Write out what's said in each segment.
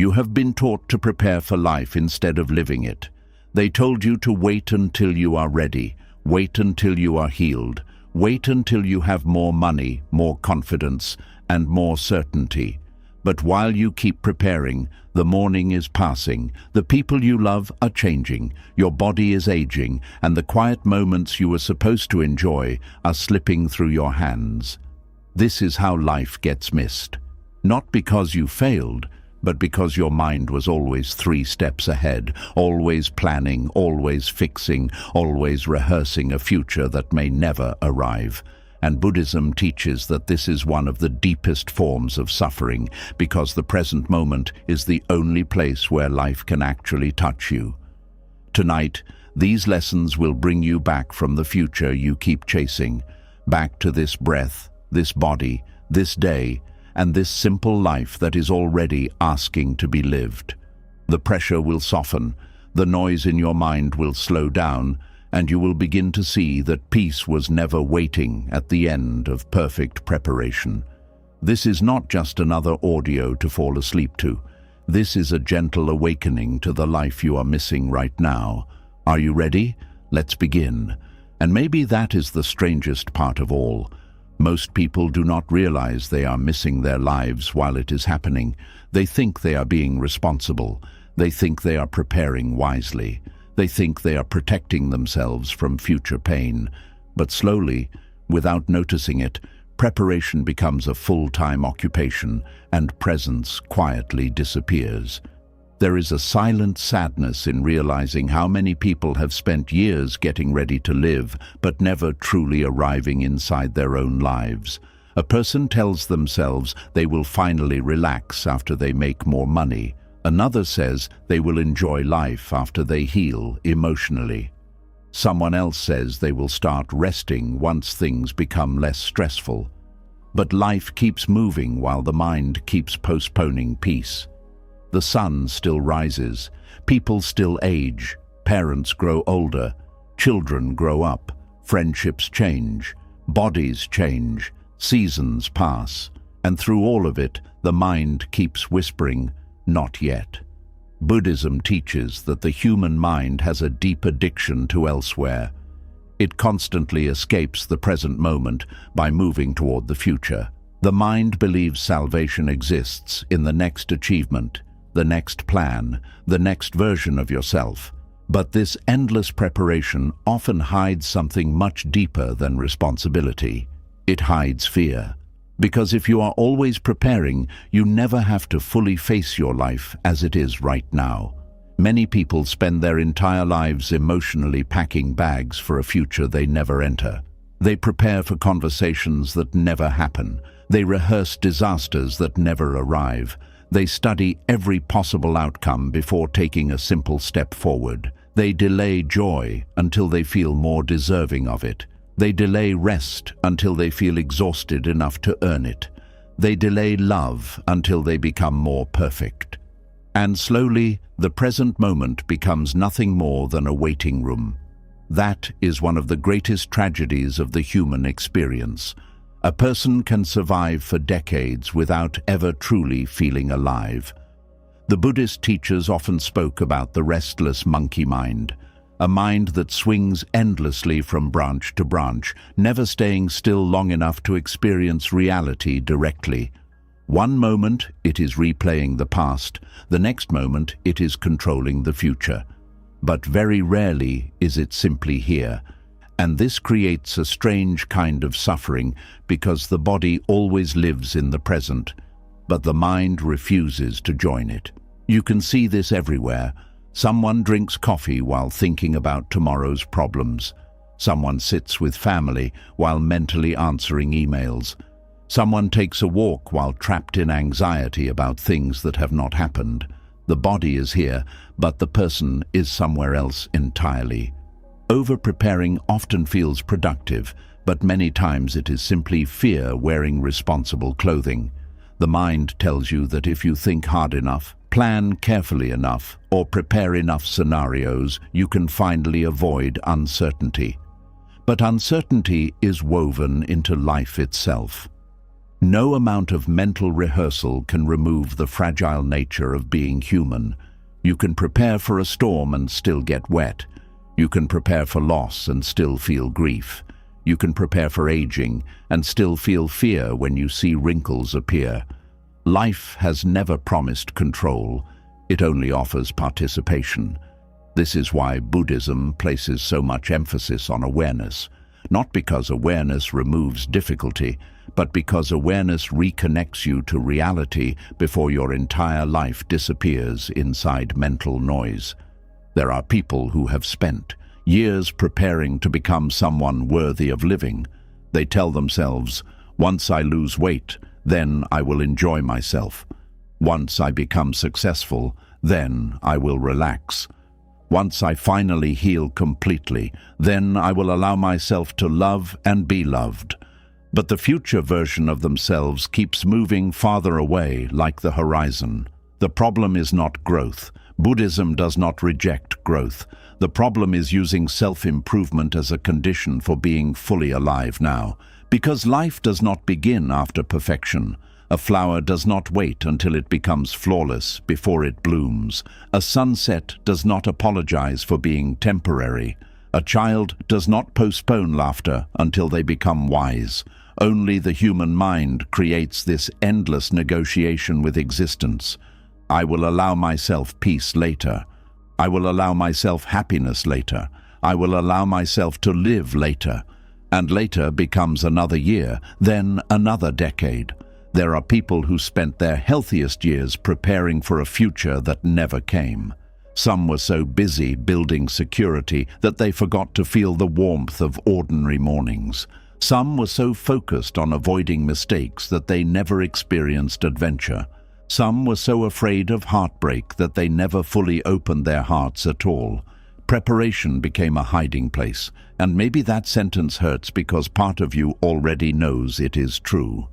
You have been taught to prepare for life instead of living it. They told you to wait until you are ready, wait until you are healed, wait until you have more money, more confidence, and more certainty. But while you keep preparing, the morning is passing, the people you love are changing, your body is aging, and the quiet moments you were supposed to enjoy are slipping through your hands. This is how life gets missed. Not because you failed, but because your mind was always 3 steps ahead, always planning, always fixing, always rehearsing a future that may never arrive. And Buddhism teaches that this is one of the deepest forms of suffering, because the present moment is the only place where life can actually touch you. Tonight, these lessons will bring you back from the future you keep chasing, back to this breath, this body, this day, and this simple life that is already asking to be lived. The pressure will soften, the noise in your mind will slow down, and you will begin to see that peace was never waiting at the end of perfect preparation. This is not just another audio to fall asleep to. This is a gentle awakening to the life you are missing right now. Are you ready? Let's begin. And maybe that is the strangest part of all. Most people do not realize they are missing their lives while it is happening. They think they are being responsible. They think they are preparing wisely. They think they are protecting themselves from future pain. But slowly, without noticing it, preparation becomes a full-time occupation, and presence quietly disappears. There is a silent sadness in realizing how many people have spent years getting ready to live, but never truly arriving inside their own lives. A person tells themselves they will finally relax after they make more money. Another says they will enjoy life after they heal emotionally. Someone else says they will start resting once things become less stressful. But life keeps moving while the mind keeps postponing peace. The sun still rises, people still age, parents grow older, children grow up, friendships change, bodies change, seasons pass, and through all of it, the mind keeps whispering, "Not yet." Buddhism teaches that the human mind has a deep addiction to elsewhere. It constantly escapes the present moment by moving toward the future. The mind believes salvation exists in the next achievement, the next plan, the next version of yourself. But this endless preparation often hides something much deeper than responsibility. It hides fear. Because if you are always preparing, you never have to fully face your life as it is right now. Many people spend their entire lives emotionally packing bags for a future they never enter. They prepare for conversations that never happen. They rehearse disasters that never arrive. They study every possible outcome before taking a simple step forward. They delay joy until they feel more deserving of it. They delay rest until they feel exhausted enough to earn it. They delay love until they become more perfect. And slowly, the present moment becomes nothing more than a waiting room. That is one of the greatest tragedies of the human experience. A person can survive for decades without ever truly feeling alive. The Buddhist teachers often spoke about the restless monkey mind, a mind that swings endlessly from branch to branch, never staying still long enough to experience reality directly. One moment it is replaying the past, the next moment it is controlling the future. But very rarely is it simply here. And this creates a strange kind of suffering because the body always lives in the present, but the mind refuses to join it. You can see this everywhere. Someone drinks coffee while thinking about tomorrow's problems. Someone sits with family while mentally answering emails. Someone takes a walk while trapped in anxiety about things that have not happened. The body is here, but the person is somewhere else entirely. Over-preparing often feels productive, but many times it is simply fear wearing responsible clothing. The mind tells you that if you think hard enough, plan carefully enough, or prepare enough scenarios, you can finally avoid uncertainty. But uncertainty is woven into life itself. No amount of mental rehearsal can remove the fragile nature of being human. You can prepare for a storm and still get wet. You can prepare for loss and still feel grief. You can prepare for aging and still feel fear when you see wrinkles appear. Life has never promised control. It only offers participation. This is why Buddhism places so much emphasis on awareness. Not because awareness removes difficulty, but because awareness reconnects you to reality before your entire life disappears inside mental noise. There are people who have spent years preparing to become someone worthy of living. They tell themselves, "Once I lose weight, then I will enjoy myself. Once I become successful, then I will relax. Once I finally heal completely, then I will allow myself to love and be loved." But the future version of themselves keeps moving farther away, like the horizon. The problem is not growth. Buddhism does not reject growth. The problem is using self-improvement as a condition for being fully alive now. Because life does not begin after perfection. A flower does not wait until it becomes flawless before it blooms. A sunset does not apologize for being temporary. A child does not postpone laughter until they become wise. Only the human mind creates this endless negotiation with existence. I will allow myself peace later. I will allow myself happiness later. I will allow myself to live later. And later becomes another year, then another decade. There are people who spent their healthiest years preparing for a future that never came. Some were so busy building security that they forgot to feel the warmth of ordinary mornings. Some were so focused on avoiding mistakes that they never experienced adventure. Some were so afraid of heartbreak that they never fully opened their hearts at all. Preparation became a hiding place, and maybe that sentence hurts because part of you already knows it is true.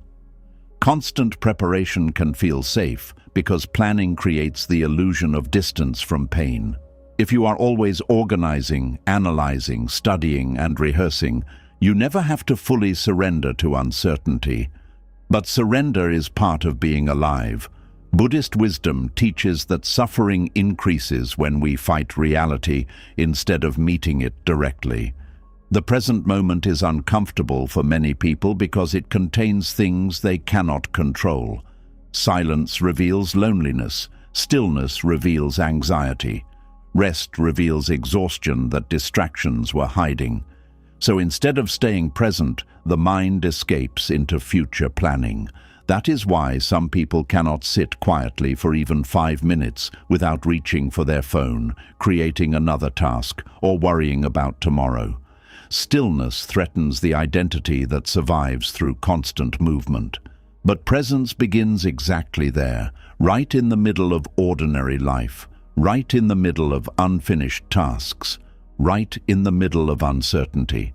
Constant preparation can feel safe because planning creates the illusion of distance from pain. If you are always organizing, analyzing, studying, and rehearsing, you never have to fully surrender to uncertainty. But surrender is part of being alive. Buddhist wisdom teaches that suffering increases when we fight reality instead of meeting it directly. The present moment is uncomfortable for many people because it contains things they cannot control. Silence reveals loneliness. Stillness reveals anxiety. Rest reveals exhaustion that distractions were hiding. So instead of staying present, the mind escapes into future planning. That is why some people cannot sit quietly for even 5 minutes without reaching for their phone, creating another task, or worrying about tomorrow. Stillness threatens the identity that survives through constant movement. But presence begins exactly there, right in the middle of ordinary life, right in the middle of unfinished tasks, right in the middle of uncertainty.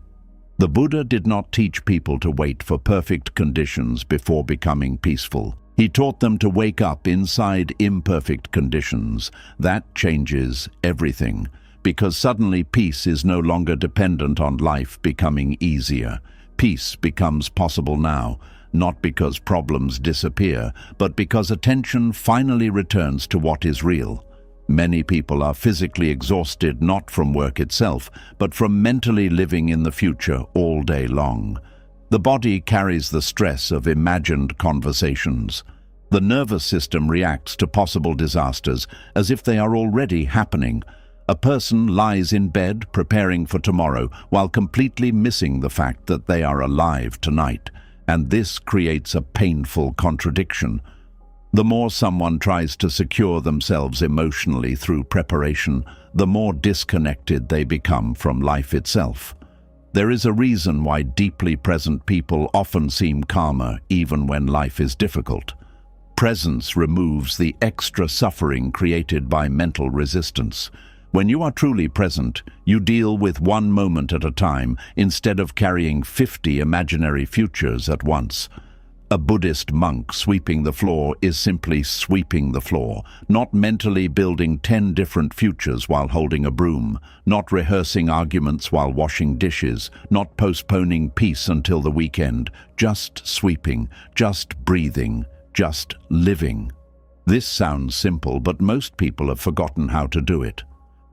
The Buddha did not teach people to wait for perfect conditions before becoming peaceful. He taught them to wake up inside imperfect conditions. That changes everything, because suddenly peace is no longer dependent on life becoming easier. Peace becomes possible now, not because problems disappear, but because attention finally returns to what is real. Many people are physically exhausted not from work itself, but from mentally living in the future all day long. The body carries the stress of imagined conversations. The nervous system reacts to possible disasters as if they are already happening. A person lies in bed preparing for tomorrow while completely missing the fact that they are alive tonight, and this creates a painful contradiction. The more someone tries to secure themselves emotionally through preparation, the more disconnected they become from life itself. There is a reason why deeply present people often seem calmer even when life is difficult. Presence removes the extra suffering created by mental resistance. When you are truly present, you deal with one moment at a time instead of carrying 50 imaginary futures at once. A Buddhist monk sweeping the floor is simply sweeping the floor, not mentally building 10 different futures while holding a broom, not rehearsing arguments while washing dishes, not postponing peace until the weekend, just sweeping, just breathing, just living. This sounds simple, but most people have forgotten how to do it.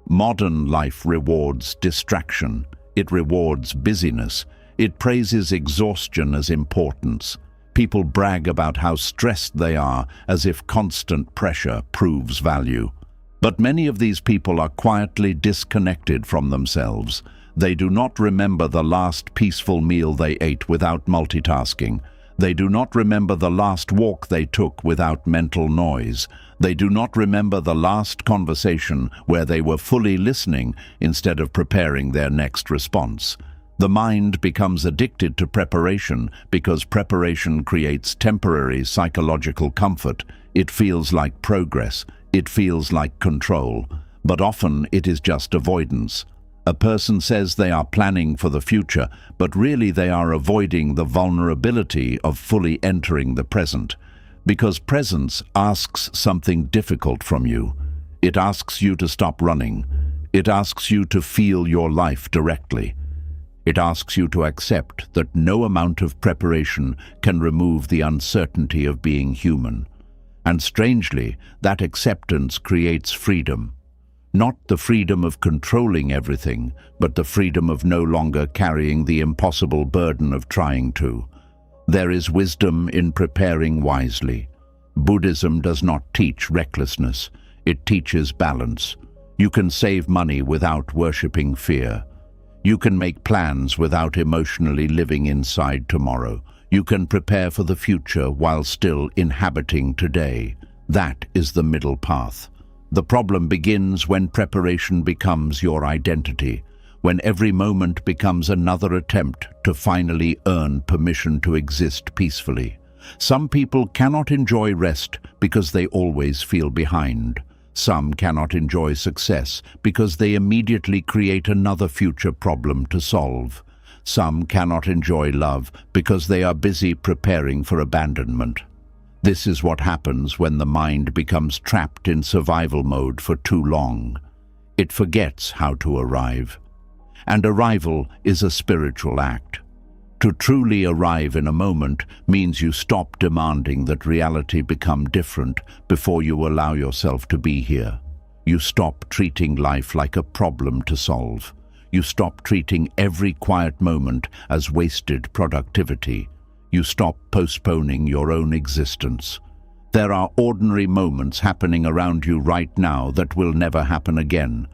Modern life rewards distraction. It rewards busyness. It praises exhaustion as importance. People brag about how stressed they are, as if constant pressure proves value. But many of these people are quietly disconnected from themselves. They do not remember the last peaceful meal they ate without multitasking. They do not remember the last walk they took without mental noise. They do not remember the last conversation where they were fully listening instead of preparing their next response. The mind becomes addicted to preparation because preparation creates temporary psychological comfort. It feels like progress. It feels like control. But often it is just avoidance. A person says they are planning for the future, but really they are avoiding the vulnerability of fully entering the present. Because presence asks something difficult from you. It asks you to stop running. It asks you to feel your life directly. It asks you to accept that no amount of preparation can remove the uncertainty of being human. And strangely, that acceptance creates freedom. Not the freedom of controlling everything, but the freedom of no longer carrying the impossible burden of trying to. There is wisdom in preparing wisely. Buddhism does not teach recklessness. It teaches balance. You can save money without worshipping fear. You can make plans without emotionally living inside tomorrow. You can prepare for the future while still inhabiting today. That is the middle path. The problem begins when preparation becomes your identity, when every moment becomes another attempt to finally earn permission to exist peacefully. Some people cannot enjoy rest because they always feel behind. Some cannot enjoy success because they immediately create another future problem to solve. Some cannot enjoy love because they are busy preparing for abandonment. This is what happens when the mind becomes trapped in survival mode for too long. It forgets how to arrive. And arrival is a spiritual act. To truly arrive in a moment means you stop demanding that reality become different before you allow yourself to be here. You stop treating life like a problem to solve. You stop treating every quiet moment as wasted productivity. You stop postponing your own existence. There are ordinary moments happening around you right now that will never happen again.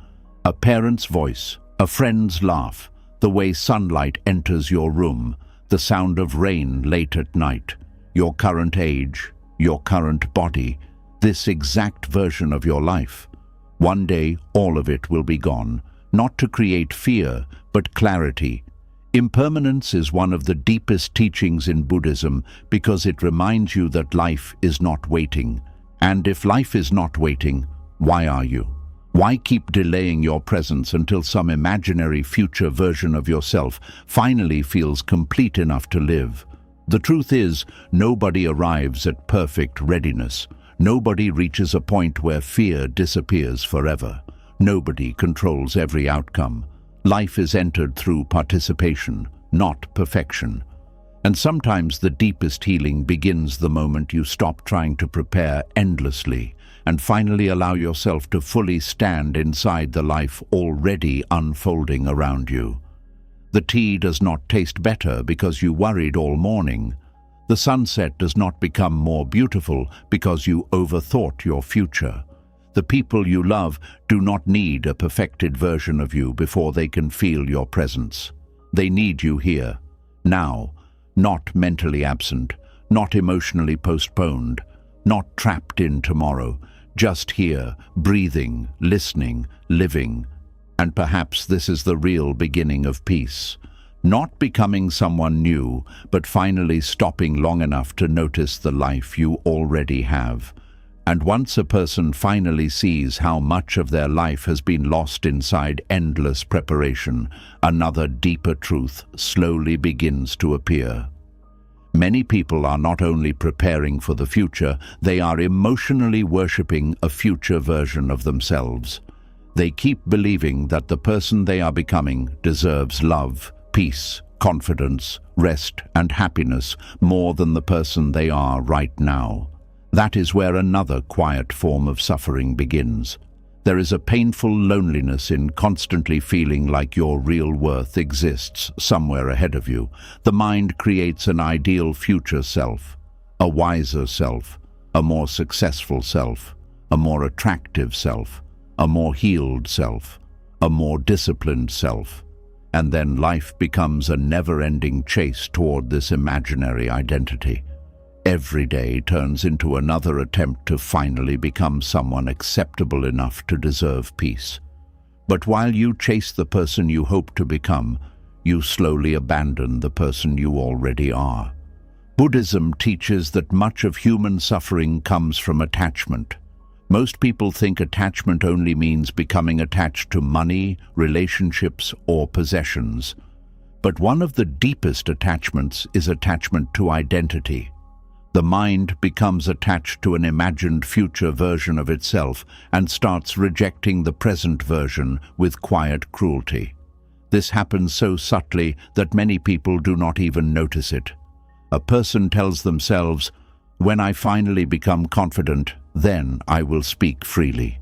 A parent's voice, a friend's laugh, the way sunlight enters your room, the sound of rain late at night, your current age, your current body, this exact version of your life. One day, all of it will be gone, not to create fear, but clarity. Impermanence is one of the deepest teachings in Buddhism because it reminds you that life is not waiting. And if life is not waiting, why are you? Why keep delaying your presence until some imaginary future version of yourself finally feels complete enough to live? The truth is, nobody arrives at perfect readiness. Nobody reaches a point where fear disappears forever. Nobody controls every outcome. Life is entered through participation, not perfection. And sometimes the deepest healing begins the moment you stop trying to prepare endlessly and finally allow yourself to fully stand inside the life already unfolding around you. The tea does not taste better because you worried all morning. The sunset does not become more beautiful because you overthought your future. The people you love do not need a perfected version of you before they can feel your presence. They need you here, now, not mentally absent, not emotionally postponed, not trapped in tomorrow, just here, breathing, listening, living. And perhaps this is the real beginning of peace. Not becoming someone new, but finally stopping long enough to notice the life you already have. And once a person finally sees how much of their life has been lost inside endless preparation, another deeper truth slowly begins to appear. Many people are not only preparing for the future, they are emotionally worshipping a future version of themselves. They keep believing that the person they are becoming deserves love, peace, confidence, rest, and happiness more than the person they are right now. That is where another quiet form of suffering begins. There is a painful loneliness in constantly feeling like your real worth exists somewhere ahead of you. The mind creates an ideal future self, a wiser self, a more successful self, a more attractive self, a more healed self, a more disciplined self. And then life becomes a never-ending chase toward this imaginary identity. Every day turns into another attempt to finally become someone acceptable enough to deserve peace. But while you chase the person you hope to become, you slowly abandon the person you already are. Buddhism teaches that much of human suffering comes from attachment. Most people think attachment only means becoming attached to money, relationships, or possessions. But one of the deepest attachments is attachment to identity. The mind becomes attached to an imagined future version of itself and starts rejecting the present version with quiet cruelty. This happens so subtly that many people do not even notice it. A person tells themselves, "When I finally become confident, then I will speak freely.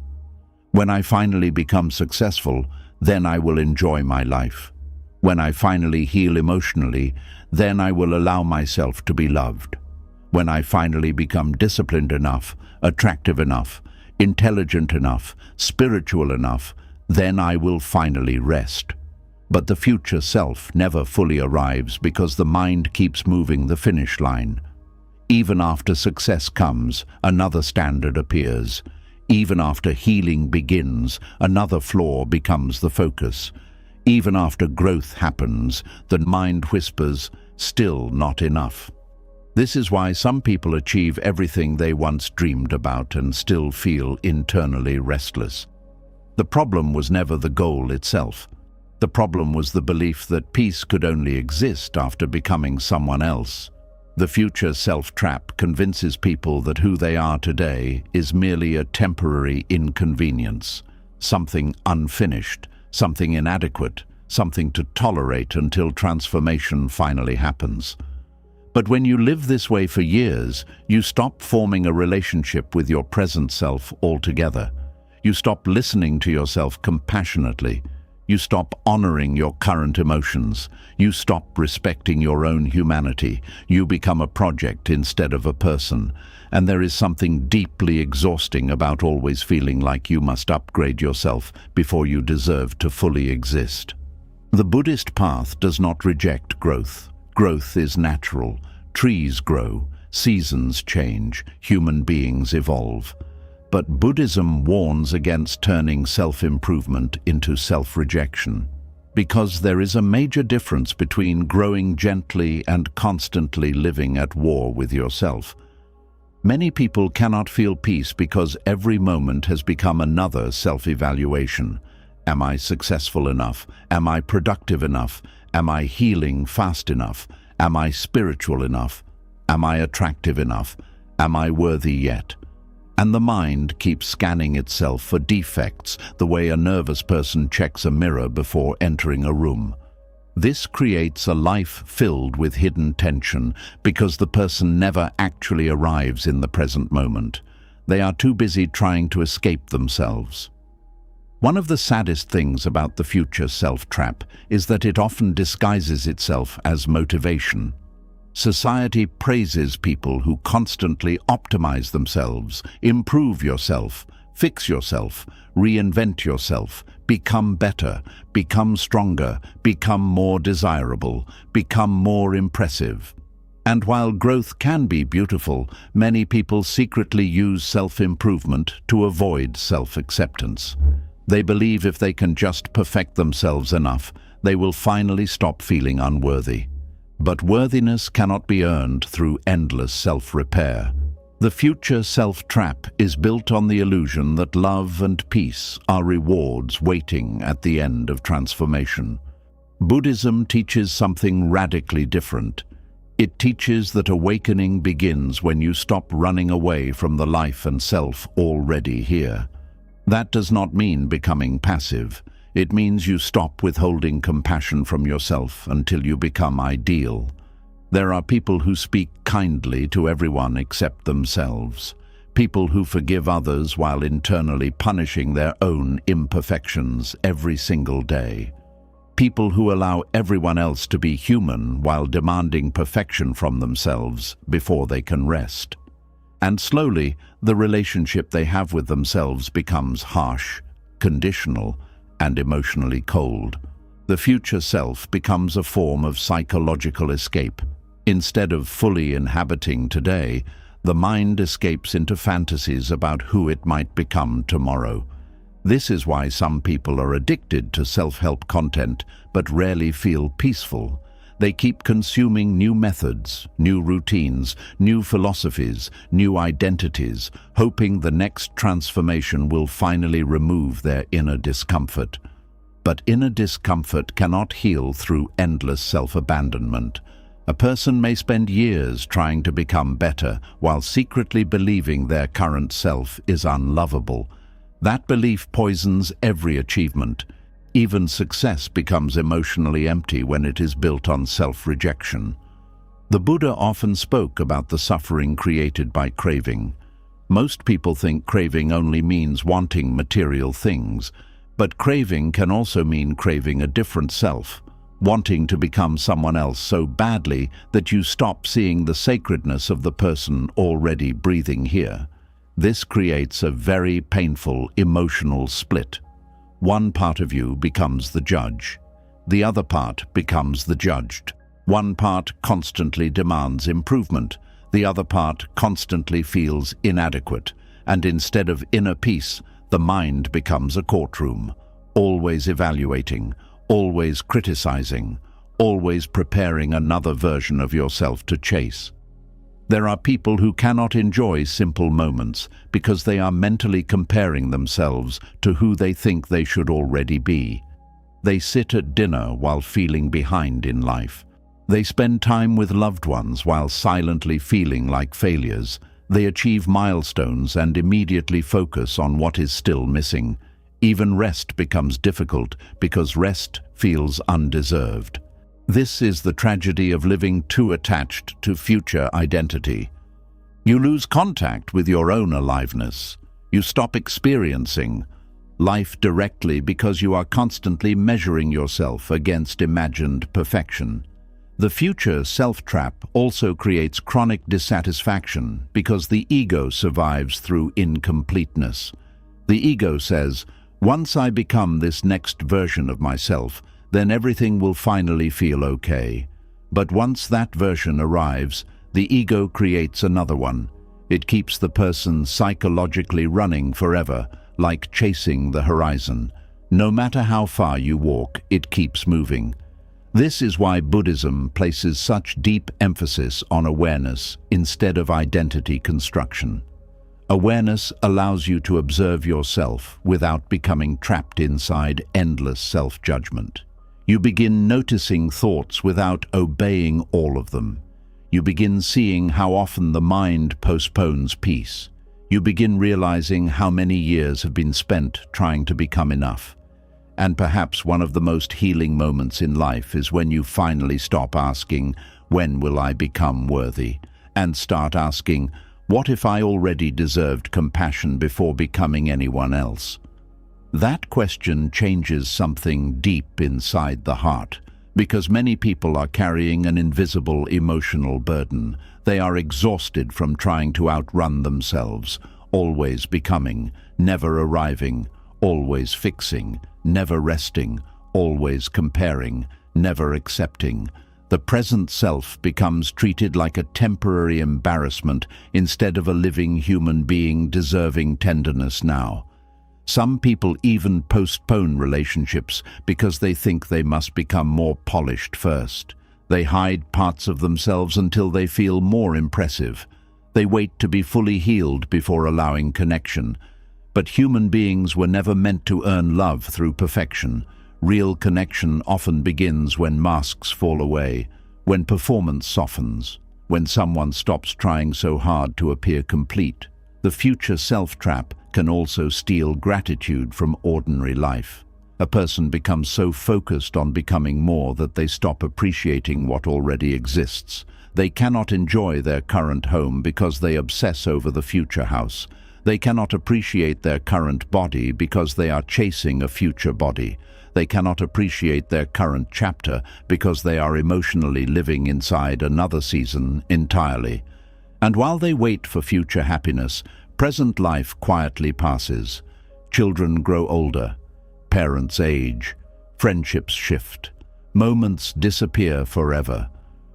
When I finally become successful, then I will enjoy my life. When I finally heal emotionally, then I will allow myself to be loved. When I finally become disciplined enough, attractive enough, intelligent enough, spiritual enough, then I will finally rest." But the future self never fully arrives because the mind keeps moving the finish line. Even after success comes, another standard appears. Even after healing begins, another flaw becomes the focus. Even after growth happens, the mind whispers, "Still not enough." This is why some people achieve everything they once dreamed about and still feel internally restless. The problem was never the goal itself. The problem was the belief that peace could only exist after becoming someone else. The future self-trap convinces people that who they are today is merely a temporary inconvenience, something unfinished, something inadequate, something to tolerate until transformation finally happens. But when you live this way for years, you stop forming a relationship with your present self altogether. You stop listening to yourself compassionately. You stop honoring your current emotions. You stop respecting your own humanity. You become a project instead of a person. And there is something deeply exhausting about always feeling like you must upgrade yourself before you deserve to fully exist. The Buddhist path does not reject growth. Growth is natural. Trees grow, seasons change, human beings evolve. But Buddhism warns against turning self-improvement into self-rejection, because there is a major difference between growing gently and constantly living at war with yourself. Many people cannot feel peace because every moment has become another self-evaluation. Am I successful enough? Am I productive enough? Am I healing fast enough? Am I spiritual enough? Am I attractive enough? Am I worthy yet? And the mind keeps scanning itself for defects the way a nervous person checks a mirror before entering a room. This creates a life filled with hidden tension because the person never actually arrives in the present moment. They are too busy trying to escape themselves. One of the saddest things about the future self-trap is that it often disguises itself as motivation. Society praises people who constantly optimize themselves, improve yourself, fix yourself, reinvent yourself, become better, become stronger, become more desirable, become more impressive. And while growth can be beautiful, many people secretly use self-improvement to avoid self-acceptance. They believe if they can just perfect themselves enough, they will finally stop feeling unworthy. But worthiness cannot be earned through endless self-repair. The future self-trap is built on the illusion that love and peace are rewards waiting at the end of transformation. Buddhism teaches something radically different. It teaches that awakening begins when you stop running away from the life and self already here. That does not mean becoming passive. It means you stop withholding compassion from yourself until you become ideal. There are people who speak kindly to everyone except themselves. People who forgive others while internally punishing their own imperfections every single day. People who allow everyone else to be human while demanding perfection from themselves before they can rest. And slowly, the relationship they have with themselves becomes harsh, conditional, and emotionally cold. The future self becomes a form of psychological escape. Instead of fully inhabiting today, the mind escapes into fantasies about who it might become tomorrow. This is why some people are addicted to self-help content but rarely feel peaceful. They keep consuming new methods, new routines, new philosophies, new identities, hoping the next transformation will finally remove their inner discomfort. But inner discomfort cannot heal through endless self-abandonment. A person may spend years trying to become better while secretly believing their current self is unlovable. That belief poisons every achievement. Even success becomes emotionally empty when it is built on self-rejection. The Buddha often spoke about the suffering created by craving. Most people think craving only means wanting material things, but craving can also mean craving a different self. Wanting to become someone else so badly that you stop seeing the sacredness of the person already breathing here. This creates a very painful emotional split. One part of you becomes the judge. The other part becomes the judged. One part constantly demands improvement. The other part constantly feels inadequate. And instead of inner peace, the mind becomes a courtroom, always evaluating, always criticizing, always preparing another version of yourself to chase. There are people who cannot enjoy simple moments because they are mentally comparing themselves to who they think they should already be. They sit at dinner while feeling behind in life. They spend time with loved ones while silently feeling like failures. They achieve milestones and immediately focus on what is still missing. Even rest becomes difficult because rest feels undeserved. This is the tragedy of living too attached to future identity. You lose contact with your own aliveness. You stop experiencing life directly because you are constantly measuring yourself against imagined perfection. The future self-trap also creates chronic dissatisfaction because the ego survives through incompleteness. The ego says, "Once I become this next version of myself, then everything will finally feel okay." But once that version arrives, the ego creates another one. It keeps the person psychologically running forever, like chasing the horizon. No matter how far you walk, it keeps moving. This is why Buddhism places such deep emphasis on awareness instead of identity construction. Awareness allows you to observe yourself without becoming trapped inside endless self-judgment. You begin noticing thoughts without obeying all of them. You begin seeing how often the mind postpones peace. You begin realizing how many years have been spent trying to become enough. And perhaps one of the most healing moments in life is when you finally stop asking, "When will I become worthy?" and start asking, "What if I already deserved compassion before becoming anyone else?" That question changes something deep inside the heart, because many people are carrying an invisible emotional burden. They are exhausted from trying to outrun themselves, always becoming, never arriving, always fixing, never resting, always comparing, never accepting. The present self becomes treated like a temporary embarrassment instead of a living human being deserving tenderness now. Some people even postpone relationships because they think they must become more polished first. They hide parts of themselves until they feel more impressive. They wait to be fully healed before allowing connection. But human beings were never meant to earn love through perfection. Real connection often begins when masks fall away, when performance softens, when someone stops trying so hard to appear complete. The future self-trap can also steal gratitude from ordinary life. A person becomes so focused on becoming more that they stop appreciating what already exists. They cannot enjoy their current home because they obsess over the future house. They cannot appreciate their current body because they are chasing a future body. They cannot appreciate their current chapter because they are emotionally living inside another season entirely. And while they wait for future happiness, present life quietly passes. Children grow older. Parents age. Friendships shift. Moments disappear forever.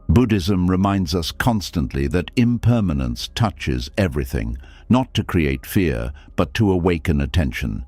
Buddhism reminds us constantly that impermanence touches everything, not to create fear, but to awaken attention.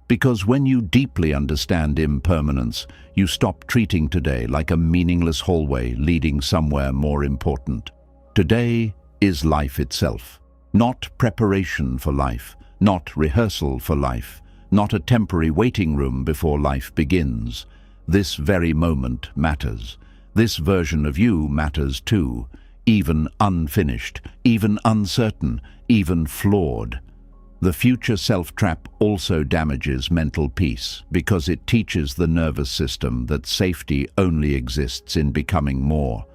Because when you deeply understand impermanence, you stop treating today like a meaningless hallway leading somewhere more important. Today is life itself, not preparation for life, not rehearsal for life, not a temporary waiting room before life begins. This very moment matters. This version of you matters too, even unfinished, even uncertain, even flawed. The future self-trap also damages mental peace because it teaches the nervous system that safety only exists in becoming more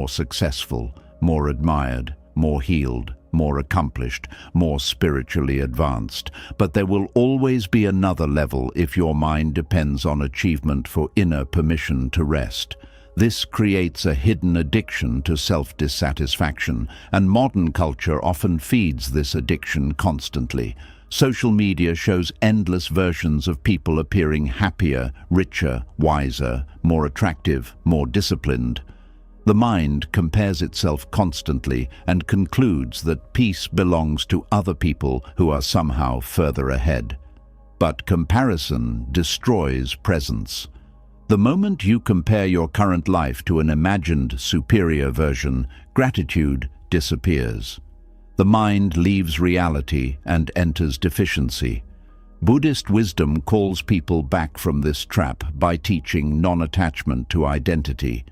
successful, more admired, more healed, more accomplished, more spiritually advanced. But there will always be another level if your mind depends on achievement for inner permission to rest. This creates a hidden addiction to self-dissatisfaction, and modern culture often feeds this addiction constantly. Social media shows endless versions of people appearing happier, richer, wiser, more attractive, more disciplined. The mind compares itself constantly and concludes that peace belongs to other people who are somehow further ahead. But comparison destroys presence. The moment you compare your current life to an imagined superior version, gratitude disappears. The mind leaves reality and enters deficiency. Buddhist wisdom calls people back from this trap by teaching non-attachment to identity.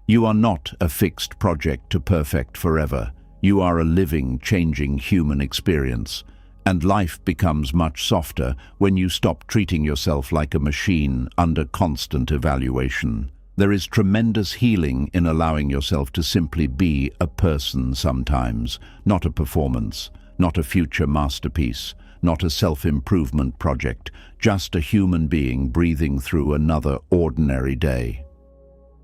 You are not a fixed project to perfect forever. You are a living, changing human experience. And life becomes much softer when you stop treating yourself like a machine under constant evaluation. There is tremendous healing in allowing yourself to simply be a person sometimes, not a performance, not a future masterpiece, not a self-improvement project, just a human being breathing through another ordinary day.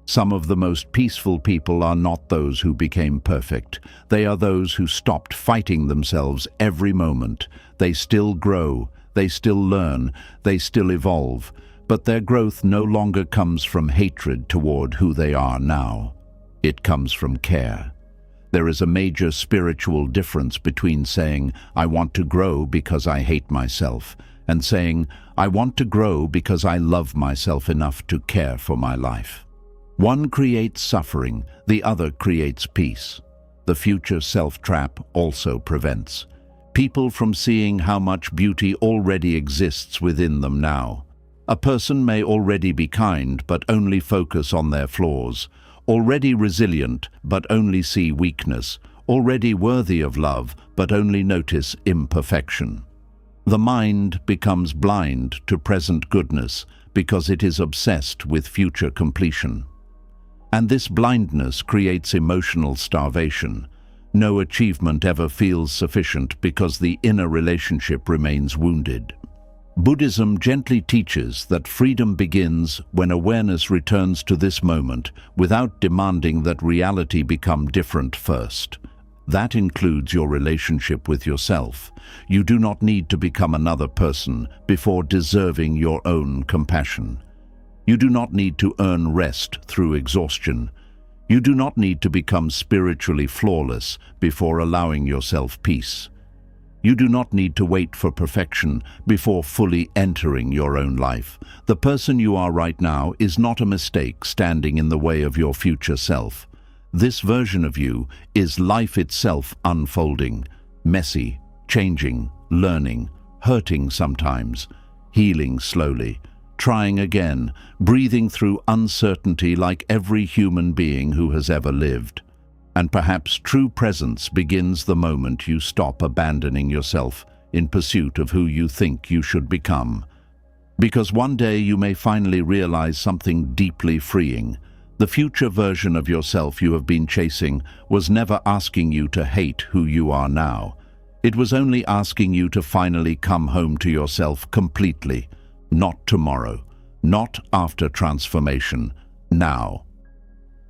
Some of the most peaceful people are not those who became perfect. They are those who stopped fighting themselves every moment. They still grow, they still learn, they still evolve, but their growth no longer comes from hatred toward who they are now. It comes from care. There is a major spiritual difference between saying, "I want to grow because I hate myself," and saying, "I want to grow because I love myself enough to care for my life." One creates suffering, the other creates peace. The future self-trap also prevents people from seeing how much beauty already exists within them now. A person may already be kind but only focus on their flaws, already resilient but only see weakness, already worthy of love but only notice imperfection. The mind becomes blind to present goodness because it is obsessed with future completion. And this blindness creates emotional starvation. No achievement ever feels sufficient because the inner relationship remains wounded. Buddhism gently teaches that freedom begins when awareness returns to this moment without demanding that reality become different first. That includes your relationship with yourself. You do not need to become another person before deserving your own compassion. You do not need to earn rest through exhaustion. You do not need to become spiritually flawless before allowing yourself peace. You do not need to wait for perfection before fully entering your own life. The person you are right now is not a mistake standing in the way of your future self. This version of you is life itself unfolding, messy, changing, learning, hurting sometimes, healing slowly, trying again, breathing through uncertainty like every human being who has ever lived. And perhaps true presence begins the moment you stop abandoning yourself in pursuit of who you think you should become. Because one day you may finally realize something deeply freeing. The future version of yourself you have been chasing was never asking you to hate who you are now. It was only asking you to finally come home to yourself completely. Not tomorrow, not after transformation, now.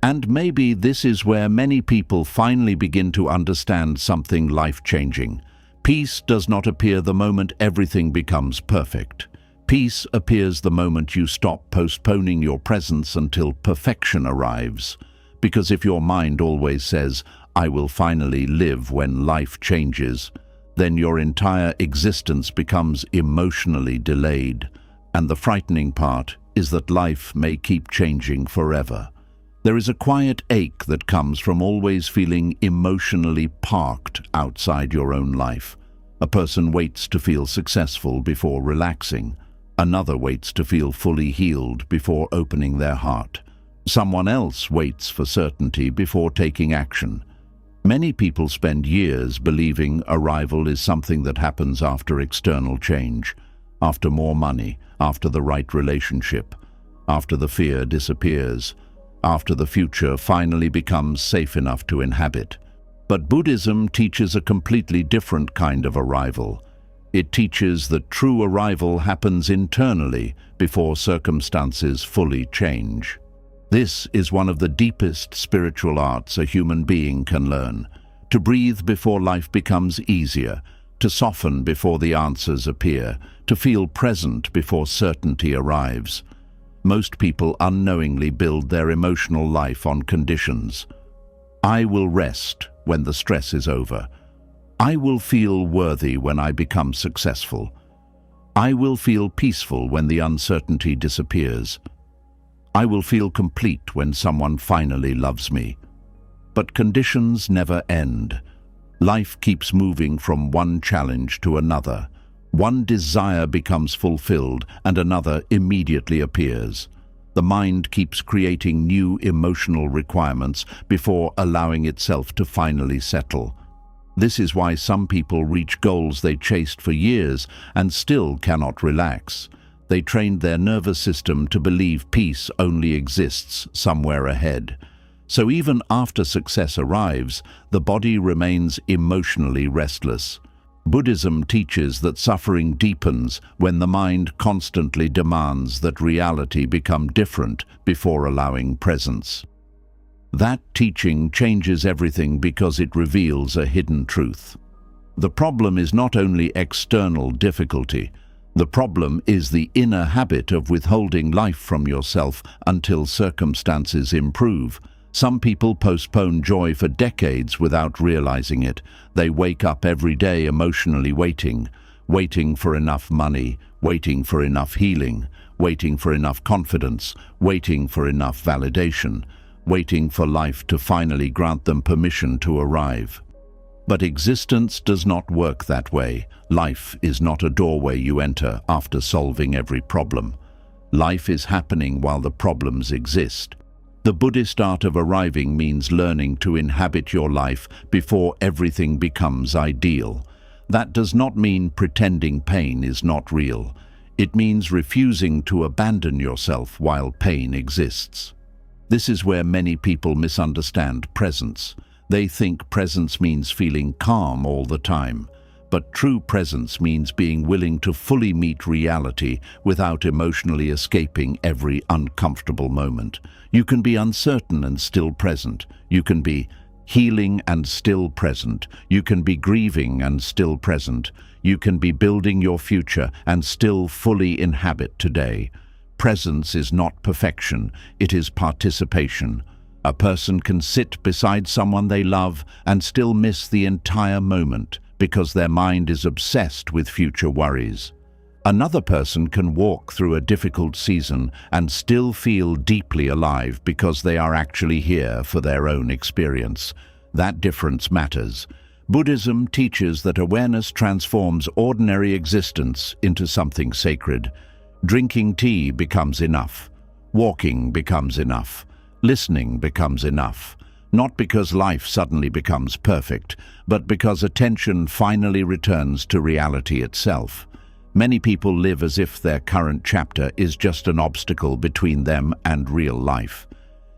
And maybe this is where many people finally begin to understand something life-changing. Peace does not appear the moment everything becomes perfect. Peace appears the moment you stop postponing your presence until perfection arrives. Because if your mind always says, "I will finally live when life changes," then your entire existence becomes emotionally delayed. And the frightening part is that life may keep changing forever. There is a quiet ache that comes from always feeling emotionally parked outside your own life. A person waits to feel successful before relaxing. Another waits to feel fully healed before opening their heart. Someone else waits for certainty before taking action. Many people spend years believing arrival is something that happens after external change, after more money, after the right relationship, after the fear disappears, after the future finally becomes safe enough to inhabit. But Buddhism teaches a completely different kind of arrival. It teaches that true arrival happens internally before circumstances fully change. This is one of the deepest spiritual arts a human being can learn. To breathe before life becomes easier, to soften before the answers appear, to feel present before certainty arrives. Most people unknowingly build their emotional life on conditions. I will rest when the stress is over. I will feel worthy when I become successful. I will feel peaceful when the uncertainty disappears. I will feel complete when someone finally loves me. But conditions never end. Life keeps moving from one challenge to another. One desire becomes fulfilled and another immediately appears. The mind keeps creating new emotional requirements before allowing itself to finally settle. This is why some people reach goals they chased for years and still cannot relax. They trained their nervous system to believe peace only exists somewhere ahead. So even after success arrives, the body remains emotionally restless. Buddhism teaches that suffering deepens when the mind constantly demands that reality become different before allowing presence. That teaching changes everything because it reveals a hidden truth. The problem is not only external difficulty. The problem is the inner habit of withholding life from yourself until circumstances improve. Some people postpone joy for decades without realizing it. They wake up every day emotionally waiting for enough money, waiting for enough healing, waiting for enough confidence, waiting for enough validation, waiting for life to finally grant them permission to arrive. But existence does not work that way. Life is not a doorway you enter after solving every problem. Life is happening while the problems exist. The Buddhist art of arriving means learning to inhabit your life before everything becomes ideal. That does not mean pretending pain is not real. It means refusing to abandon yourself while pain exists. This is where many people misunderstand presence. They think presence means feeling calm all the time. But true presence means being willing to fully meet reality without emotionally escaping every uncomfortable moment. You can be uncertain and still present. You can be healing and still present. You can be grieving and still present. You can be building your future and still fully inhabit today. Presence is not perfection, it is participation. A person can sit beside someone they love and still miss the entire moment, because their mind is obsessed with future worries. Another person can walk through a difficult season and still feel deeply alive because they are actually here for their own experience. That difference matters. Buddhism teaches that awareness transforms ordinary existence into something sacred. Drinking tea becomes enough. Walking becomes enough. Listening becomes enough. Not because life suddenly becomes perfect, but because attention finally returns to reality itself. Many people live as if their current chapter is just an obstacle between them and real life.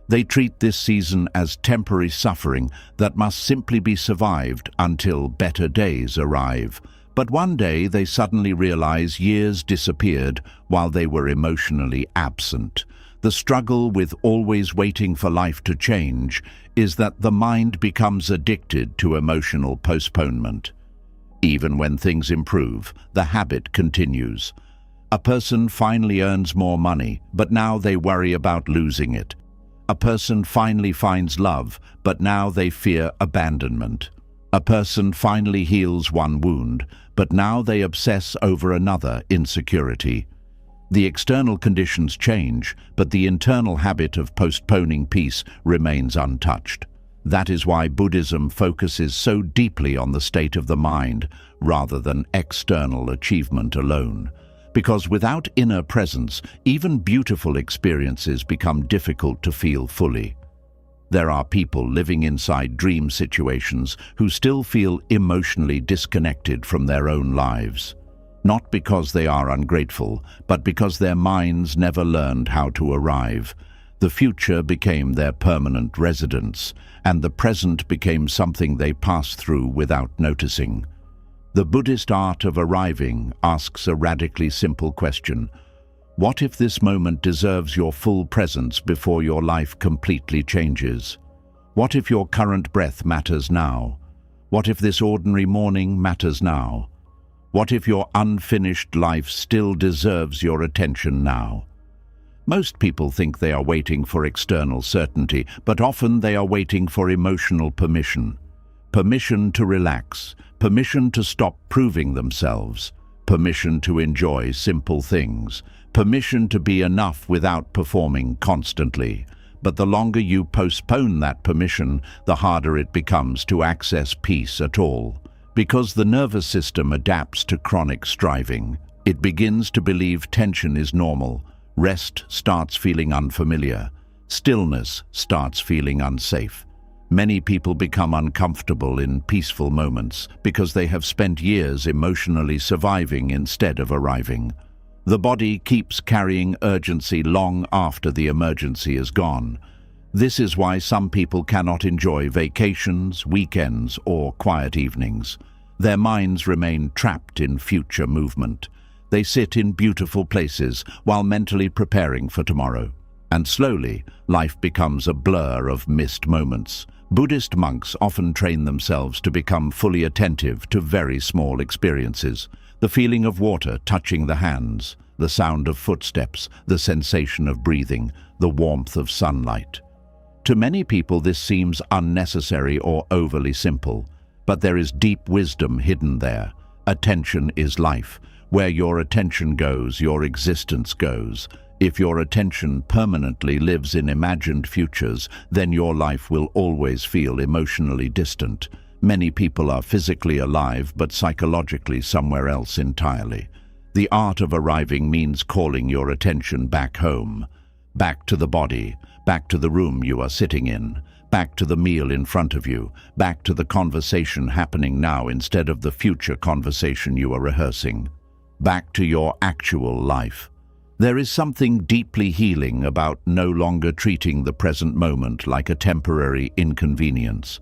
They treat this season as temporary suffering that must simply be survived until better days arrive. But one day they suddenly realize years disappeared while they were emotionally absent. The struggle with always waiting for life to change is that the mind becomes addicted to emotional postponement. Even when things improve, the habit continues. A person finally earns more money, but now they worry about losing it. A person finally finds love, but now they fear abandonment. A person finally heals one wound, but now they obsess over another insecurity. The external conditions change, but the internal habit of postponing peace remains untouched. That is why Buddhism focuses so deeply on the state of the mind rather than external achievement alone. Because without inner presence, even beautiful experiences become difficult to feel fully. There are people living inside dream situations who still feel emotionally disconnected from their own lives. Not because they are ungrateful, but because their minds never learned how to arrive. The future became their permanent residence, and the present became something they passed through without noticing. The Buddhist art of arriving asks a radically simple question. What if this moment deserves your full presence before your life completely changes? What if your current breath matters now? What if this ordinary morning matters now? What if your unfinished life still deserves your attention now? Most people think they are waiting for external certainty, but often they are waiting for emotional permission. Permission to relax, permission to stop proving themselves, permission to enjoy simple things, permission to be enough without performing constantly. But the longer you postpone that permission, the harder it becomes to access peace at all. Because the nervous system adapts to chronic striving, it begins to believe tension is normal, rest starts feeling unfamiliar, stillness starts feeling unsafe. Many people become uncomfortable in peaceful moments because they have spent years emotionally surviving instead of arriving. The body keeps carrying urgency long after the emergency is gone. This is why some people cannot enjoy vacations, weekends, or quiet evenings. Their minds remain trapped in future movement. They sit in beautiful places while mentally preparing for tomorrow. And slowly, life becomes a blur of missed moments. Buddhist monks often train themselves to become fully attentive to very small experiences. The feeling of water touching the hands, the sound of footsteps, the sensation of breathing, the warmth of sunlight. To many people this seems unnecessary or overly simple, but there is deep wisdom hidden there. Attention is life. Where your attention goes, your existence goes. If your attention permanently lives in imagined futures, then your life will always feel emotionally distant. Many people are physically alive, but psychologically somewhere else entirely. The art of arriving means calling your attention back home, back to the body, back to the room you are sitting in, back to the meal in front of you, back to the conversation happening now instead of the future conversation you are rehearsing, back to your actual life. There is something deeply healing about no longer treating the present moment like a temporary inconvenience.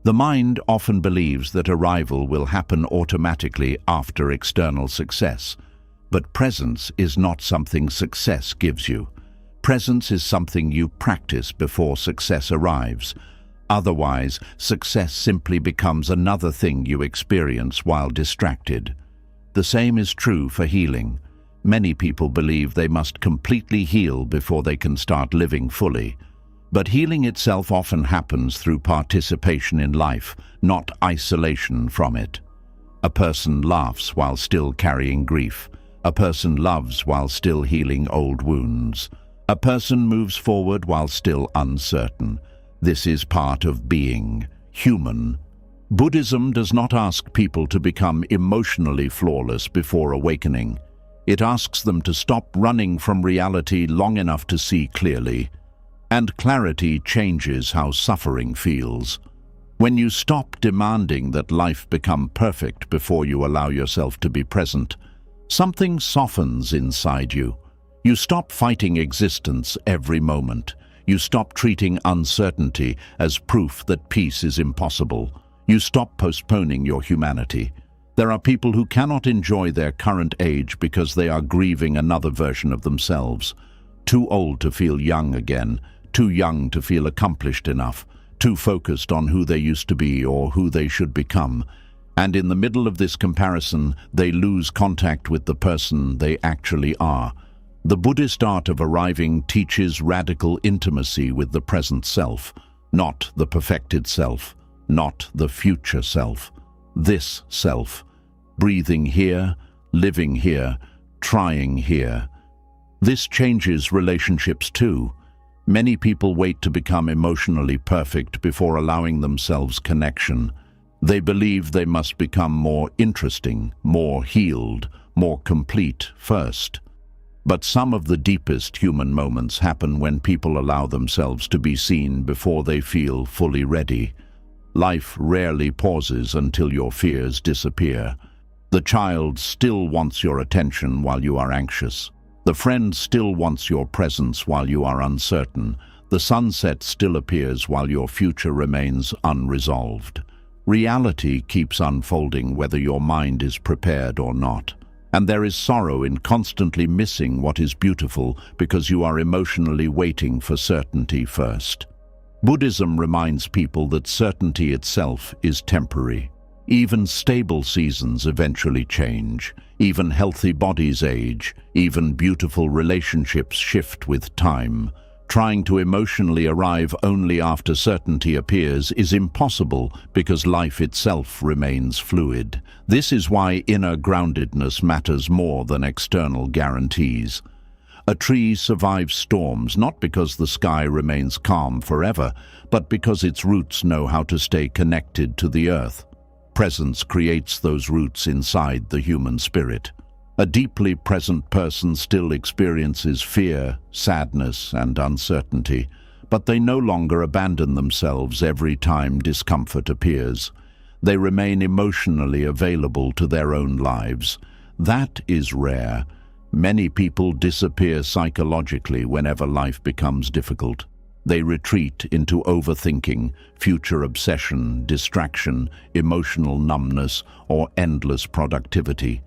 The mind often believes that arrival will happen automatically after external success, but presence is not something success gives you. Presence is something you practice before success arrives. Otherwise, success simply becomes another thing you experience while distracted. The same is true for healing. Many people believe they must completely heal before they can start living fully. But healing itself often happens through participation in life, not isolation from it. A person laughs while still carrying grief. A person loves while still healing old wounds. A person moves forward while still uncertain. This is part of being human. Buddhism does not ask people to become emotionally flawless before awakening. It asks them to stop running from reality long enough to see clearly. And clarity changes how suffering feels. When you stop demanding that life become perfect before you allow yourself to be present, something softens inside you. You stop fighting existence every moment. You stop treating uncertainty as proof that peace is impossible. You stop postponing your humanity. There are people who cannot enjoy their current age because they are grieving another version of themselves. Too old to feel young again, too young to feel accomplished enough, too focused on who they used to be or who they should become. And in the middle of this comparison, they lose contact with the person they actually are. The Buddhist art of arriving teaches radical intimacy with the present self, not the perfected self, not the future self. This self, breathing here, living here, trying here. This changes relationships too. Many people wait to become emotionally perfect before allowing themselves connection. They believe they must become more interesting, more healed, more complete first. But some of the deepest human moments happen when people allow themselves to be seen before they feel fully ready. Life rarely pauses until your fears disappear. The child still wants your attention while you are anxious. The friend still wants your presence while you are uncertain. The sunset still appears while your future remains unresolved. Reality keeps unfolding whether your mind is prepared or not. And there is sorrow in constantly missing what is beautiful because you are emotionally waiting for certainty first. Buddhism reminds people that certainty itself is temporary. Even stable seasons eventually change. Even healthy bodies age. Even beautiful relationships shift with time. Trying to emotionally arrive only after certainty appears is impossible because life itself remains fluid. This is why inner groundedness matters more than external guarantees. A tree survives storms not because the sky remains calm forever, but because its roots know how to stay connected to the earth. Presence creates those roots inside the human spirit. A deeply present person still experiences fear, sadness, and uncertainty, but they no longer abandon themselves every time discomfort appears. They remain emotionally available to their own lives. That is rare. Many people disappear psychologically whenever life becomes difficult. They retreat into overthinking, future obsession, distraction, emotional numbness, or endless productivity.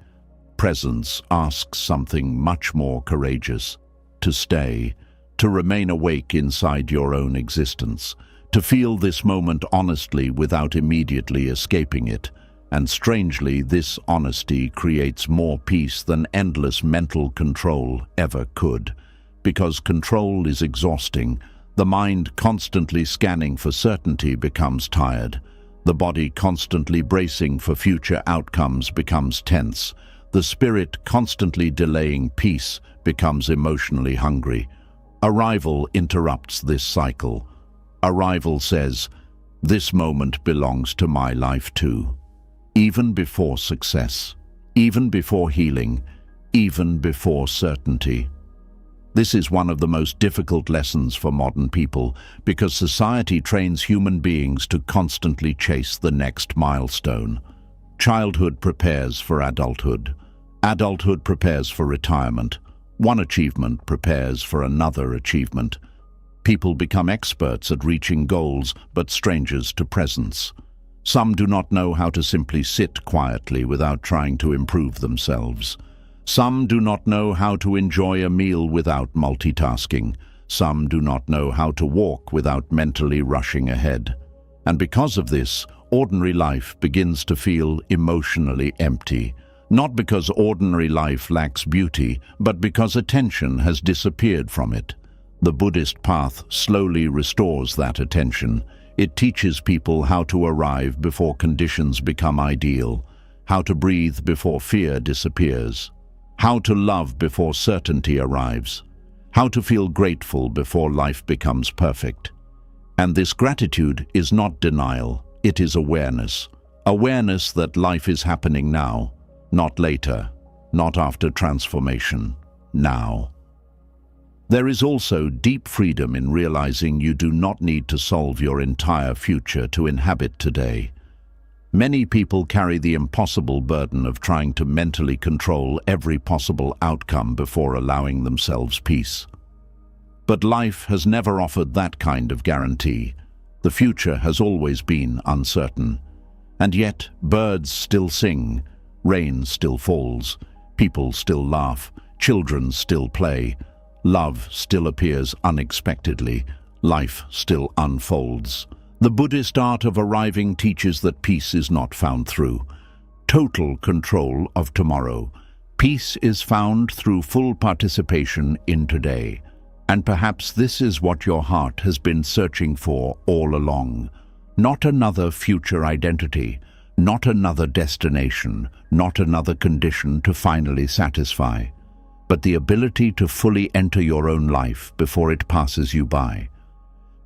Presence asks something much more courageous: to stay, to remain awake inside your own existence, to feel this moment honestly without immediately escaping it. And strangely, this honesty creates more peace than endless mental control ever could. Because control is exhausting, the mind constantly scanning for certainty becomes tired. The body constantly bracing for future outcomes becomes tense. The spirit constantly delaying peace becomes emotionally hungry. Arrival interrupts this cycle. Arrival says, "This moment belongs to my life too." Even before success, even before healing, even before certainty. This is one of the most difficult lessons for modern people because society trains human beings to constantly chase the next milestone. Childhood prepares for adulthood. Adulthood prepares for retirement. One achievement prepares for another achievement. People become experts at reaching goals, but strangers to presence. Some do not know how to simply sit quietly without trying to improve themselves. Some do not know how to enjoy a meal without multitasking. Some do not know how to walk without mentally rushing ahead. And because of this, ordinary life begins to feel emotionally empty. Not because ordinary life lacks beauty, but because attention has disappeared from it. The Buddhist path slowly restores that attention. It teaches people how to arrive before conditions become ideal, how to breathe before fear disappears, how to love before certainty arrives, how to feel grateful before life becomes perfect. And this gratitude is not denial, it is awareness. Awareness that life is happening now, not later, not after transformation, now. There is also deep freedom in realizing you do not need to solve your entire future to inhabit today. Many people carry the impossible burden of trying to mentally control every possible outcome before allowing themselves peace. But life has never offered that kind of guarantee. The future has always been uncertain. And yet, birds still sing, rain still falls, people still laugh, children still play, love still appears unexpectedly, life still unfolds. The Buddhist art of arriving teaches that peace is not found through total control of tomorrow. Peace is found through full participation in today. And perhaps this is what your heart has been searching for all along. Not another future identity, not another destination, not another condition to finally satisfy, but the ability to fully enter your own life before it passes you by.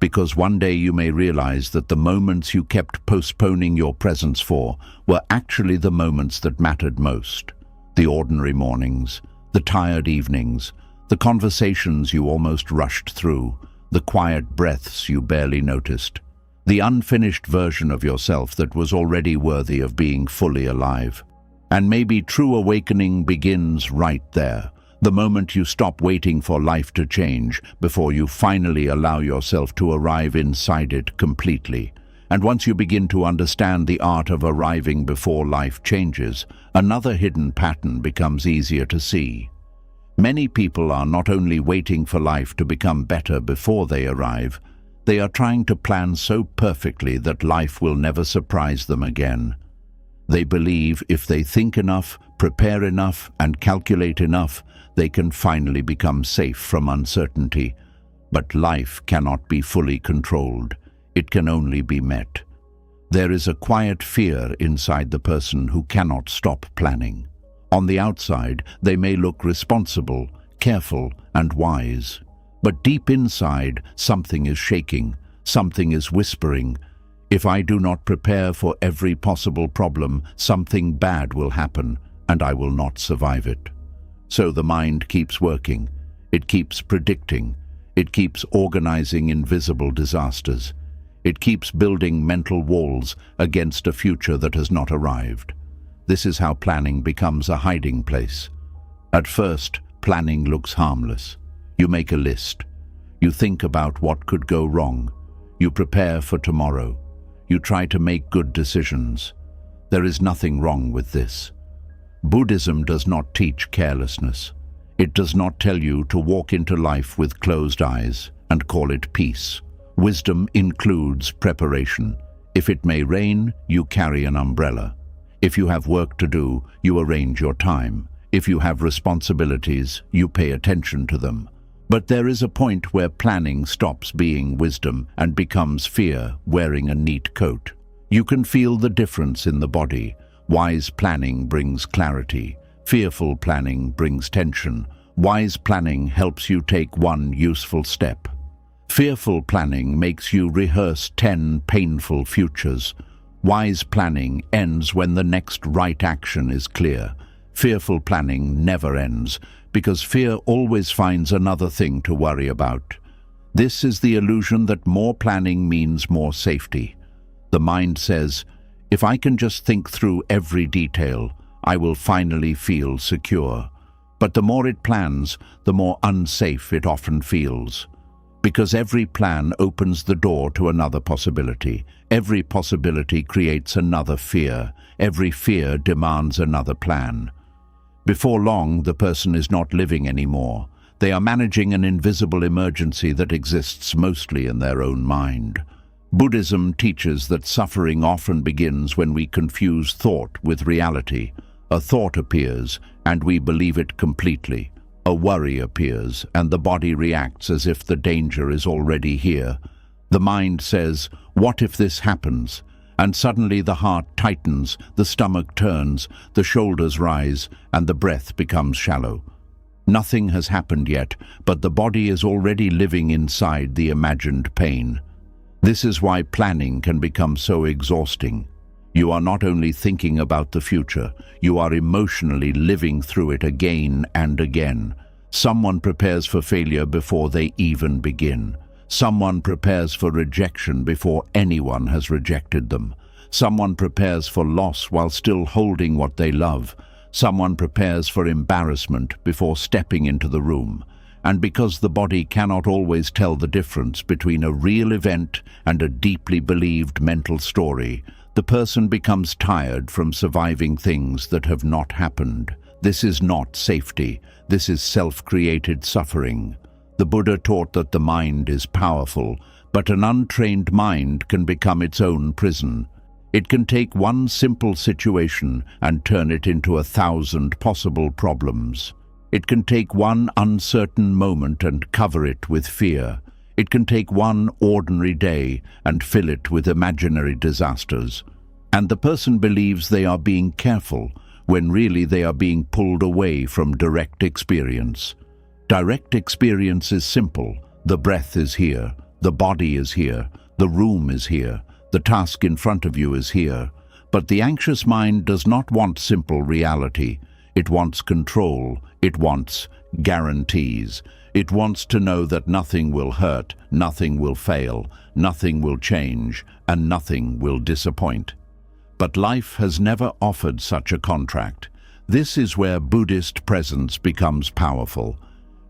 Because one day you may realize that the moments you kept postponing your presence for were actually the moments that mattered most. The ordinary mornings, the tired evenings, the conversations you almost rushed through, the quiet breaths you barely noticed, the unfinished version of yourself that was already worthy of being fully alive. And maybe true awakening begins right there, the moment you stop waiting for life to change before you finally allow yourself to arrive inside it completely. And once you begin to understand the art of arriving before life changes, another hidden pattern becomes easier to see. Many people are not only waiting for life to become better before they arrive, they are trying to plan so perfectly that life will never surprise them again. They believe if they think enough, prepare enough, and calculate enough, they can finally become safe from uncertainty. But life cannot be fully controlled. It can only be met. There is a quiet fear inside the person who cannot stop planning. On the outside, they may look responsible, careful, and wise. But deep inside, something is shaking, something is whispering. If I do not prepare for every possible problem, something bad will happen, and I will not survive it. So the mind keeps working. It keeps predicting. It keeps organizing invisible disasters. It keeps building mental walls against a future that has not arrived. This is how planning becomes a hiding place. At first, planning looks harmless. You make a list. You think about what could go wrong. You prepare for tomorrow. You try to make good decisions. There is nothing wrong with this. Buddhism does not teach carelessness. It does not tell you to walk into life with closed eyes and call it peace. Wisdom includes preparation. If it may rain, you carry an umbrella. If you have work to do, you arrange your time. If you have responsibilities, you pay attention to them. But there is a point where planning stops being wisdom and becomes fear wearing a neat coat. You can feel the difference in the body. Wise planning brings clarity. Fearful planning brings tension. Wise planning helps you take one useful step. Fearful planning makes you rehearse 10 painful futures. Wise planning ends when the next right action is clear. Fearful planning never ends, because fear always finds another thing to worry about. This is the illusion that more planning means more safety. The mind says, if I can just think through every detail, I will finally feel secure. But the more it plans, the more unsafe it often feels. Because every plan opens the door to another possibility. Every possibility creates another fear. Every fear demands another plan. Before long, the person is not living anymore. They are managing an invisible emergency that exists mostly in their own mind. Buddhism teaches that suffering often begins when we confuse thought with reality. A thought appears, and we believe it completely. A worry appears, and the body reacts as if the danger is already here. The mind says, what if this happens? And suddenly the heart tightens, the stomach turns, the shoulders rise, and the breath becomes shallow. Nothing has happened yet, but the body is already living inside the imagined pain. This is why planning can become so exhausting. You are not only thinking about the future, you are emotionally living through it again and again. Someone prepares for failure before they even begin. Someone prepares for rejection before anyone has rejected them. Someone prepares for loss while still holding what they love. Someone prepares for embarrassment before stepping into the room. And because the body cannot always tell the difference between a real event and a deeply believed mental story, the person becomes tired from surviving things that have not happened. This is not safety. This is self-created suffering. The Buddha taught that the mind is powerful, but an untrained mind can become its own prison. It can take one simple situation and turn it into 1,000 possible problems. It can take one uncertain moment and cover it with fear. It can take one ordinary day and fill it with imaginary disasters. And the person believes they are being careful, when really they are being pulled away from direct experience. Direct experience is simple. The breath is here, the body is here, the room is here, the task in front of you is here. But the anxious mind does not want simple reality. It wants control. It wants guarantees. It wants to know that nothing will hurt, nothing will fail, nothing will change, and nothing will disappoint. But life has never offered such a contract. This is where Buddhist presence becomes powerful.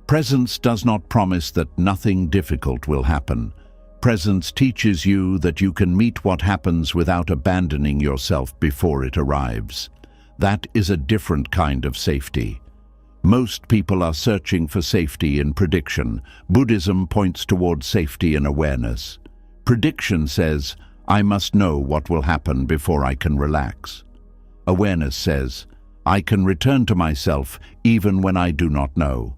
Presence does not promise that nothing difficult will happen. Presence teaches you that you can meet what happens without abandoning yourself before it arrives. That is a different kind of safety. Most people are searching for safety in prediction. Buddhism points towards safety in awareness. Prediction says, I must know what will happen before I can relax. Awareness says, I can return to myself even when I do not know.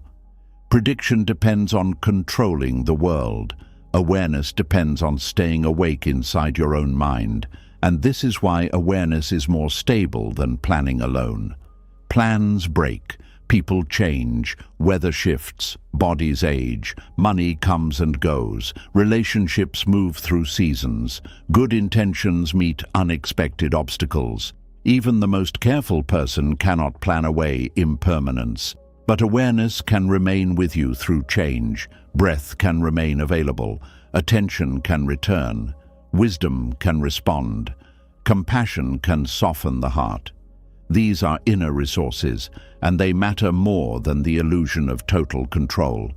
Prediction depends on controlling the world. Awareness depends on staying awake inside your own mind. And this is why awareness is more stable than planning alone. Plans break. People change, weather shifts, bodies age, money comes and goes, relationships move through seasons, good intentions meet unexpected obstacles. Even the most careful person cannot plan away impermanence. But awareness can remain with you through change, breath can remain available, attention can return, wisdom can respond, compassion can soften the heart. These are inner resources, and they matter more than the illusion of total control.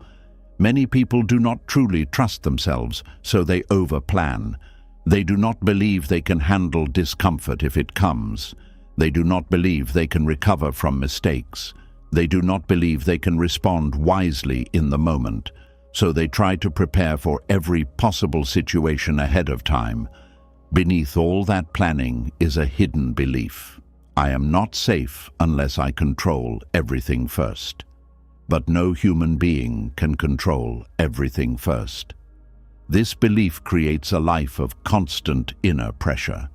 Many people do not truly trust themselves, so they over-plan. They do not believe they can handle discomfort if it comes. They do not believe they can recover from mistakes. They do not believe they can respond wisely in the moment, so they try to prepare for every possible situation ahead of time. Beneath all that planning is a hidden belief. I am not safe unless I control everything first. But no human being can control everything first. This belief creates a life of constant inner pressure.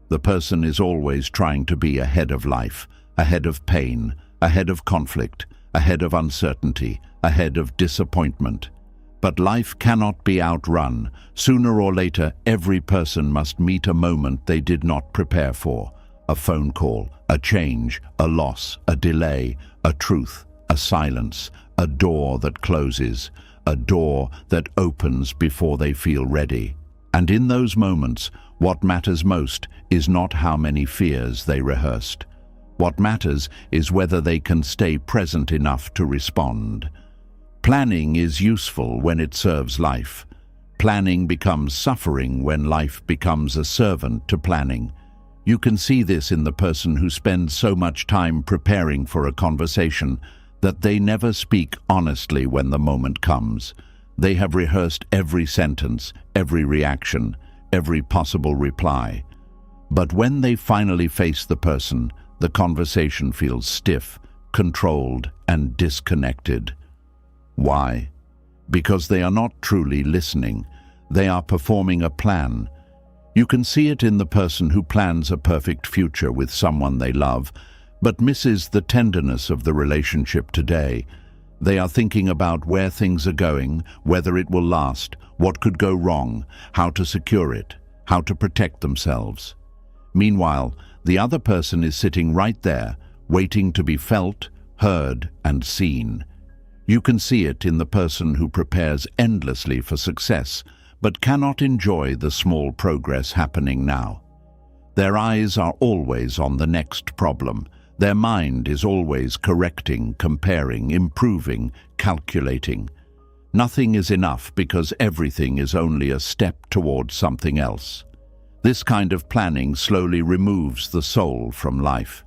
The person is always trying to be ahead of life, ahead of pain, ahead of conflict, ahead of uncertainty, ahead of disappointment. But life cannot be outrun. Sooner or later, every person must meet a moment they did not prepare for. A phone call, a change, a loss, a delay, a truth, a silence, a door that closes, a door that opens before they feel ready. And in those moments, what matters most is not how many fears they rehearsed. What matters is whether they can stay present enough to respond. Planning is useful when it serves life. Planning becomes suffering when life becomes a servant to planning. You can see this in the person who spends so much time preparing for a conversation that they never speak honestly when the moment comes. They have rehearsed every sentence, every reaction, every possible reply. But when they finally face the person, the conversation feels stiff, controlled, and disconnected. Why? Because they are not truly listening. They are performing a plan. You can see it in the person who plans a perfect future with someone they love, but misses the tenderness of the relationship today. They are thinking about where things are going, whether it will last, what could go wrong, how to secure it, how to protect themselves. Meanwhile, the other person is sitting right there, waiting to be felt, heard, and seen. You can see it in the person who prepares endlessly for success, but cannot enjoy the small progress happening now. Their eyes are always on the next problem. Their mind is always correcting, comparing, improving, calculating. Nothing is enough because everything is only a step towards something else. This kind of planning slowly removes the soul from life.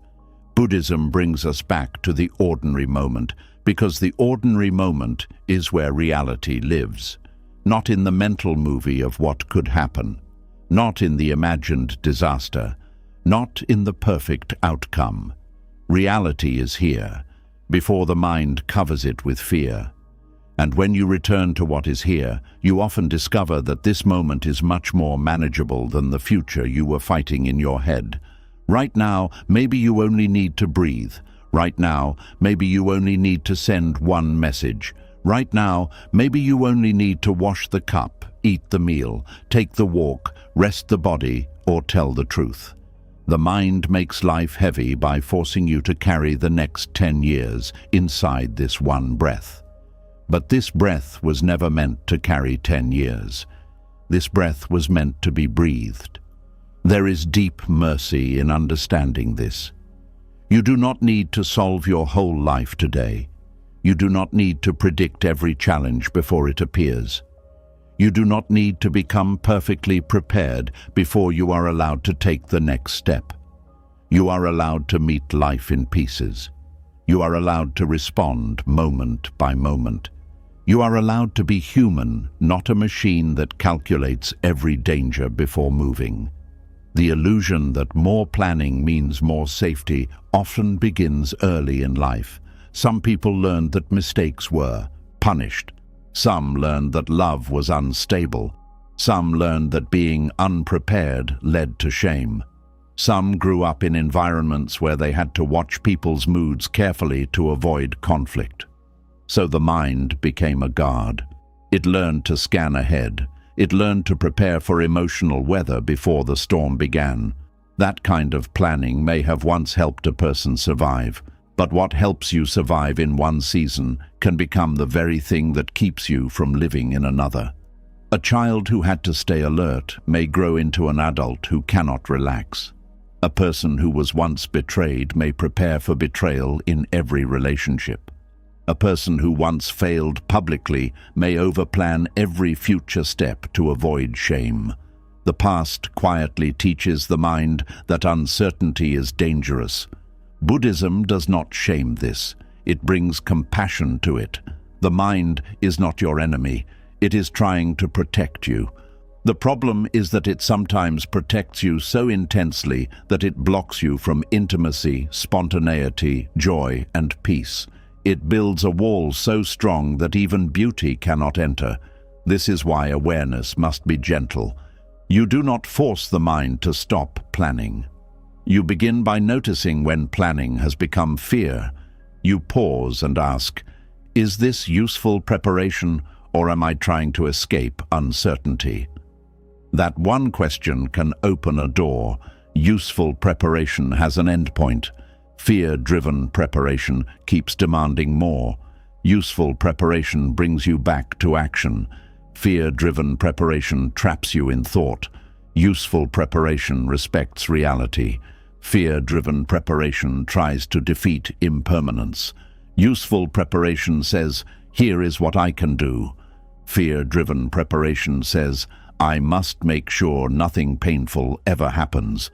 Buddhism brings us back to the ordinary moment, because the ordinary moment is where reality lives. Not in the mental movie of what could happen, not in the imagined disaster, not in the perfect outcome. Reality is here, before the mind covers it with fear. And when you return to what is here, you often discover that this moment is much more manageable than the future you were fighting in your head. Right now, maybe you only need to breathe. Right now, maybe you only need to send one message. Right now, maybe you only need to wash the cup, eat the meal, take the walk, rest the body, or tell the truth. The mind makes life heavy by forcing you to carry the next 10 years inside this one breath. But this breath was never meant to carry 10 years. This breath was meant to be breathed. There is deep mercy in understanding this. You do not need to solve your whole life today. You do not need to predict every challenge before it appears. You do not need to become perfectly prepared before you are allowed to take the next step. You are allowed to meet life in pieces. You are allowed to respond moment by moment. You are allowed to be human, not a machine that calculates every danger before moving. The illusion that more planning means more safety often begins early in life. Some people learned that mistakes were punished. Some learned that love was unstable. Some learned that being unprepared led to shame. Some grew up in environments where they had to watch people's moods carefully to avoid conflict. So the mind became a guard. It learned to scan ahead. It learned to prepare for emotional weather before the storm began. That kind of planning may have once helped a person survive, but what helps you survive in one season can become the very thing that keeps you from living in another. A child who had to stay alert may grow into an adult who cannot relax. A person who was once betrayed may prepare for betrayal in every relationship. A person who once failed publicly may overplan every future step to avoid shame. The past quietly teaches the mind that uncertainty is dangerous. Buddhism does not shame this. It brings compassion to it. The mind is not your enemy. It is trying to protect you. The problem is that it sometimes protects you so intensely that it blocks you from intimacy, spontaneity, joy, and peace. It builds a wall so strong that even beauty cannot enter. This is why awareness must be gentle. You do not force the mind to stop planning. You begin by noticing when planning has become fear. You pause and ask, is this useful preparation, or am I trying to escape uncertainty? That one question can open a door. Useful preparation has an endpoint. Fear-driven preparation keeps demanding more. Useful preparation brings you back to action. Fear-driven preparation traps you in thought. Useful preparation respects reality. Fear-driven preparation tries to defeat impermanence. Useful preparation says, here is what I can do. Fear-driven preparation says, I must make sure nothing painful ever happens.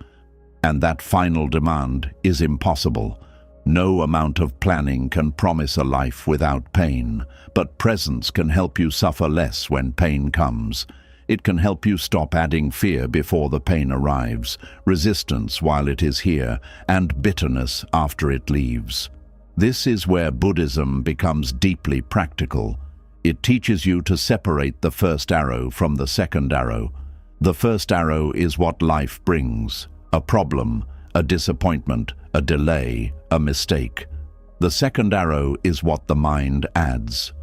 And that final demand is impossible. No amount of planning can promise a life without pain, but presence can help you suffer less when pain comes. It can help you stop adding fear before the pain arrives, resistance while it is here, and bitterness after it leaves. This is where Buddhism becomes deeply practical. It teaches you to separate the first arrow from the second arrow. The first arrow is what life brings. A problem, a disappointment, a delay, a mistake. The second arrow is what the mind adds.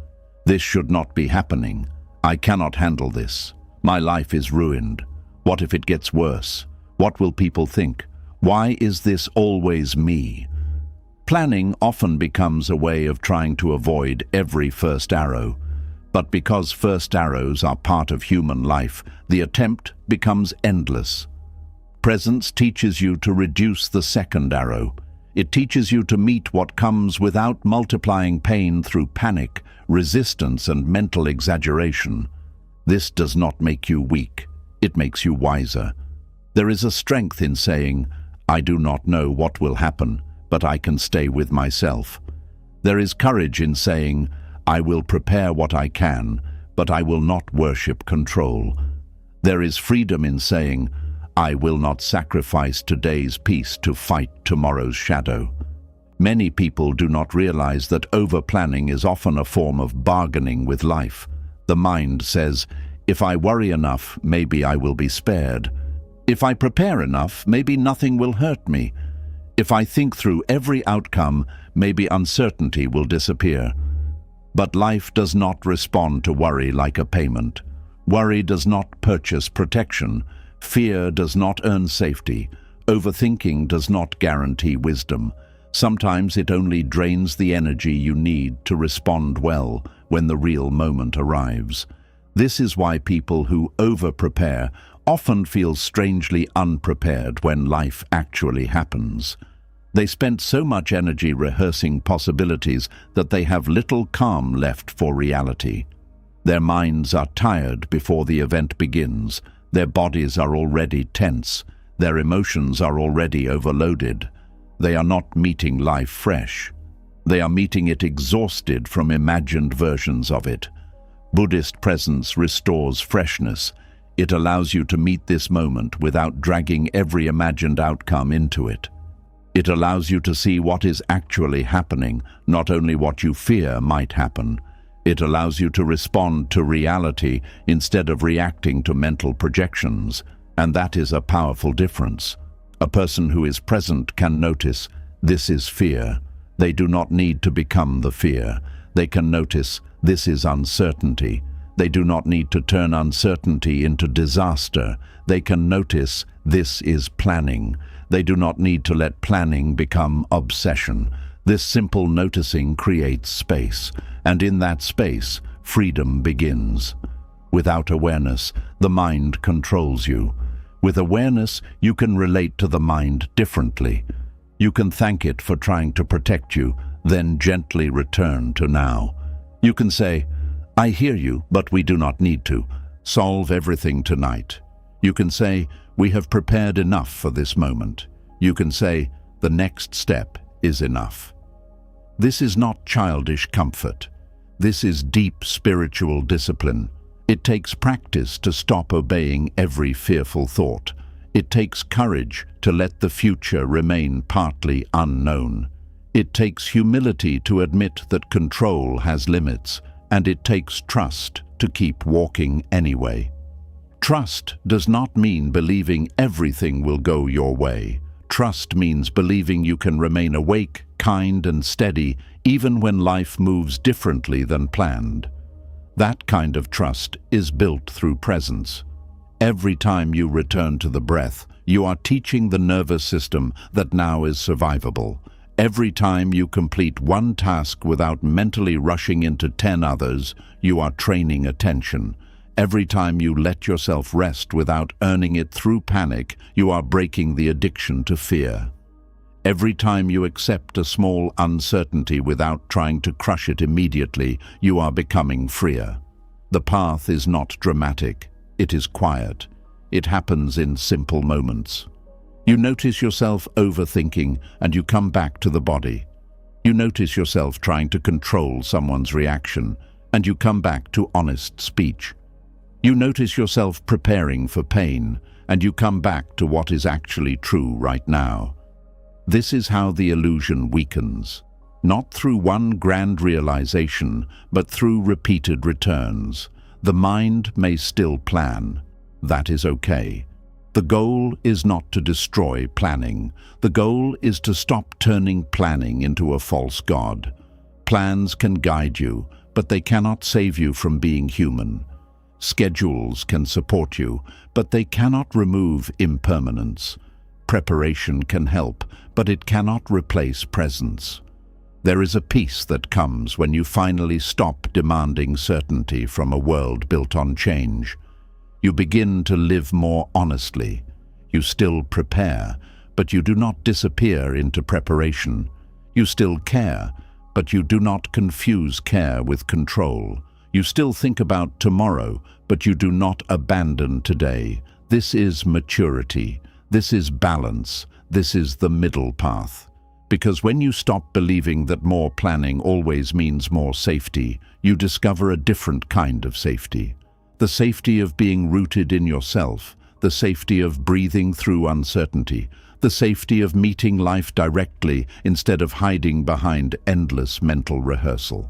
This should not be happening. I cannot handle this. My life is ruined. What if it gets worse? What will people think? Why is this always me? Planning often becomes a way of trying to avoid every first arrow. But because first arrows are part of human life, the attempt becomes endless. Presence teaches you to reduce the second arrow. It teaches you to meet what comes without multiplying pain through panic, resistance, and mental exaggeration. This does not make you weak. It makes you wiser. There is a strength in saying, "I do not know what will happen, but I can stay with myself." There is courage in saying, "I will prepare what I can, but I will not worship control." There is freedom in saying, "I will not sacrifice today's peace to fight tomorrow's shadow." Many people do not realize that over-planning is often a form of bargaining with life. The mind says, "If I worry enough, maybe I will be spared. If I prepare enough, maybe nothing will hurt me. If I think through every outcome, maybe uncertainty will disappear." But life does not respond to worry like a payment. Worry does not purchase protection. Fear does not earn safety. Overthinking does not guarantee wisdom. Sometimes it only drains the energy you need to respond well when the real moment arrives. This is why people who over-prepare often feel strangely unprepared when life actually happens. They spent so much energy rehearsing possibilities that they have little calm left for reality. Their minds are tired before the event begins. Their bodies are already tense. Their emotions are already overloaded. They are not meeting life fresh. They are meeting it exhausted from imagined versions of it. Buddhist presence restores freshness. It allows you to meet this moment without dragging every imagined outcome into it. It allows you to see what is actually happening, not only what you fear might happen. It allows you to respond to reality instead of reacting to mental projections, and that is a powerful difference. A person who is present can notice, "This is fear." They do not need to become the fear. They can notice, "This is uncertainty." They do not need to turn uncertainty into disaster. They can notice, "This is planning." They do not need to let planning become obsession. This simple noticing creates space, and in that space, freedom begins. Without awareness, the mind controls you. With awareness, you can relate to the mind differently. You can thank it for trying to protect you, then gently return to now. You can say, "I hear you, but we do not need to. Solve everything tonight." You can say, "We have prepared enough for this moment." You can say, "The next step is enough." This is not childish comfort. This is deep spiritual discipline. It takes practice to stop obeying every fearful thought. It takes courage to let the future remain partly unknown. It takes humility to admit that control has limits, and it takes trust to keep walking anyway. Trust does not mean believing everything will go your way. Trust means believing you can remain awake, kind, and steady even when life moves differently than planned. That kind of trust is built through presence. Every time you return to the breath, you are teaching the nervous system that now is survivable. Every time you complete one task without mentally rushing into 10 others, you are training attention. Every time you let yourself rest without earning it through panic, you are breaking the addiction to fear. Every time you accept a small uncertainty without trying to crush it immediately, you are becoming freer. The path is not dramatic. It is quiet. It happens in simple moments. You notice yourself overthinking and you come back to the body. You notice yourself trying to control someone's reaction and you come back to honest speech. You notice yourself preparing for pain and you come back to what is actually true right now. This is how the illusion weakens, not through one grand realization, but through repeated returns. The mind may still plan. That is okay. The goal is not to destroy planning. The goal is to stop turning planning into a false god. Plans can guide you, but they cannot save you from being human. Schedules can support you, but they cannot remove impermanence. Preparation can help, but it cannot replace presence. There is a peace that comes when you finally stop demanding certainty from a world built on change. You begin to live more honestly. You still prepare, but you do not disappear into preparation. You still care, but you do not confuse care with control. You still think about tomorrow, but you do not abandon today. This is maturity. This is balance. This is the middle path. Because when you stop believing that more planning always means more safety, you discover a different kind of safety. The safety of being rooted in yourself, the safety of breathing through uncertainty, the safety of meeting life directly instead of hiding behind endless mental rehearsal.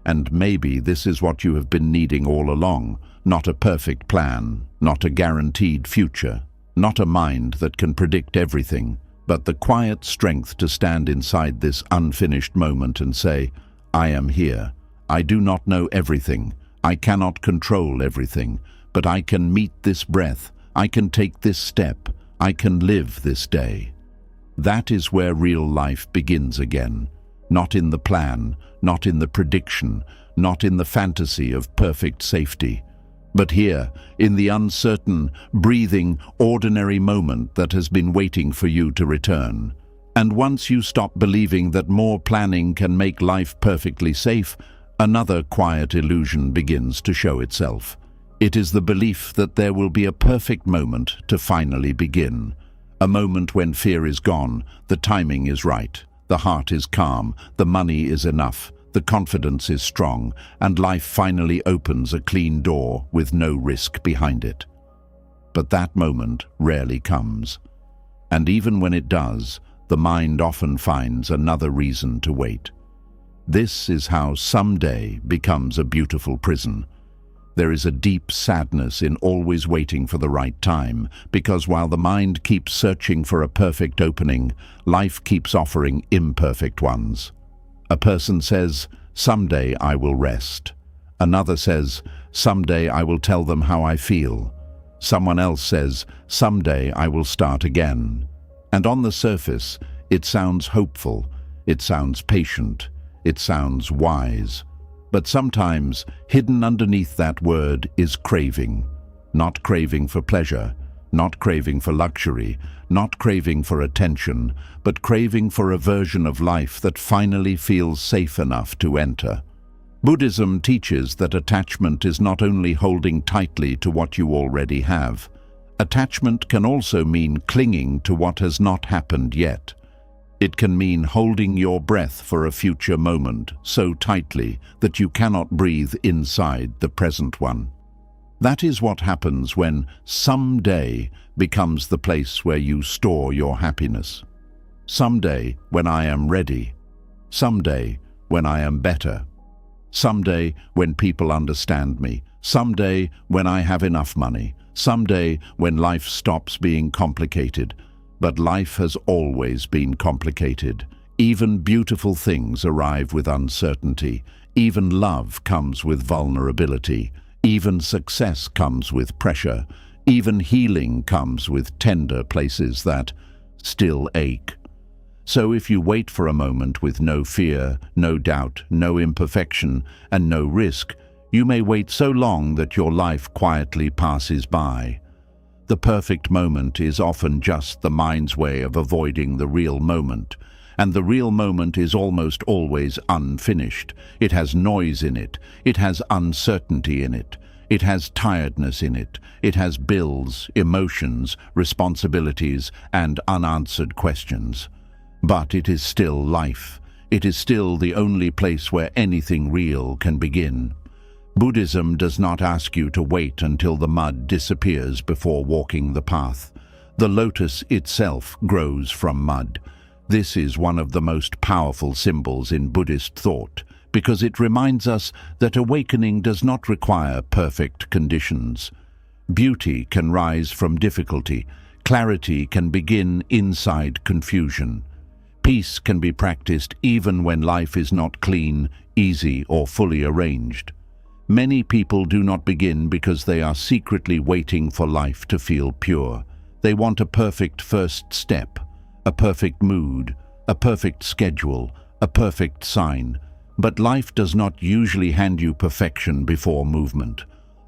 And maybe this is what you have been needing all along, not a perfect plan, not a guaranteed future, not a mind that can predict everything, but the quiet strength to stand inside this unfinished moment and say, I am here. I do not know everything. I cannot control everything, but I can meet this breath. I can take this step. I can live this day. That is where real life begins again. Not in the plan, not in the prediction, not in the fantasy of perfect safety, but here, in the uncertain, breathing, ordinary moment that has been waiting for you to return. And once you stop believing that more planning can make life perfectly safe, another quiet illusion begins to show itself. It is the belief that there will be a perfect moment to finally begin. A moment when fear is gone, the timing is right, the heart is calm, the money is enough, the confidence is strong, and life finally opens a clean door with no risk behind it. But that moment rarely comes. And even when it does, the mind often finds another reason to wait. This is how someday becomes a beautiful prison. There is a deep sadness in always waiting for the right time, because while the mind keeps searching for a perfect opening, life keeps offering imperfect ones. A person says, someday I will rest. Another says, someday I will tell them how I feel. Someone else says, someday I will start again. And on the surface, it sounds hopeful, it sounds patient, it sounds wise. But sometimes, hidden underneath that word is craving. Not craving for pleasure, not craving for luxury, not craving for attention, but craving for a version of life that finally feels safe enough to enter. Buddhism teaches that attachment is not only holding tightly to what you already have. Attachment can also mean clinging to what has not happened yet. It can mean holding your breath for a future moment so tightly that you cannot breathe inside the present one. That is what happens when someday becomes the place where you store your happiness. Someday when I am ready. Someday when I am better. Someday when people understand me. Someday when I have enough money. Someday when life stops being complicated. But life has always been complicated. Even beautiful things arrive with uncertainty. Even love comes with vulnerability. Even success comes with pressure. Even healing comes with tender places that still ache. So if you wait for a moment with no fear, no doubt, no imperfection, and no risk, you may wait so long that your life quietly passes by. The perfect moment is often just the mind's way of avoiding the real moment. And the real moment is almost always unfinished. It has noise in it. It has uncertainty in it. It has tiredness in it. It has bills, emotions, responsibilities, and unanswered questions. But it is still life. It is still the only place where anything real can begin. Buddhism does not ask you to wait until the mud disappears before walking the path. The lotus itself grows from mud. This is one of the most powerful symbols in Buddhist thought, because it reminds us that awakening does not require perfect conditions. Beauty can rise from difficulty. Clarity can begin inside confusion. Peace can be practiced even when life is not clean, easy, or fully arranged. Many people do not begin because they are secretly waiting for life to feel pure. They want a perfect first step, a perfect mood, a perfect schedule, a perfect sign. But life does not usually hand you perfection before movement.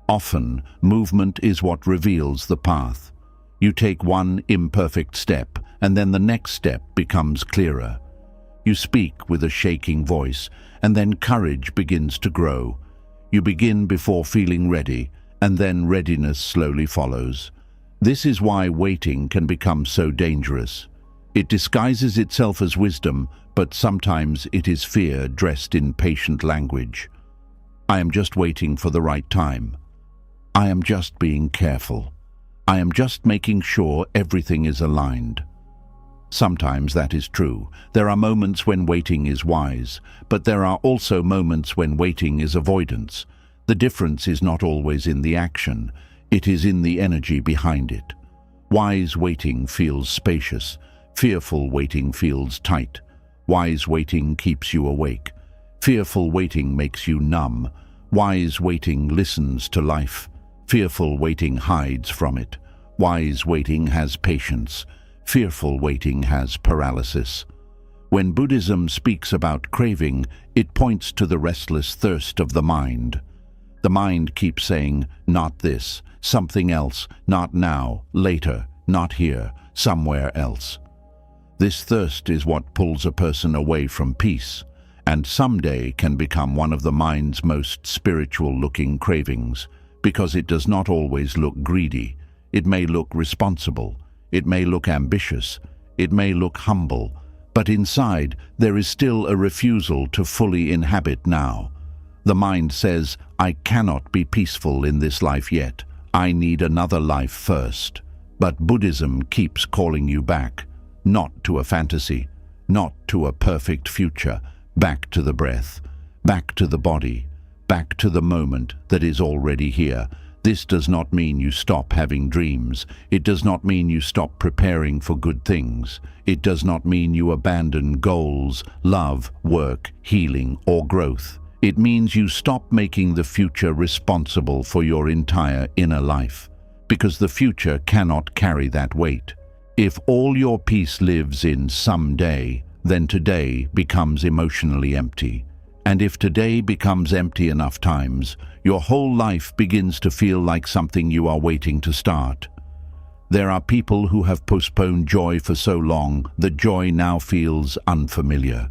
Often, movement is what reveals the path. You take one imperfect step, and then the next step becomes clearer. You speak with a shaking voice, and then courage begins to grow. You begin before feeling ready, and then readiness slowly follows. This is why waiting can become so dangerous. It disguises itself as wisdom, but sometimes it is fear dressed in patient language. I am just waiting for the right time. I am just being careful. I am just making sure everything is aligned. Sometimes that is true. There are moments when waiting is wise, but there are also moments when waiting is avoidance. The difference is not always in the action, it is in the energy behind it. Wise waiting feels spacious. Fearful waiting feels tight. Wise waiting keeps you awake. Fearful waiting makes you numb. Wise waiting listens to life. Fearful waiting hides from it. Wise waiting has patience. Fearful waiting has paralysis. When Buddhism speaks about craving, it points to the restless thirst of the mind. The mind keeps saying, not this, something else, not now, later, not here, somewhere else. This thirst is what pulls a person away from peace, and someday can become one of the mind's most spiritual-looking cravings, because it does not always look greedy. It may look responsible. It may look ambitious, it may look humble, but inside there is still a refusal to fully inhabit now. The mind says, I cannot be peaceful in this life yet. I need another life first. But Buddhism keeps calling you back, not to a fantasy, not to a perfect future, back to the breath, back to the body, back to the moment that is already here. This does not mean you stop having dreams. It does not mean you stop preparing for good things. It does not mean you abandon goals, love, work, healing, or growth. It means you stop making the future responsible for your entire inner life, because the future cannot carry that weight. If all your peace lives in someday, then today becomes emotionally empty. And if today becomes empty enough times, your whole life begins to feel like something you are waiting to start. There are people who have postponed joy for so long that joy now feels unfamiliar.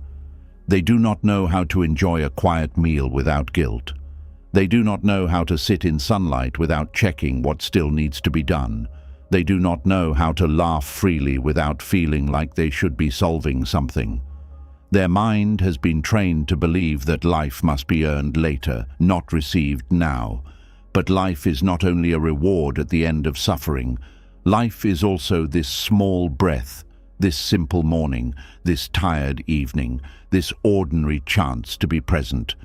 They do not know how to enjoy a quiet meal without guilt. They do not know how to sit in sunlight without checking what still needs to be done. They do not know how to laugh freely without feeling like they should be solving something. Their mind has been trained to believe that life must be earned later, not received now. But life is not only a reward at the end of suffering. Life is also this small breath, this simple morning, this tired evening, this ordinary chance to be present.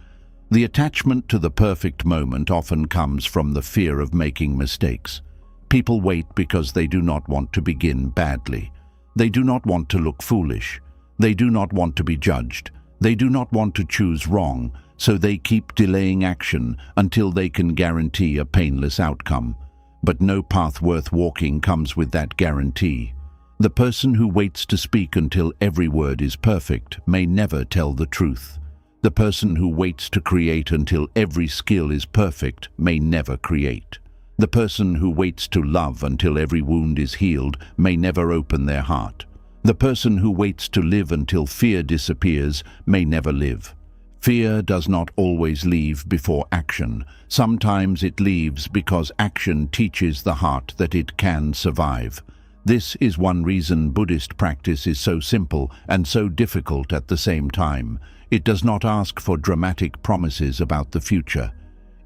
The attachment to the perfect moment often comes from the fear of making mistakes. People wait because they do not want to begin badly. They do not want to look foolish. They do not want to be judged. They do not want to choose wrong, so they keep delaying action until they can guarantee a painless outcome. But no path worth walking comes with that guarantee. The person who waits to speak until every word is perfect may never tell the truth. The person who waits to create until every skill is perfect may never create. The person who waits to love until every wound is healed may never open their heart. The person who waits to live until fear disappears may never live. Fear does not always leave before action. Sometimes it leaves because action teaches the heart that it can survive. This is one reason Buddhist practice is so simple and so difficult at the same time. It does not ask for dramatic promises about the future.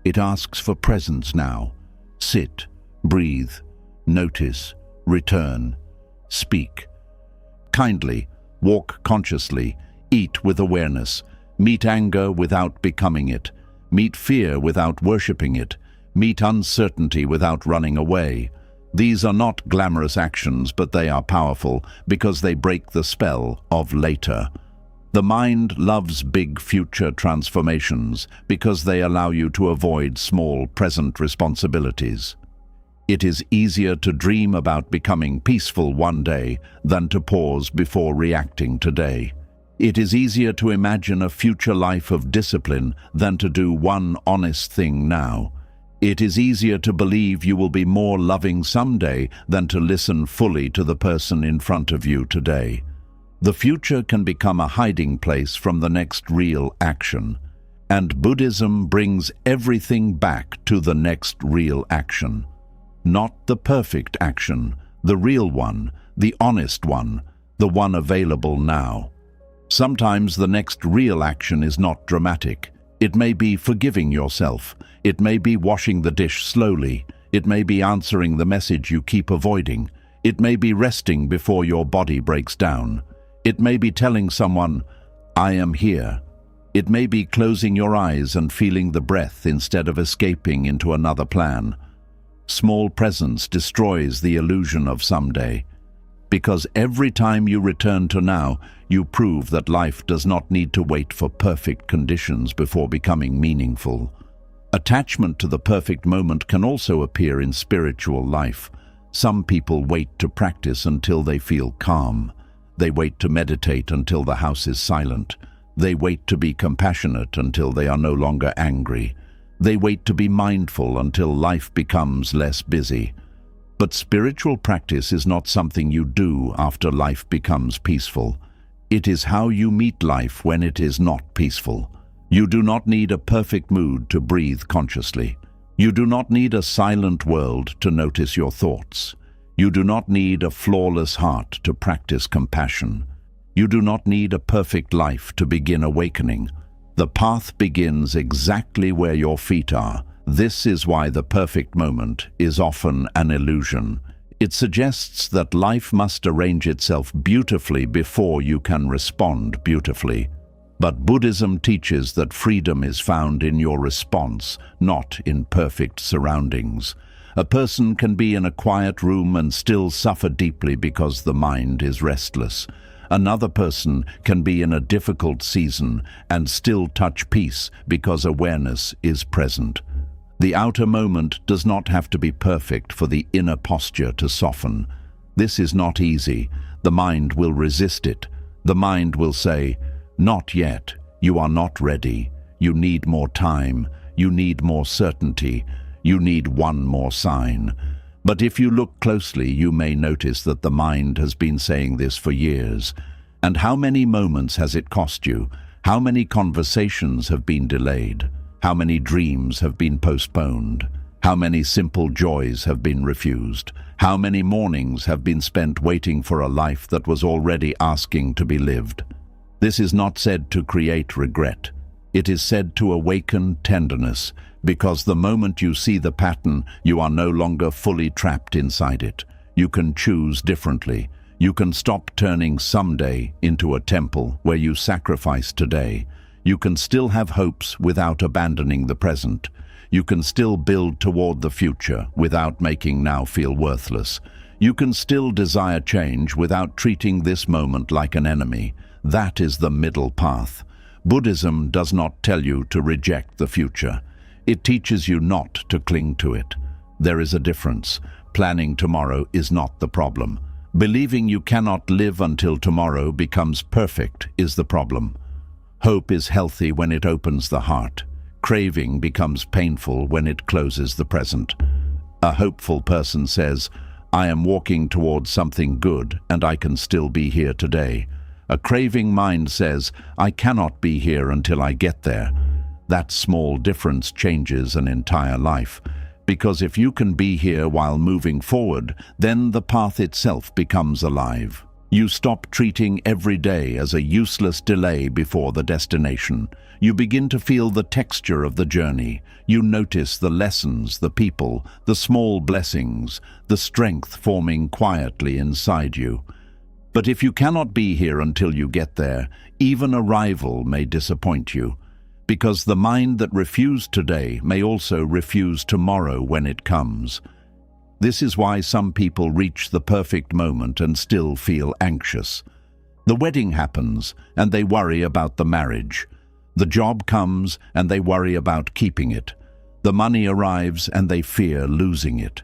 It asks for presence now. Sit, breathe, notice, return, speak. Kindly, walk consciously, eat with awareness, meet anger without becoming it, meet fear without worshipping it, meet uncertainty without running away. These are not glamorous actions, but they are powerful because they break the spell of later. The mind loves big future transformations because they allow you to avoid small present responsibilities. It is easier to dream about becoming peaceful one day than to pause before reacting today. It is easier to imagine a future life of discipline than to do one honest thing now. It is easier to believe you will be more loving someday than to listen fully to the person in front of you today. The future can become a hiding place from the next real action, and Buddhism brings everything back to the next real action. Not the perfect action, the real one, the honest one, the one available now. Sometimes the next real action is not dramatic. It may be forgiving yourself. It may be washing the dish slowly. It may be answering the message you keep avoiding. It may be resting before your body breaks down. It may be telling someone, "I am here." It may be closing your eyes and feeling the breath instead of escaping into another plan. Small presence destroys the illusion of someday, because every time you return to now, you prove that life does not need to wait for perfect conditions before becoming meaningful. Attachment to the perfect moment can also appear in spiritual life. Some people wait to practice until they feel calm. They wait to meditate until the house is silent. They wait to be compassionate until they are no longer angry. They wait to be mindful until life becomes less busy. But spiritual practice is not something you do after life becomes peaceful. It is how you meet life when it is not peaceful. You do not need a perfect mood to breathe consciously. You do not need a silent world to notice your thoughts. You do not need a flawless heart to practice compassion. You do not need a perfect life to begin awakening. The path begins exactly where your feet are. This is why the perfect moment is often an illusion. It suggests that life must arrange itself beautifully before you can respond beautifully. But Buddhism teaches that freedom is found in your response, not in perfect surroundings. A person can be in a quiet room and still suffer deeply because the mind is restless. Another person can be in a difficult season and still touch peace because awareness is present. The outer moment does not have to be perfect for the inner posture to soften. This is not easy. The mind will resist it. The mind will say, "Not yet. You are not ready. You need more time. You need more certainty. You need one more sign." But if you look closely, you may notice that the mind has been saying this for years. And how many moments has it cost you? How many conversations have been delayed? How many dreams have been postponed? How many simple joys have been refused? How many mornings have been spent waiting for a life that was already asking to be lived? This is not said to create regret. It is said to awaken tenderness, because the moment you see the pattern, you are no longer fully trapped inside it. You can choose differently. You can stop turning someday into a temple where you sacrifice today. You can still have hopes without abandoning the present. You can still build toward the future without making now feel worthless. You can still desire change without treating this moment like an enemy. That is the middle path. Buddhism does not tell you to reject the future. It teaches you not to cling to it. There is a difference. Planning tomorrow is not the problem. Believing you cannot live until tomorrow becomes perfect is the problem. Hope is healthy when it opens the heart. Craving becomes painful when it closes the present. A hopeful person says, "I am walking towards something good and I can still be here today." A craving mind says, "I cannot be here until I get there." That small difference changes an entire life. Because if you can be here while moving forward, then the path itself becomes alive. You stop treating every day as a useless delay before the destination. You begin to feel the texture of the journey. You notice the lessons, the people, the small blessings, the strength forming quietly inside you. But if you cannot be here until you get there, even arrival may disappoint you. Because the mind that refused today may also refuse tomorrow when it comes. This is why some people reach the perfect moment and still feel anxious. The wedding happens, and they worry about the marriage. The job comes, and they worry about keeping it. The money arrives, and they fear losing it.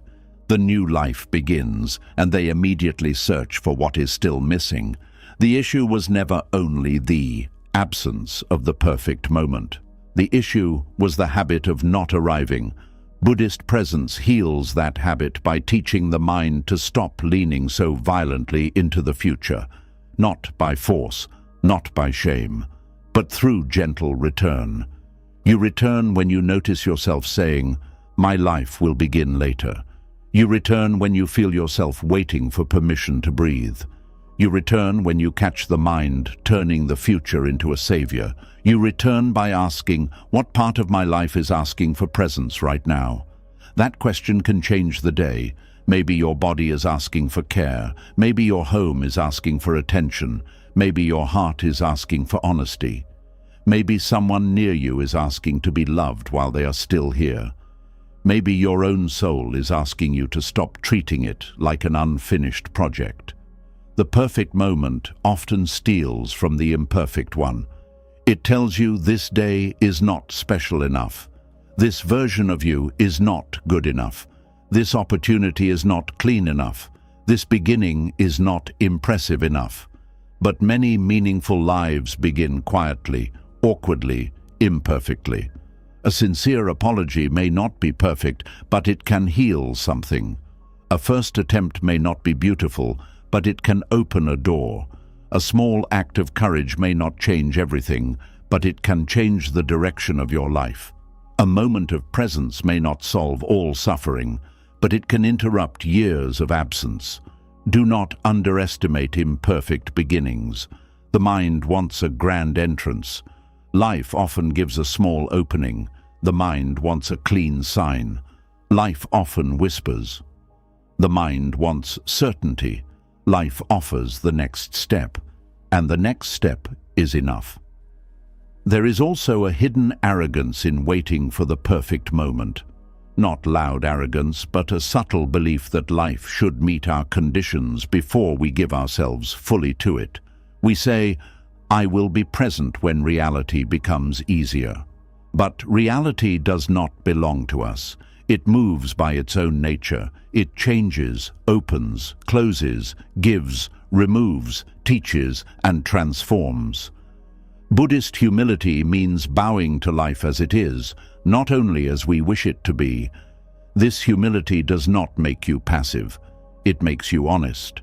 The new life begins, and they immediately search for what is still missing. The issue was never only the absence of the perfect moment. The issue was the habit of not arriving. Buddhist presence heals that habit by teaching the mind to stop leaning so violently into the future, not by force, not by shame, but through gentle return. You return when you notice yourself saying, "My life will begin later." You return when you feel yourself waiting for permission to breathe. You return when you catch the mind turning the future into a savior. You return by asking, what part of my life is asking for presence right now? That question can change the day. Maybe your body is asking for care. Maybe your home is asking for attention. Maybe your heart is asking for honesty. Maybe someone near you is asking to be loved while they are still here. Maybe your own soul is asking you to stop treating it like an unfinished project. The perfect moment often steals from the imperfect one. It tells you this day is not special enough. This version of you is not good enough. This opportunity is not clean enough. This beginning is not impressive enough. But many meaningful lives begin quietly, awkwardly, imperfectly. A sincere apology may not be perfect, but it can heal something. A first attempt may not be beautiful, but it can open a door. A small act of courage may not change everything, but it can change the direction of your life. A moment of presence may not solve all suffering, but it can interrupt years of absence. Do not underestimate imperfect beginnings. The mind wants a grand entrance. Life often gives a small opening. The mind wants a clean sign. Life often whispers. The mind wants certainty. Life offers the next step, and the next step is enough. There is also a hidden arrogance in waiting for the perfect moment. Not loud arrogance, but a subtle belief that life should meet our conditions before we give ourselves fully to it. We say, "I will be present when reality becomes easier." But reality does not belong to us. It moves by its own nature. It changes, opens, closes, gives, removes, teaches, and transforms. Buddhist humility means bowing to life as it is, not only as we wish it to be. This humility does not make you passive. It makes you honest.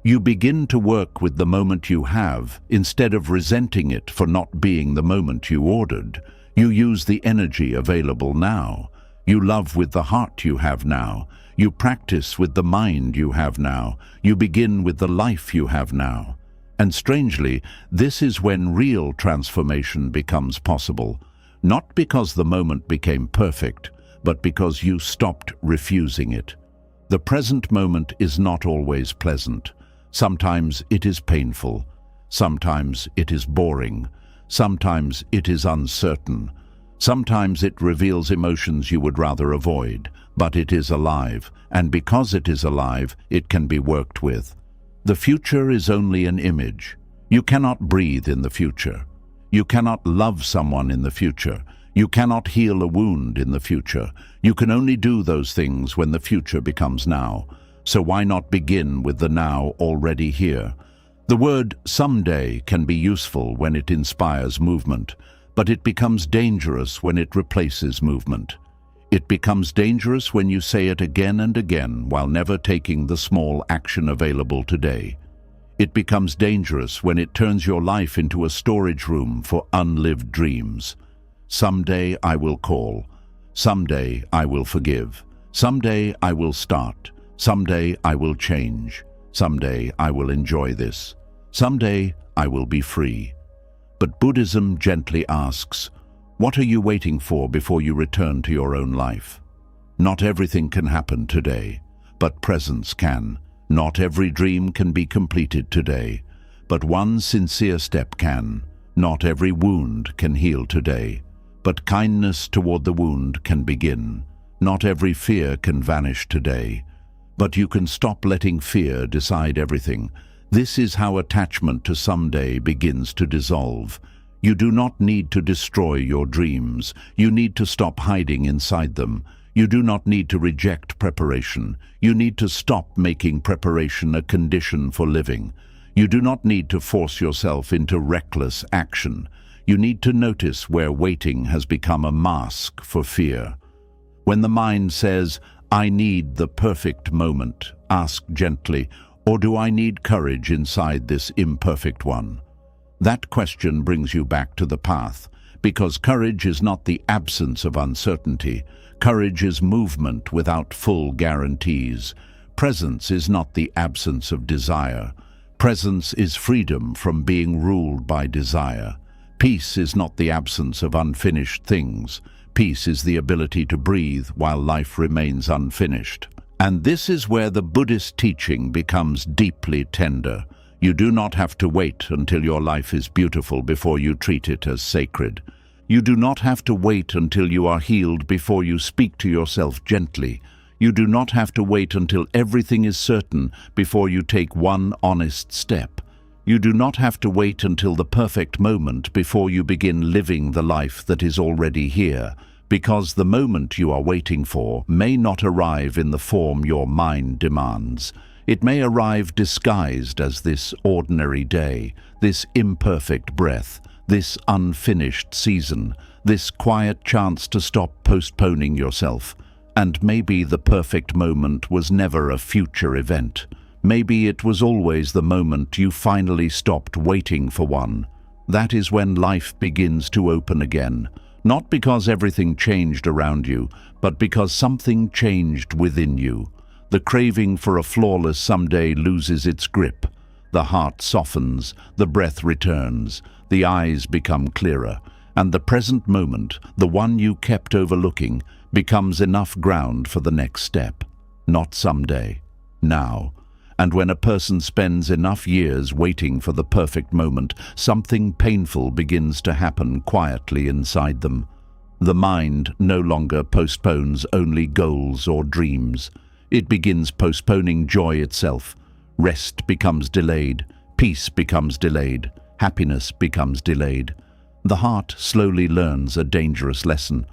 You begin to work with the moment you have, instead of resenting it for not being the moment you ordered. You use the energy available now. You love with the heart you have now. You practice with the mind you have now. You begin with the life you have now. And strangely, this is when real transformation becomes possible. Not because the moment became perfect, but because you stopped refusing it. The present moment is not always pleasant. Sometimes it is painful. Sometimes it is boring. Sometimes it is uncertain. Sometimes it reveals emotions you would rather avoid, but it is alive, and because it is alive, it can be worked with. The future is only an image. You cannot breathe in the future. You cannot love someone in the future. You cannot heal a wound in the future. You can only do those things when the future becomes now. So why not begin with the now already here? The word someday can be useful when it inspires movement, but it becomes dangerous when it replaces movement. It becomes dangerous when you say it again and again while never taking the small action available today. It becomes dangerous when it turns your life into a storage room for unlived dreams. Someday I will call. Someday I will forgive. Someday I will start. Someday I will change. Someday I will enjoy this. Someday I will be free. But Buddhism gently asks, what are you waiting for before you return to your own life? Not everything can happen today, but presence can. Not every dream can be completed today, but one sincere step can. Not every wound can heal today, but kindness toward the wound can begin. Not every fear can vanish today, but you can stop letting fear decide everything. This is how attachment to someday begins to dissolve. You do not need to destroy your dreams. You need to stop hiding inside them. You do not need to reject preparation. You need to stop making preparation a condition for living. You do not need to force yourself into reckless action. You need to notice where waiting has become a mask for fear. When the mind says, "I need the perfect moment," ask gently, "Or do I need courage inside this imperfect one?" That question brings you back to the path, because courage is not the absence of uncertainty. Courage is movement without full guarantees. Presence is not the absence of desire. Presence is freedom from being ruled by desire. Peace is not the absence of unfinished things. Peace is the ability to breathe while life remains unfinished. And this is where the Buddhist teaching becomes deeply tender. You do not have to wait until your life is beautiful before you treat it as sacred. You do not have to wait until you are healed before you speak to yourself gently. You do not have to wait until everything is certain before you take one honest step. You do not have to wait until the perfect moment before you begin living the life that is already here, because the moment you are waiting for may not arrive in the form your mind demands. It may arrive disguised as this ordinary day, this imperfect breath, this unfinished season, this quiet chance to stop postponing yourself. And maybe the perfect moment was never a future event. Maybe it was always the moment you finally stopped waiting for one. That is when life begins to open again, not because everything changed around you, but because something changed within you. The craving for a flawless someday loses its grip. The heart softens, the breath returns, the eyes become clearer, and the present moment, the one you kept overlooking, becomes enough ground for the next step. Not someday, now. And when a person spends enough years waiting for the perfect moment, something painful begins to happen quietly inside them. The mind no longer postpones only goals or dreams. It begins postponing joy itself. Rest becomes delayed, peace becomes delayed, happiness becomes delayed. The heart slowly learns a dangerous lesson.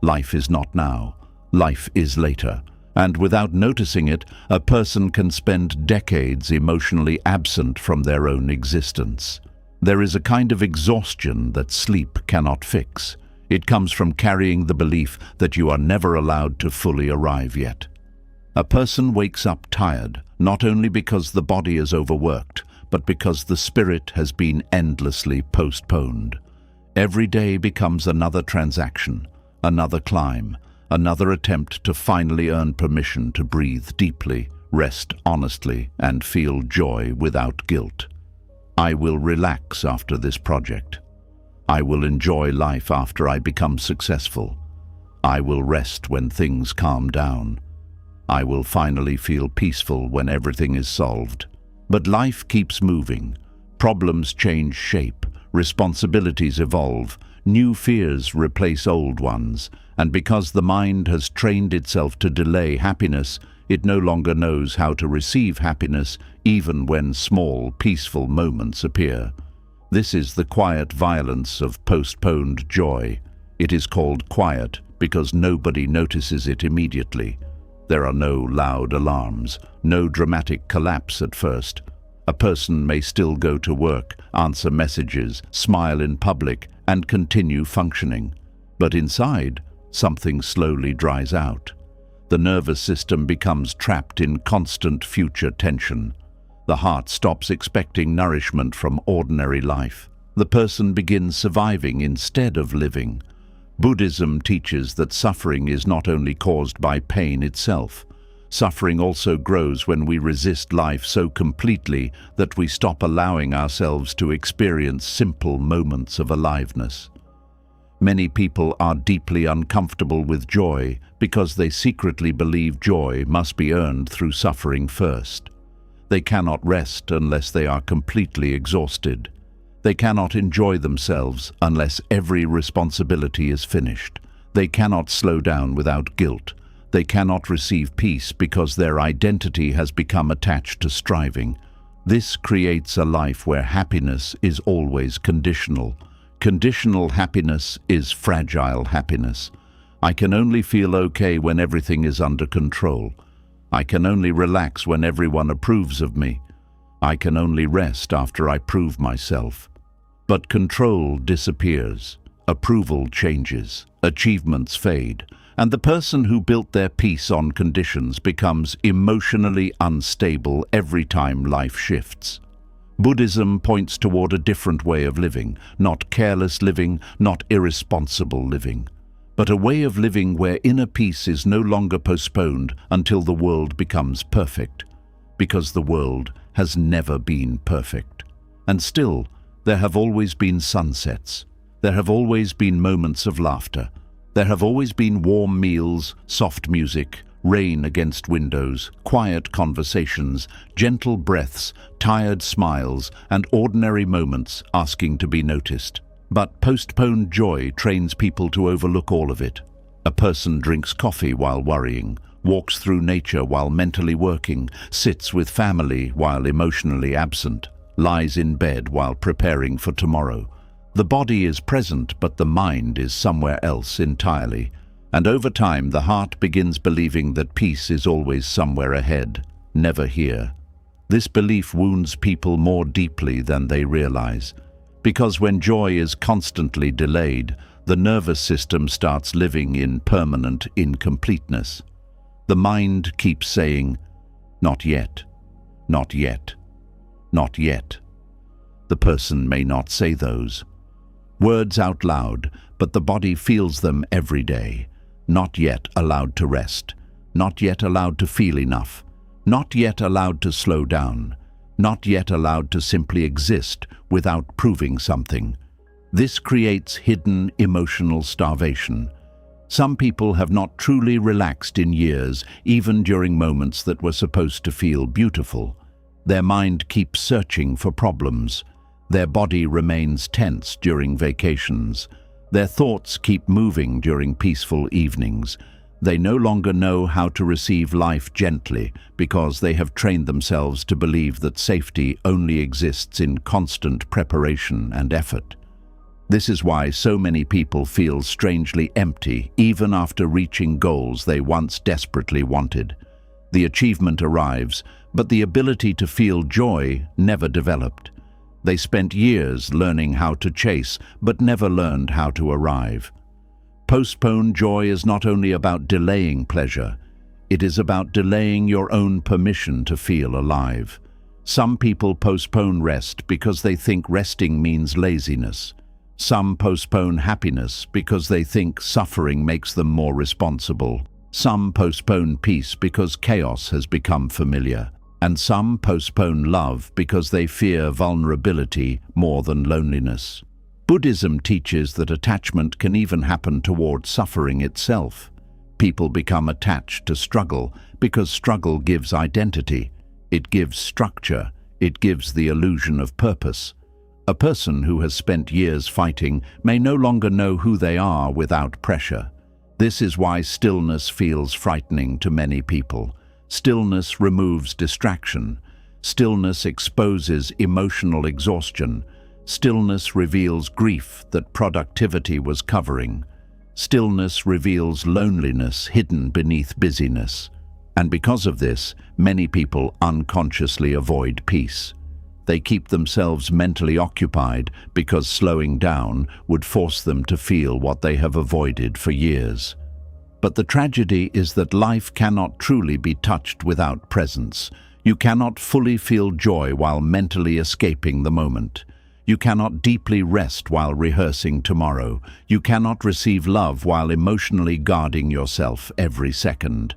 Life is not now, life is later. And without noticing it, a person can spend decades emotionally absent from their own existence. There is a kind of exhaustion that sleep cannot fix. It comes from carrying the belief that you are never allowed to fully arrive yet. A person wakes up tired, not only because the body is overworked, but because the spirit has been endlessly postponed. Every day becomes another transaction, another climb, another attempt to finally earn permission to breathe deeply, rest honestly, and feel joy without guilt. I will relax after this project. I will enjoy life after I become successful. I will rest when things calm down. I will finally feel peaceful when everything is solved. But life keeps moving. Problems change shape. Responsibilities evolve. New fears replace old ones. And because the mind has trained itself to delay happiness, it no longer knows how to receive happiness even when small, peaceful moments appear. This is the quiet violence of postponed joy. It is called quiet because nobody notices it immediately. There are no loud alarms, no dramatic collapse at first. A person may still go to work, answer messages, smile in public, and continue functioning. But inside, something slowly dries out. The nervous system becomes trapped in constant future tension. The heart stops expecting nourishment from ordinary life. The person begins surviving instead of living. Buddhism teaches that suffering is not only caused by pain itself. Suffering also grows when we resist life so completely that we stop allowing ourselves to experience simple moments of aliveness. Many people are deeply uncomfortable with joy because they secretly believe joy must be earned through suffering first. They cannot rest unless they are completely exhausted. They cannot enjoy themselves unless every responsibility is finished. They cannot slow down without guilt. They cannot receive peace because their identity has become attached to striving. This creates a life where happiness is always conditional. Conditional happiness is fragile happiness. I can only feel okay when everything is under control. I can only relax when everyone approves of me. I can only rest after I prove myself. But control disappears. Approval changes. Achievements fade. And the person who built their peace on conditions becomes emotionally unstable every time life shifts. Buddhism points toward a different way of living, not careless living, not irresponsible living, but a way of living where inner peace is no longer postponed until the world becomes perfect, because the world has never been perfect. And still, there have always been sunsets. There have always been moments of laughter. There have always been warm meals, soft music, rain against windows, quiet conversations, gentle breaths, tired smiles, and ordinary moments asking to be noticed. But postponed joy trains people to overlook all of it. A person drinks coffee while worrying, walks through nature while mentally working, sits with family while emotionally absent, lies in bed while preparing for tomorrow. The body is present, but the mind is somewhere else entirely. And over time, the heart begins believing that peace is always somewhere ahead, never here. This belief wounds people more deeply than they realize. Because when joy is constantly delayed, the nervous system starts living in permanent incompleteness. The mind keeps saying, "Not yet, not yet, not yet." The person may not say those words out loud, but the body feels them every day. Not yet allowed to rest, not yet allowed to feel enough, not yet allowed to slow down, not yet allowed to simply exist without proving something. This creates hidden emotional starvation. Some people have not truly relaxed in years, even during moments that were supposed to feel beautiful. Their mind keeps searching for problems. Their body remains tense during vacations. Their thoughts keep moving during peaceful evenings. They no longer know how to receive life gently because they have trained themselves to believe that safety only exists in constant preparation and effort. This is why so many people feel strangely empty even after reaching goals they once desperately wanted. The achievement arrives, but the ability to feel joy never developed. They spent years learning how to chase, but never learned how to arrive. Postponed joy is not only about delaying pleasure, it is about delaying your own permission to feel alive. Some people postpone rest because they think resting means laziness. Some postpone happiness because they think suffering makes them more responsible. Some postpone peace because chaos has become familiar. And some postpone love because they fear vulnerability more than loneliness. Buddhism teaches that attachment can even happen toward suffering itself. People become attached to struggle because struggle gives identity. It gives structure. It gives the illusion of purpose. A person who has spent years fighting may no longer know who they are without pressure. This is why stillness feels frightening to many people. Stillness removes distraction. Stillness exposes emotional exhaustion. Stillness reveals grief that productivity was covering. Stillness reveals loneliness hidden beneath busyness. And because of this, many people unconsciously avoid peace. They keep themselves mentally occupied because slowing down would force them to feel what they have avoided for years. But the tragedy is that life cannot truly be touched without presence. You cannot fully feel joy while mentally escaping the moment. You cannot deeply rest while rehearsing tomorrow. You cannot receive love while emotionally guarding yourself every second.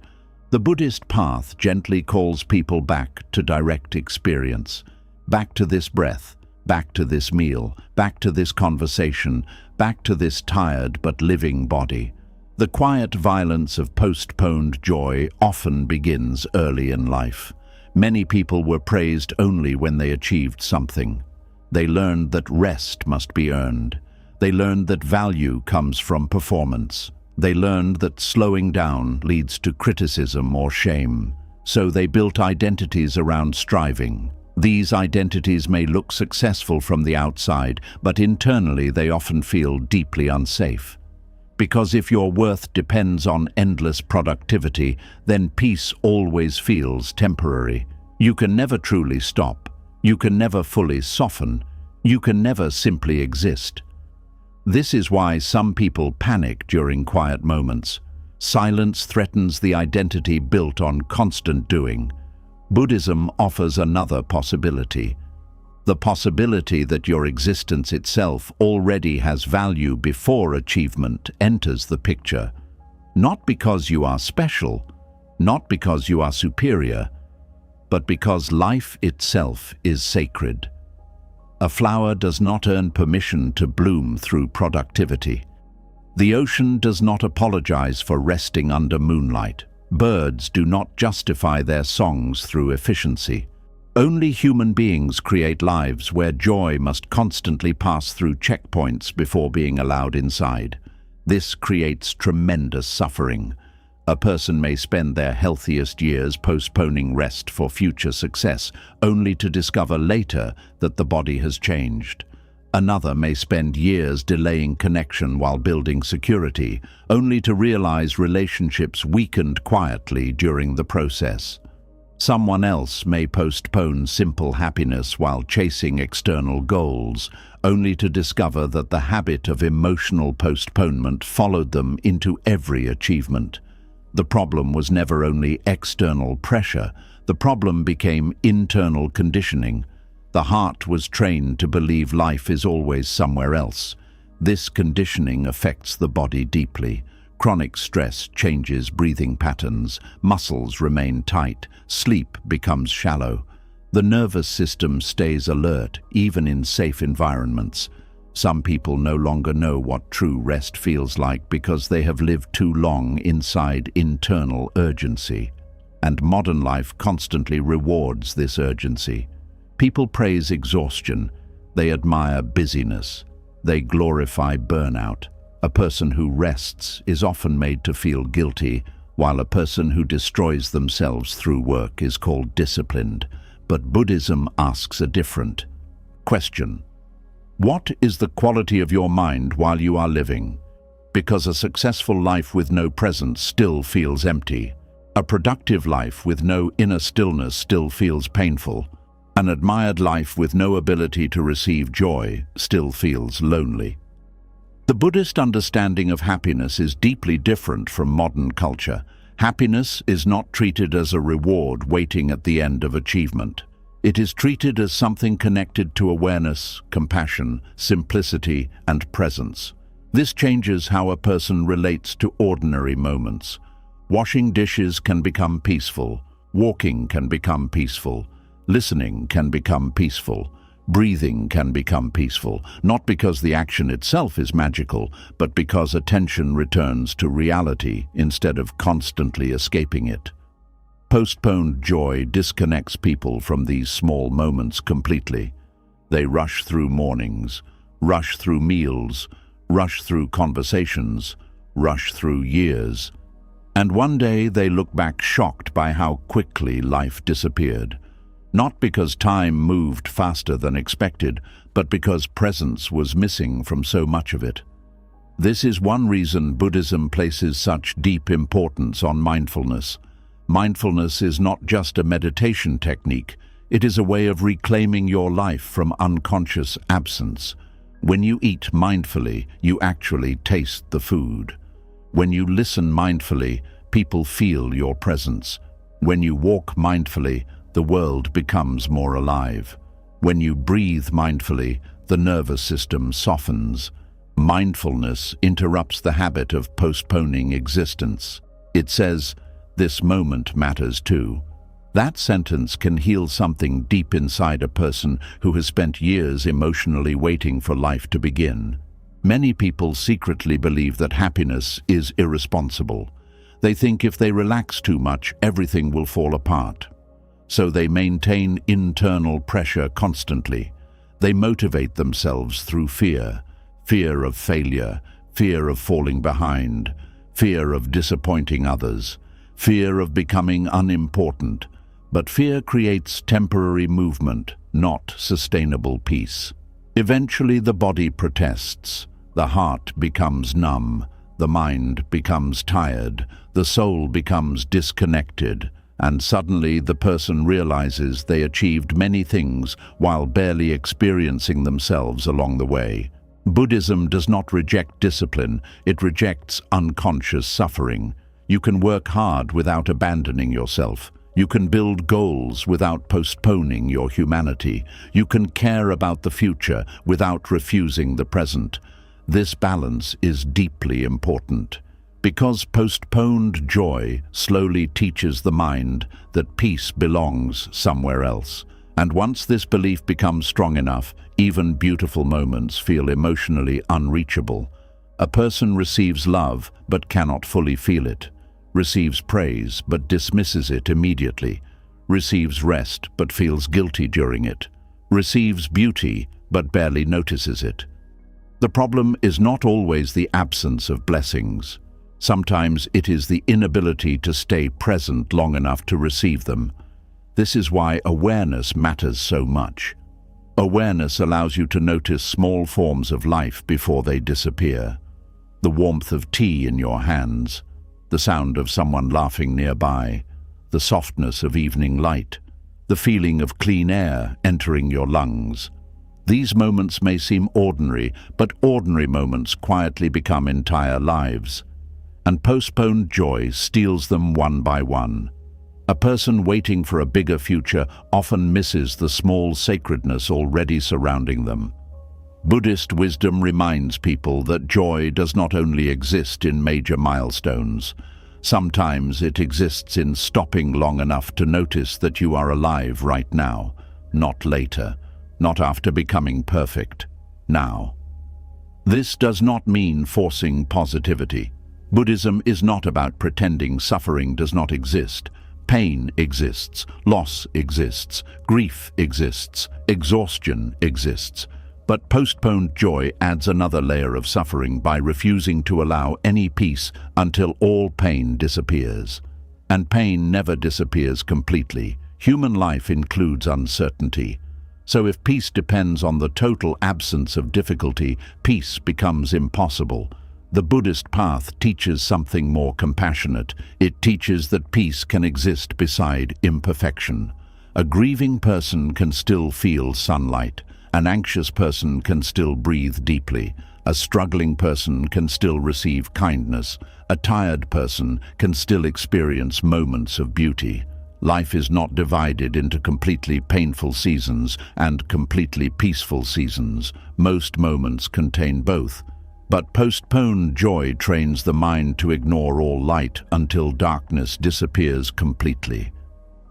The Buddhist path gently calls people back to direct experience. Back to this breath, back to this meal, back to this conversation, back to this tired but living body. The quiet violence of postponed joy often begins early in life. Many people were praised only when they achieved something. They learned that rest must be earned. They learned that value comes from performance. They learned that slowing down leads to criticism or shame. So they built identities around striving. These identities may look successful from the outside, but internally they often feel deeply unsafe. Because if your worth depends on endless productivity, then peace always feels temporary. You can never truly stop. You can never fully soften. You can never simply exist. This is why some people panic during quiet moments. Silence threatens the identity built on constant doing. Buddhism offers another possibility. The possibility that your existence itself already has value before achievement enters the picture. Not because you are special, not because you are superior, but because life itself is sacred. A flower does not earn permission to bloom through productivity. The ocean does not apologize for resting under moonlight. Birds do not justify their songs through efficiency. Only human beings create lives where joy must constantly pass through checkpoints before being allowed inside. This creates tremendous suffering. A person may spend their healthiest years postponing rest for future success, only to discover later that the body has changed. Another may spend years delaying connection while building security, only to realize relationships weakened quietly during the process. Someone else may postpone simple happiness while chasing external goals, only to discover that the habit of emotional postponement followed them into every achievement. The problem was never only external pressure. The problem became internal conditioning. The heart was trained to believe life is always somewhere else. This conditioning affects the body deeply. Chronic stress changes breathing patterns, muscles remain tight, sleep becomes shallow. The nervous system stays alert, even in safe environments. Some people no longer know what true rest feels like because they have lived too long inside internal urgency. And modern life constantly rewards this urgency. People praise exhaustion. They admire busyness. They glorify burnout. A person who rests is often made to feel guilty, while a person who destroys themselves through work is called disciplined. But Buddhism asks a different question. What is the quality of your mind while you are living? Because a successful life with no presence still feels empty. A productive life with no inner stillness still feels painful. An admired life with no ability to receive joy still feels lonely. The Buddhist understanding of happiness is deeply different from modern culture. Happiness is not treated as a reward waiting at the end of achievement. It is treated as something connected to awareness, compassion, simplicity, and presence. This changes how a person relates to ordinary moments. Washing dishes can become peaceful. Walking can become peaceful. Listening can become peaceful. Breathing can become peaceful, not because the action itself is magical, but because attention returns to reality instead of constantly escaping it. Postponed joy disconnects people from these small moments completely. They rush through mornings, rush through meals, rush through conversations, rush through years. And one day they look back shocked by how quickly life disappeared. Not because time moved faster than expected, but because presence was missing from so much of it. This is one reason Buddhism places such deep importance on mindfulness. Mindfulness is not just a meditation technique, it is a way of reclaiming your life from unconscious absence. When you eat mindfully, you actually taste the food. When you listen mindfully, people feel your presence. When you walk mindfully, the world becomes more alive. When you breathe mindfully, the nervous system softens. Mindfulness interrupts the habit of postponing existence. It says, "This moment matters too." That sentence can heal something deep inside a person who has spent years emotionally waiting for life to begin. Many people secretly believe that happiness is irresponsible. They think if they relax too much, everything will fall apart. So they maintain internal pressure constantly. They motivate themselves through fear. Fear of failure, fear of falling behind, fear of disappointing others, fear of becoming unimportant. But fear creates temporary movement, not sustainable peace. Eventually the body protests, the heart becomes numb, the mind becomes tired, the soul becomes disconnected, and suddenly the person realizes they achieved many things while barely experiencing themselves along the way. Buddhism does not reject discipline, it rejects unconscious suffering. You can work hard without abandoning yourself. You can build goals without postponing your humanity. You can care about the future without refusing the present. This balance is deeply important, because postponed joy slowly teaches the mind that peace belongs somewhere else. And once this belief becomes strong enough, even beautiful moments feel emotionally unreachable. A person receives love but cannot fully feel it, receives praise but dismisses it immediately, receives rest but feels guilty during it, receives beauty but barely notices it. The problem is not always the absence of blessings. Sometimes it is the inability to stay present long enough to receive them. This is why awareness matters so much. Awareness allows you to notice small forms of life before they disappear. The warmth of tea in your hands, the sound of someone laughing nearby, the softness of evening light, the feeling of clean air entering your lungs. These moments may seem ordinary, but ordinary moments quietly become entire lives. And postponed joy steals them one by one. A person waiting for a bigger future often misses the small sacredness already surrounding them. Buddhist wisdom reminds people that joy does not only exist in major milestones. Sometimes it exists in stopping long enough to notice that you are alive right now, not later, not after becoming perfect, now. This does not mean forcing positivity. Buddhism is not about pretending suffering does not exist. Pain exists, loss exists, grief exists, exhaustion exists. But postponed joy adds another layer of suffering by refusing to allow any peace until all pain disappears. And pain never disappears completely. Human life includes uncertainty. So if peace depends on the total absence of difficulty, peace becomes impossible. The Buddhist path teaches something more compassionate. It teaches that peace can exist beside imperfection. A grieving person can still feel sunlight. An anxious person can still breathe deeply. A struggling person can still receive kindness. A tired person can still experience moments of beauty. Life is not divided into completely painful seasons and completely peaceful seasons. Most moments contain both. But postponed joy trains the mind to ignore all light until darkness disappears completely.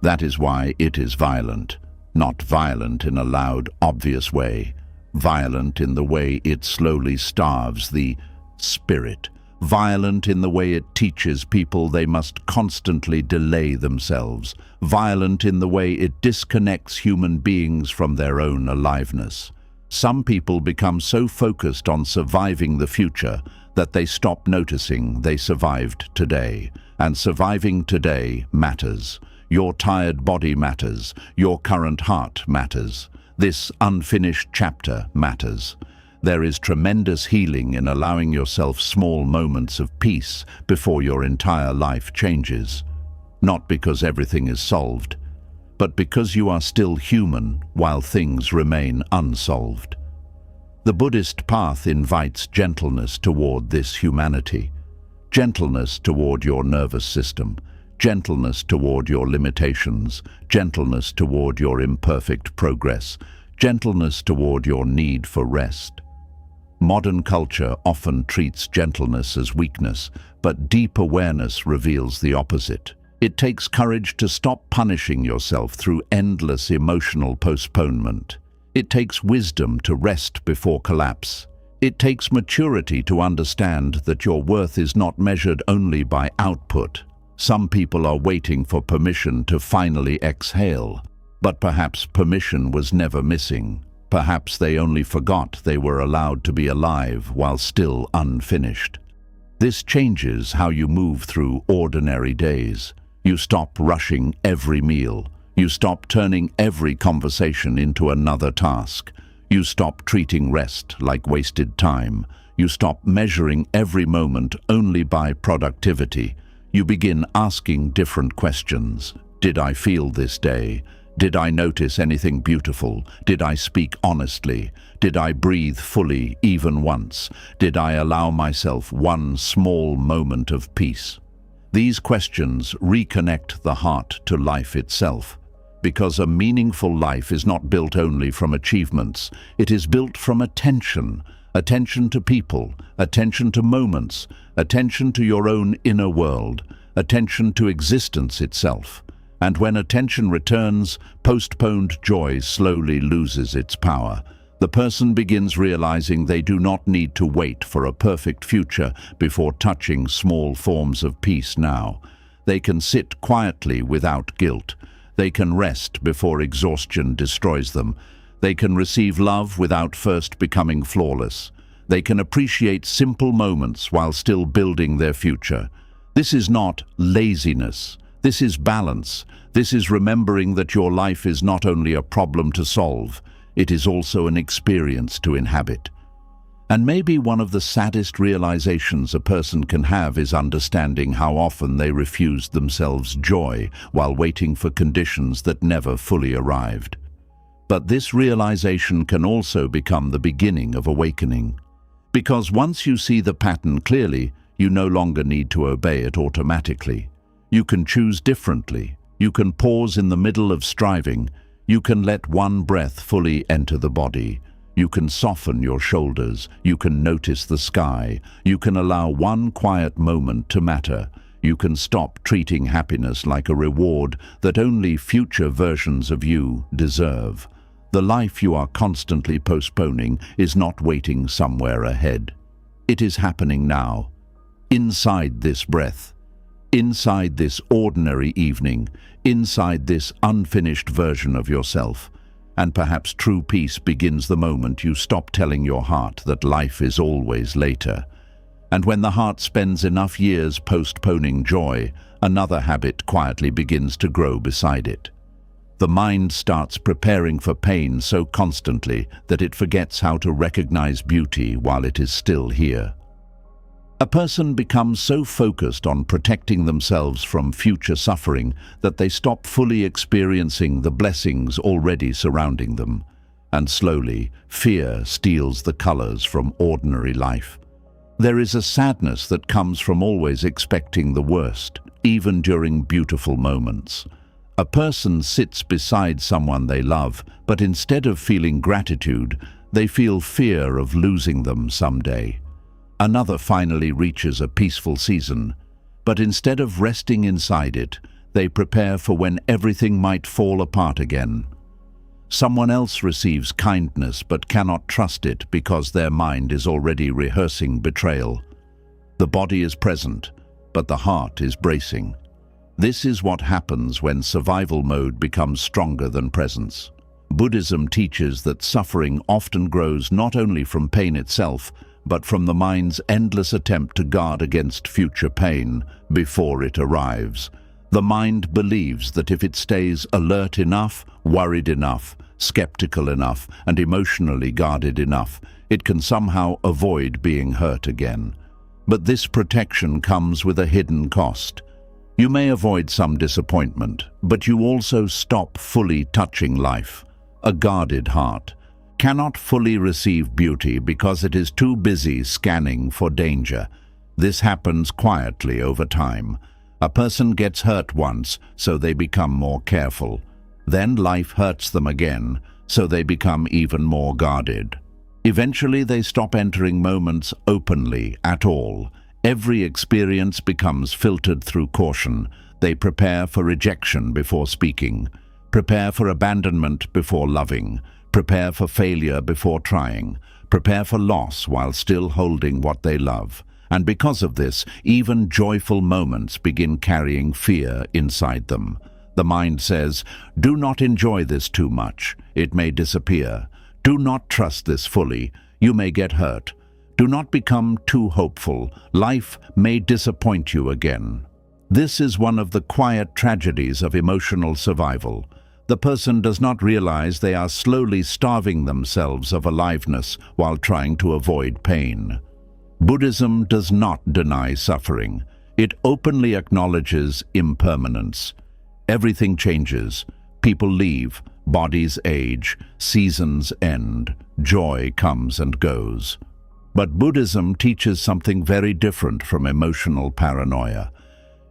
That is why it is violent. Not violent in a loud, obvious way. Violent in the way it slowly starves the spirit. Violent in the way it teaches people they must constantly delay themselves. Violent in the way it disconnects human beings from their own aliveness. Some people become so focused on surviving the future that they stop noticing they survived today. And surviving today matters. Your tired body matters. Your current heart matters. This unfinished chapter matters. There is tremendous healing in allowing yourself small moments of peace before your entire life changes. Not because everything is solved, but because you are still human while things remain unsolved. The Buddhist path invites gentleness toward this humanity. Gentleness toward your nervous system. Gentleness toward your limitations. Gentleness toward your imperfect progress. Gentleness toward your need for rest. Modern culture often treats gentleness as weakness, but deep awareness reveals the opposite. It takes courage to stop punishing yourself through endless emotional postponement. It takes wisdom to rest before collapse. It takes maturity to understand that your worth is not measured only by output. Some people are waiting for permission to finally exhale, but perhaps permission was never missing. Perhaps they only forgot they were allowed to be alive while still unfinished. This changes how you move through ordinary days. You stop rushing every meal. You stop turning every conversation into another task. You stop treating rest like wasted time. You stop measuring every moment only by productivity. You begin asking different questions. Did I feel this day? Did I notice anything beautiful? Did I speak honestly? Did I breathe fully even once? Did I allow myself one small moment of peace? These questions reconnect the heart to life itself. Because a meaningful life is not built only from achievements, it is built from attention. Attention to people, attention to moments, attention to your own inner world, attention to existence itself. And when attention returns, postponed joy slowly loses its power. The person begins realizing they do not need to wait for a perfect future before touching small forms of peace now. They can sit quietly without guilt. They can rest before exhaustion destroys them. They can receive love without first becoming flawless. They can appreciate simple moments while still building their future. This is not laziness. This is balance. This is remembering that your life is not only a problem to solve, it is also an experience to inhabit. And maybe one of the saddest realizations a person can have is understanding how often they refused themselves joy while waiting for conditions that never fully arrived. But this realization can also become the beginning of awakening. Because once you see the pattern clearly, you no longer need to obey it automatically. You can choose differently. You can pause in the middle of striving. You can let one breath fully enter the body. You can soften your shoulders. You can notice the sky. You can allow one quiet moment to matter. You can stop treating happiness like a reward that only future versions of you deserve. The life you are constantly postponing is not waiting somewhere ahead. It is happening now, inside this breath, inside this ordinary evening, inside this unfinished version of yourself. And perhaps true peace begins the moment you stop telling your heart that life is always later. And when the heart spends enough years postponing joy, another habit quietly begins to grow beside it. The mind starts preparing for pain so constantly that it forgets how to recognize beauty while it is still here. A person becomes so focused on protecting themselves from future suffering that they stop fully experiencing the blessings already surrounding them. And slowly, fear steals the colors from ordinary life. There is a sadness that comes from always expecting the worst, even during beautiful moments. A person sits beside someone they love, but instead of feeling gratitude, they feel fear of losing them someday. Another finally reaches a peaceful season, but instead of resting inside it, they prepare for when everything might fall apart again. Someone else receives kindness but cannot trust it because their mind is already rehearsing betrayal. The body is present, but the heart is bracing. This is what happens when survival mode becomes stronger than presence. Buddhism teaches that suffering often grows not only from pain itself, but from the mind's endless attempt to guard against future pain before it arrives. The mind believes that if it stays alert enough, worried enough, skeptical enough, and emotionally guarded enough, it can somehow avoid being hurt again. But this protection comes with a hidden cost. You may avoid some disappointment, but you also stop fully touching life. A guarded heart cannot fully receive beauty because it is too busy scanning for danger. This happens quietly over time. A person gets hurt once, so they become more careful. Then life hurts them again, so they become even more guarded. Eventually they stop entering moments openly at all. Every experience becomes filtered through caution. They prepare for rejection before speaking, prepare for abandonment before loving, prepare for failure before trying, prepare for loss while still holding what they love. And because of this, even joyful moments begin carrying fear inside them. The mind says, "Do not enjoy this too much. It may disappear. Do not trust this fully. You may get hurt. Do not become too hopeful. Life may disappoint you again." This is one of the quiet tragedies of emotional survival. The person does not realize they are slowly starving themselves of aliveness while trying to avoid pain. Buddhism does not deny suffering. It openly acknowledges impermanence. Everything changes. People leave, bodies age, seasons end, joy comes and goes. But Buddhism teaches something very different from emotional paranoia.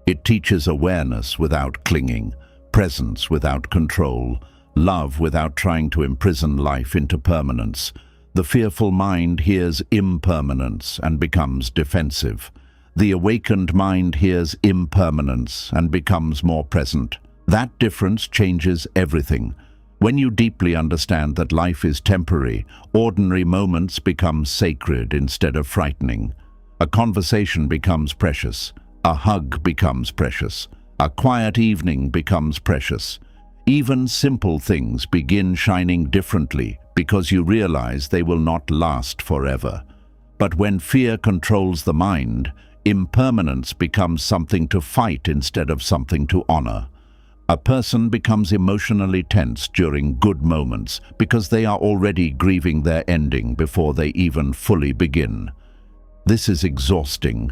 It teaches awareness without clinging, presence without control, love without trying to imprison life into permanence. The fearful mind hears impermanence and becomes defensive. The awakened mind hears impermanence and becomes more present. That difference changes everything. When you deeply understand that life is temporary, ordinary moments become sacred instead of frightening. A conversation becomes precious. A hug becomes precious. A quiet evening becomes precious. Even simple things begin shining differently because you realize they will not last forever. But when fear controls the mind, impermanence becomes something to fight instead of something to honor. A person becomes emotionally tense during good moments because they are already grieving their ending before they even fully begin. This is exhausting.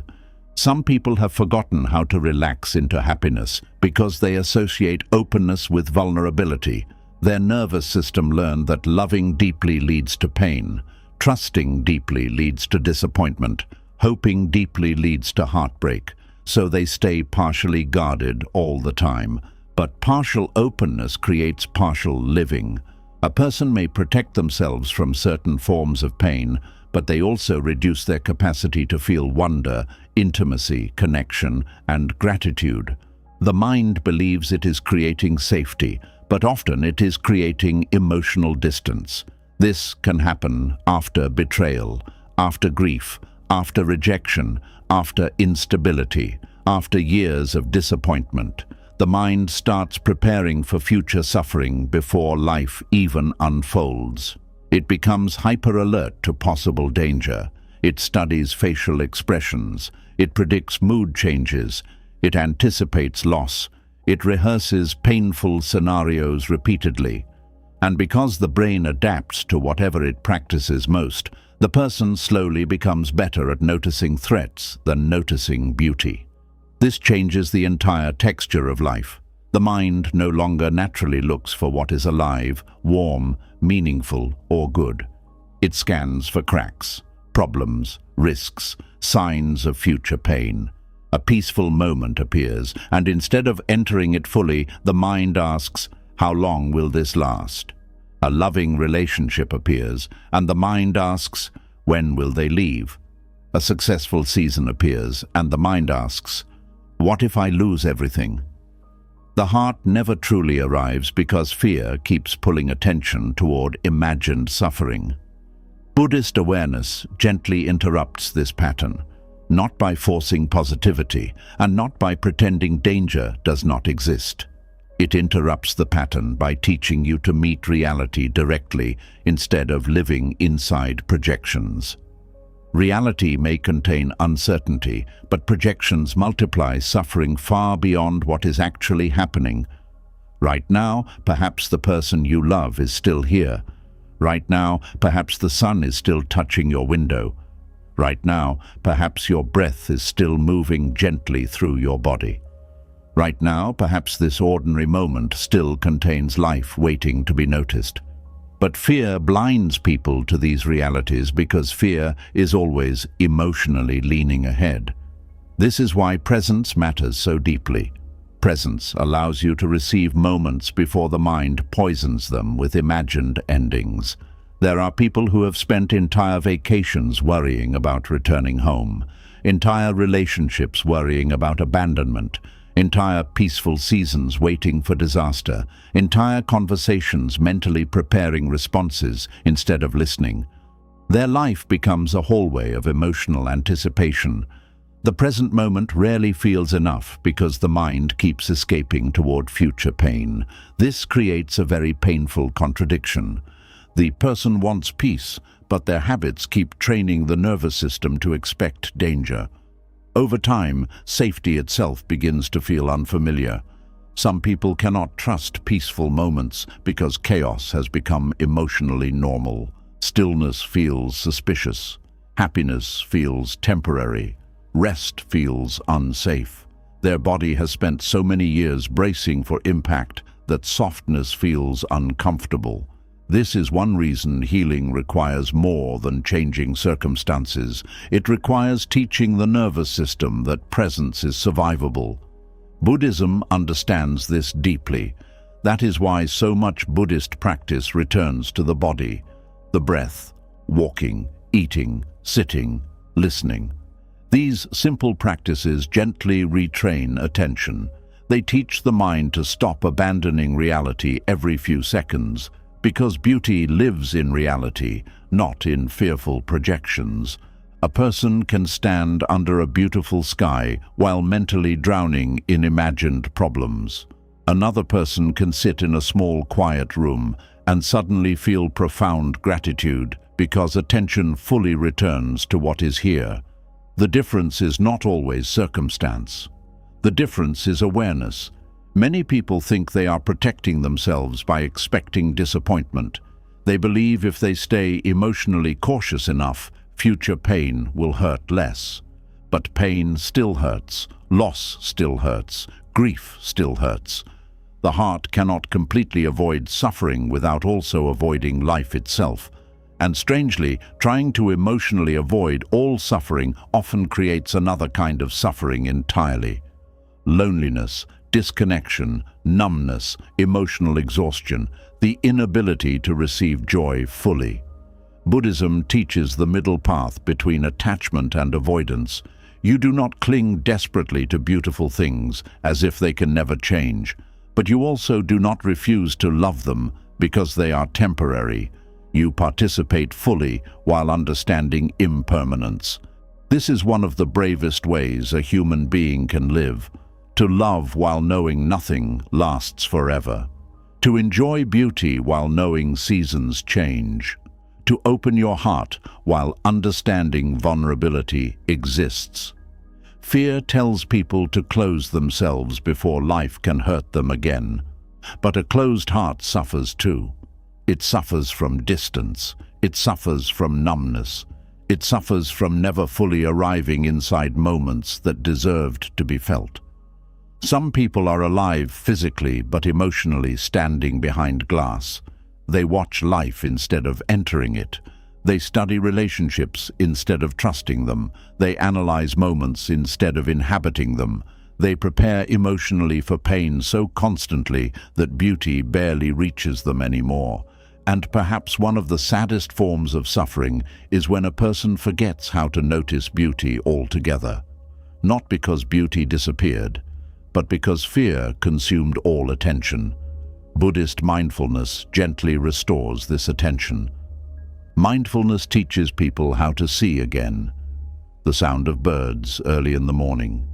Some people have forgotten how to relax into happiness because they associate openness with vulnerability. Their nervous system learned that loving deeply leads to pain, trusting deeply leads to disappointment, hoping deeply leads to heartbreak, so they stay partially guarded all the time. But partial openness creates partial living. A person may protect themselves from certain forms of pain, but they also reduce their capacity to feel wonder, intimacy, connection, and gratitude. The mind believes it is creating safety, but often it is creating emotional distance. This can happen after betrayal, after grief, after rejection, after instability, after years of disappointment. The mind starts preparing for future suffering before life even unfolds. It becomes hyper-alert to possible danger. It studies facial expressions. It predicts mood changes. It anticipates loss. It rehearses painful scenarios repeatedly. And because the brain adapts to whatever it practices most, the person slowly becomes better at noticing threats than noticing beauty. This changes the entire texture of life. The mind no longer naturally looks for what is alive, warm, meaningful, or good. It scans for cracks, problems, risks, signs of future pain. A peaceful moment appears, and instead of entering it fully, the mind asks, "How long will this last?" A loving relationship appears, and the mind asks, "When will they leave?" A successful season appears, and the mind asks, "What if I lose everything?" The heart never truly arrives because fear keeps pulling attention toward imagined suffering. Buddhist awareness gently interrupts this pattern, not by forcing positivity and not by pretending danger does not exist. It interrupts the pattern by teaching you to meet reality directly instead of living inside projections. Reality may contain uncertainty, but projections multiply suffering far beyond what is actually happening. Right now, perhaps the person you love is still here. Right now, perhaps the sun is still touching your window. Right now, perhaps your breath is still moving gently through your body. Right now, perhaps this ordinary moment still contains life waiting to be noticed. But fear blinds people to these realities because fear is always emotionally leaning ahead. This is why presence matters so deeply. Presence allows you to receive moments before the mind poisons them with imagined endings. There are people who have spent entire vacations worrying about returning home, entire relationships worrying about abandonment, entire peaceful seasons waiting for disaster, entire conversations mentally preparing responses instead of listening. Their life becomes a hallway of emotional anticipation. The present moment rarely feels enough because the mind keeps escaping toward future pain. This creates a very painful contradiction. The person wants peace, but their habits keep training the nervous system to expect danger. Over time, safety itself begins to feel unfamiliar. Some people cannot trust peaceful moments because chaos has become emotionally normal. Stillness feels suspicious. Happiness feels temporary. Rest feels unsafe. Their body has spent so many years bracing for impact that softness feels uncomfortable. This is one reason healing requires more than changing circumstances. It requires teaching the nervous system that presence is survivable. Buddhism understands this deeply. That is why so much Buddhist practice returns to the body, the breath, walking, eating, sitting, listening. These simple practices gently retrain attention. They teach the mind to stop abandoning reality every few seconds, because beauty lives in reality, not in fearful projections. A person can stand under a beautiful sky while mentally drowning in imagined problems. Another person can sit in a small, quiet room and suddenly feel profound gratitude because attention fully returns to what is here. The difference is not always circumstance. The difference is awareness. Many people think they are protecting themselves by expecting disappointment. They believe if they stay emotionally cautious enough, future pain will hurt less. But pain still hurts, loss still hurts, grief still hurts. The heart cannot completely avoid suffering without also avoiding life itself. And strangely, trying to emotionally avoid all suffering often creates another kind of suffering entirely. Loneliness, disconnection, numbness, emotional exhaustion, the inability to receive joy fully. Buddhism teaches the middle path between attachment and avoidance. You do not cling desperately to beautiful things as if they can never change, but you also do not refuse to love them because they are temporary. You participate fully while understanding impermanence. This is one of the bravest ways a human being can live. To love while knowing nothing lasts forever. To enjoy beauty while knowing seasons change. To open your heart while understanding vulnerability exists. Fear tells people to close themselves before life can hurt them again. But a closed heart suffers too. It suffers from distance. It suffers from numbness. It suffers from never fully arriving inside moments that deserved to be felt. Some people are alive physically but emotionally standing behind glass. They watch life instead of entering it. They study relationships instead of trusting them. They analyze moments instead of inhabiting them. They prepare emotionally for pain so constantly that beauty barely reaches them anymore. And perhaps one of the saddest forms of suffering is when a person forgets how to notice beauty altogether. Not because beauty disappeared, but because fear consumed all attention. Buddhist mindfulness gently restores this attention. Mindfulness teaches people how to see again. The sound of birds early in the morning,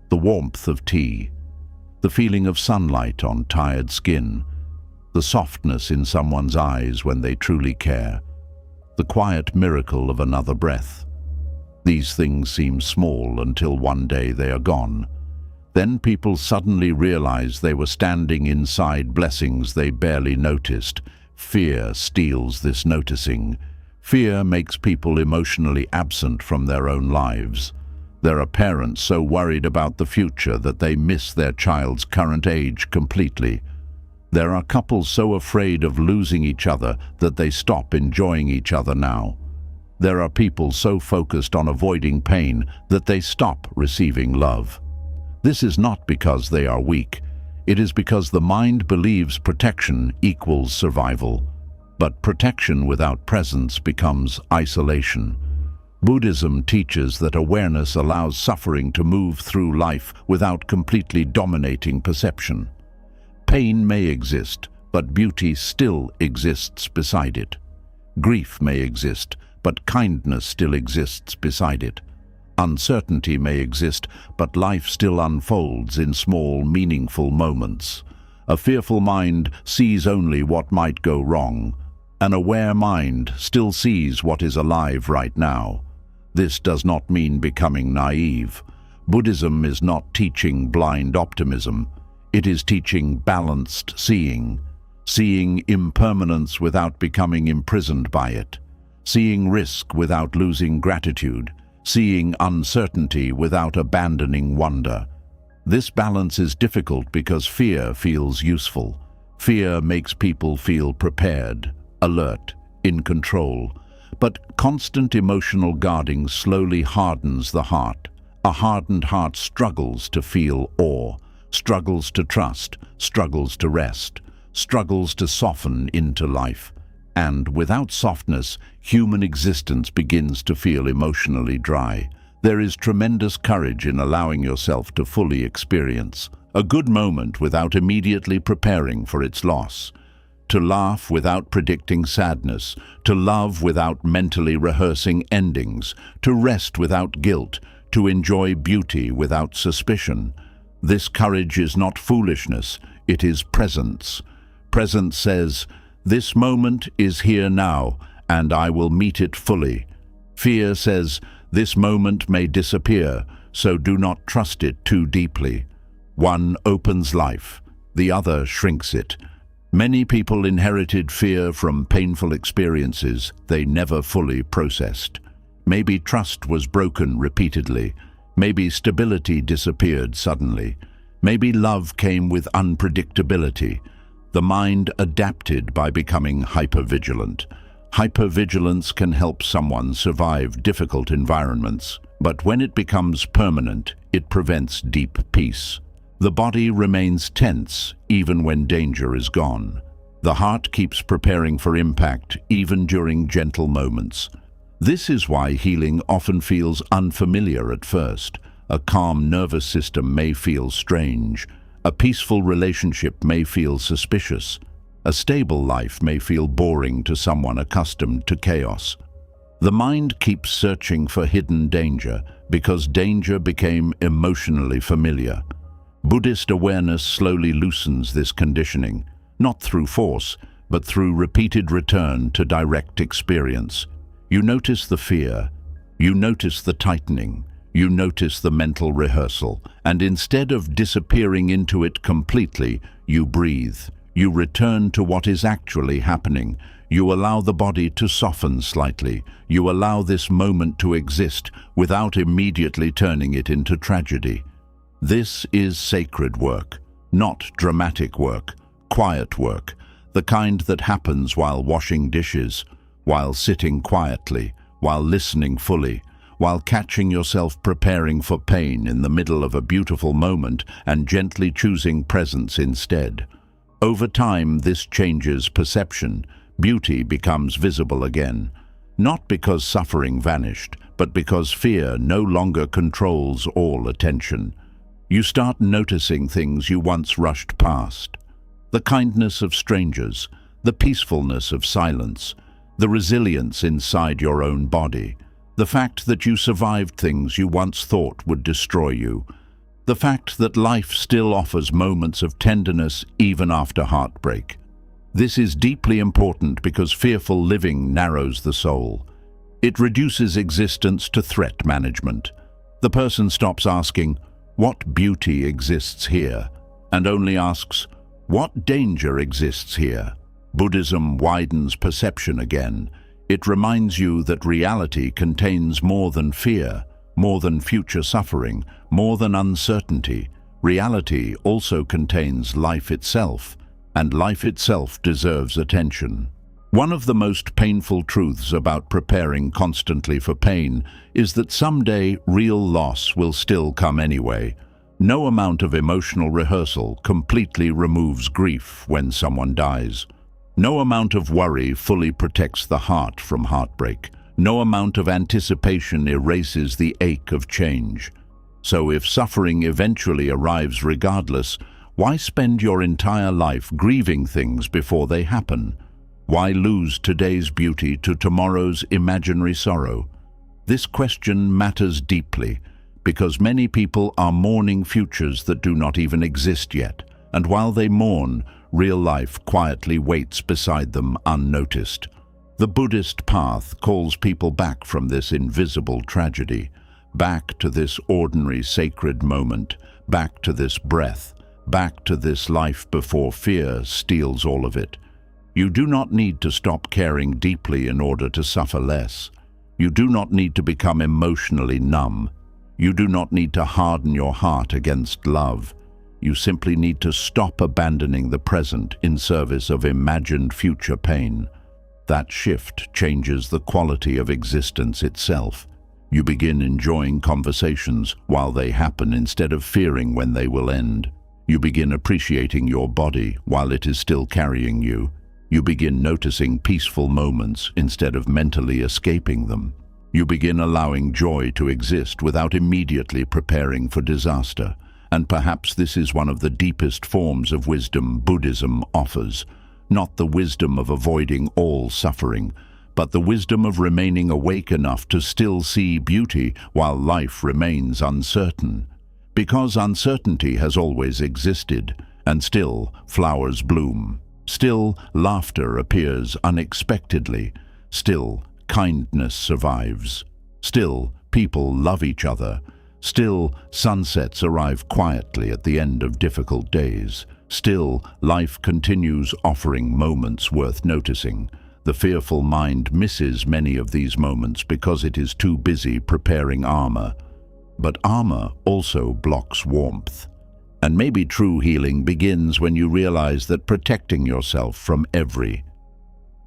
the warmth of tea, the feeling of sunlight on tired skin, the softness in someone's eyes when they truly care, the quiet miracle of another breath. These things seem small until one day they are gone. Then people suddenly realize they were standing inside blessings they barely noticed. Fear steals this noticing. Fear makes people emotionally absent from their own lives. There are parents so worried about the future that they miss their child's current age completely. There are couples so afraid of losing each other that they stop enjoying each other now. There are people so focused on avoiding pain that they stop receiving love. This is not because they are weak. It is because the mind believes protection equals survival. But protection without presence becomes isolation. Buddhism teaches that awareness allows suffering to move through life without completely dominating perception. Pain may exist, but beauty still exists beside it. Grief may exist, but kindness still exists beside it. Uncertainty may exist, but life still unfolds in small, meaningful moments. A fearful mind sees only what might go wrong. An aware mind still sees what is alive right now. This does not mean becoming naive. Buddhism is not teaching blind optimism. It is teaching balanced seeing, seeing impermanence without becoming imprisoned by it, seeing risk without losing gratitude, seeing uncertainty without abandoning wonder. This balance is difficult because fear feels useful. Fear makes people feel prepared, alert, in control. But constant emotional guarding slowly hardens the heart. A hardened heart struggles to feel awe, struggles to trust, struggles to rest, struggles to soften into life. And without softness, human existence begins to feel emotionally dry. There is tremendous courage in allowing yourself to fully experience a good moment without immediately preparing for its loss. To laugh without predicting sadness, to love without mentally rehearsing endings, to rest without guilt, to enjoy beauty without suspicion. This courage is not foolishness, it is presence. Presence says, "This moment is here now, and I will meet it fully." Fear says, "This moment may disappear, so do not trust it too deeply." One opens life, the other shrinks it. Many people inherited fear from painful experiences they never fully processed. Maybe trust was broken repeatedly. Maybe stability disappeared suddenly. Maybe love came with unpredictability. The mind adapted by becoming hypervigilant. Hypervigilance can help someone survive difficult environments, but when it becomes permanent, it prevents deep peace. The body remains tense even when danger is gone. The heart keeps preparing for impact even during gentle moments. This is why healing often feels unfamiliar at first. A calm nervous system may feel strange. A peaceful relationship may feel suspicious. A stable life may feel boring to someone accustomed to chaos. The mind keeps searching for hidden danger because danger became emotionally familiar. Buddhist awareness slowly loosens this conditioning, not through force, but through repeated return to direct experience. You notice the fear, you notice the tightening, you notice the mental rehearsal, and instead of disappearing into it completely, you breathe. You return to what is actually happening. You allow the body to soften slightly. You allow this moment to exist without immediately turning it into tragedy. This is sacred work, not dramatic work, quiet work, the kind that happens while washing dishes, while sitting quietly, while listening fully, while catching yourself preparing for pain in the middle of a beautiful moment and gently choosing presence instead. Over time, this changes perception. Beauty becomes visible again, not because suffering vanished, but because fear no longer controls all attention. You start noticing things you once rushed past. The kindness of strangers, the peacefulness of silence, the resilience inside your own body, the fact that you survived things you once thought would destroy you, the fact that life still offers moments of tenderness even after heartbreak. This is deeply important because fearful living narrows the soul. It reduces existence to threat management. The person stops asking, "What beauty exists here?" and only asks, "What danger exists here?" Buddhism widens perception again. It reminds you that reality contains more than fear, more than future suffering, more than uncertainty. Reality also contains life itself, and life itself deserves attention. One of the most painful truths about preparing constantly for pain is that someday real loss will still come anyway. No amount of emotional rehearsal completely removes grief when someone dies. No amount of worry fully protects the heart from heartbreak. No amount of anticipation erases the ache of change. So if suffering eventually arrives regardless, why spend your entire life grieving things before they happen? Why lose today's beauty to tomorrow's imaginary sorrow? This question matters deeply because many people are mourning futures that do not even exist yet, and while they mourn, real life quietly waits beside them unnoticed. The Buddhist path calls people back from this invisible tragedy, back to this ordinary sacred moment, back to this breath, back to this life before fear steals all of it. You do not need to stop caring deeply in order to suffer less. You do not need to become emotionally numb. You do not need to harden your heart against love. You simply need to stop abandoning the present in service of imagined future pain. That shift changes the quality of existence itself. You begin enjoying conversations while they happen instead of fearing when they will end. You begin appreciating your body while it is still carrying you. You begin noticing peaceful moments instead of mentally escaping them. You begin allowing joy to exist without immediately preparing for disaster. And perhaps this is one of the deepest forms of wisdom Buddhism offers. Not the wisdom of avoiding all suffering, but the wisdom of remaining awake enough to still see beauty while life remains uncertain. Because uncertainty has always existed, and still flowers bloom. Still laughter appears unexpectedly. Still kindness survives. Still people love each other. Still sunsets arrive quietly at the end of difficult days. Still life continues offering moments worth noticing. The fearful mind misses many of these moments because it is too busy preparing armor. But armor also blocks warmth. And maybe true healing begins when you realize that protecting yourself from every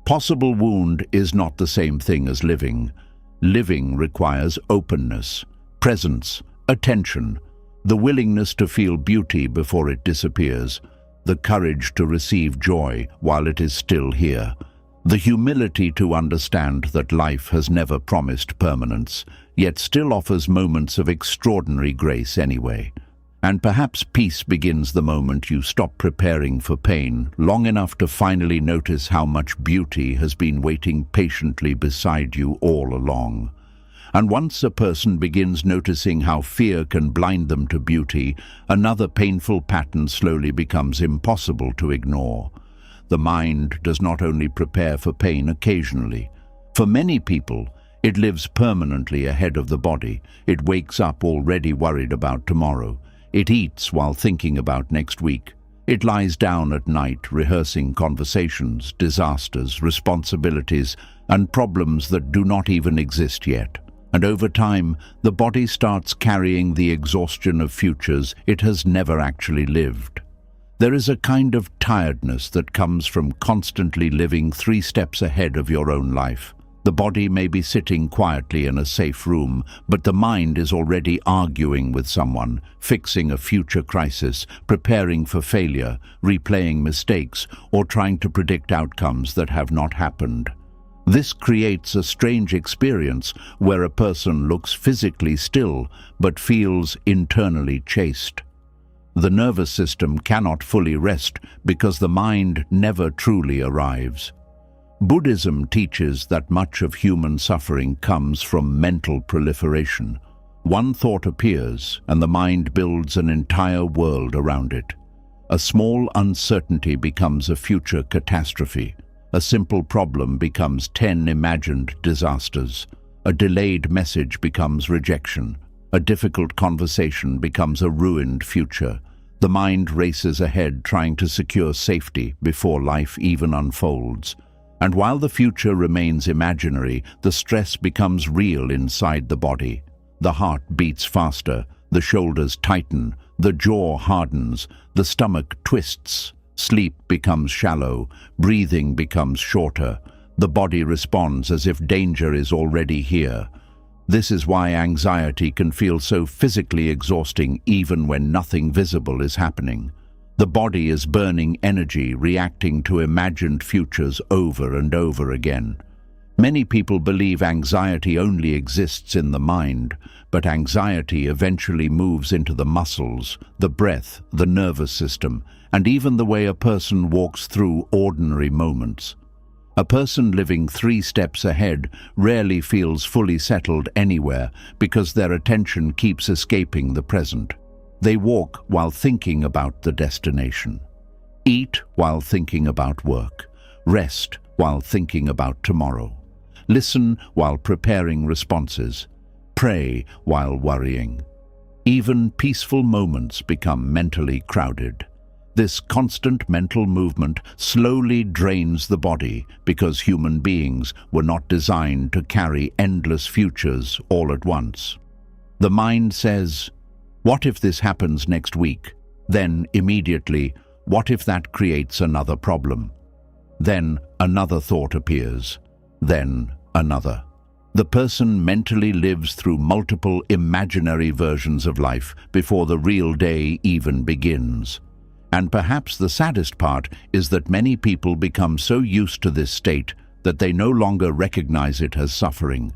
possible wound is not the same thing as living. Living requires openness, presence, attention, the willingness to feel beauty before it disappears, the courage to receive joy while it is still here, the humility to understand that life has never promised permanence, yet still offers moments of extraordinary grace anyway. And perhaps peace begins the moment you stop preparing for pain long enough to finally notice how much beauty has been waiting patiently beside you all along. And once a person begins noticing how fear can blind them to beauty, another painful pattern slowly becomes impossible to ignore. The mind does not only prepare for pain occasionally. For many people, it lives permanently ahead of the body. It wakes up already worried about tomorrow. It eats while thinking about next week. It lies down at night rehearsing conversations, disasters, responsibilities, and problems that do not even exist yet. And over time, the body starts carrying the exhaustion of futures it has never actually lived. There is a kind of tiredness that comes from constantly living 3 steps ahead of your own life. The body may be sitting quietly in a safe room, but the mind is already arguing with someone, fixing a future crisis, preparing for failure, replaying mistakes, or trying to predict outcomes that have not happened. This creates a strange experience where a person looks physically still but feels internally chased. The nervous system cannot fully rest because the mind never truly arrives. Buddhism teaches that much of human suffering comes from mental proliferation. One thought appears, and the mind builds an entire world around it. A small uncertainty becomes a future catastrophe. A simple problem becomes 10 imagined disasters. A delayed message becomes rejection. A difficult conversation becomes a ruined future. The mind races ahead trying to secure safety before life even unfolds. And while the future remains imaginary, the stress becomes real inside the body. The heart beats faster, the shoulders tighten, the jaw hardens, the stomach twists, sleep becomes shallow, breathing becomes shorter. The body responds as if danger is already here. This is why anxiety can feel so physically exhausting even when nothing visible is happening. The body is burning energy, reacting to imagined futures over and over again. Many people believe anxiety only exists in the mind, but anxiety eventually moves into the muscles, the breath, the nervous system, and even the way a person walks through ordinary moments. A person living 3 steps ahead rarely feels fully settled anywhere because their attention keeps escaping the present. They walk while thinking about the destination, eat while thinking about work, rest while thinking about tomorrow, listen while preparing responses, pray while worrying. Even peaceful moments become mentally crowded. This constant mental movement slowly drains the body because human beings were not designed to carry endless futures all at once. The mind says, "What if this happens next week?" Then immediately, "What if that creates another problem?" Then another thought appears. Then another. The person mentally lives through multiple imaginary versions of life before the real day even begins. And perhaps the saddest part is that many people become so used to this state that they no longer recognize it as suffering.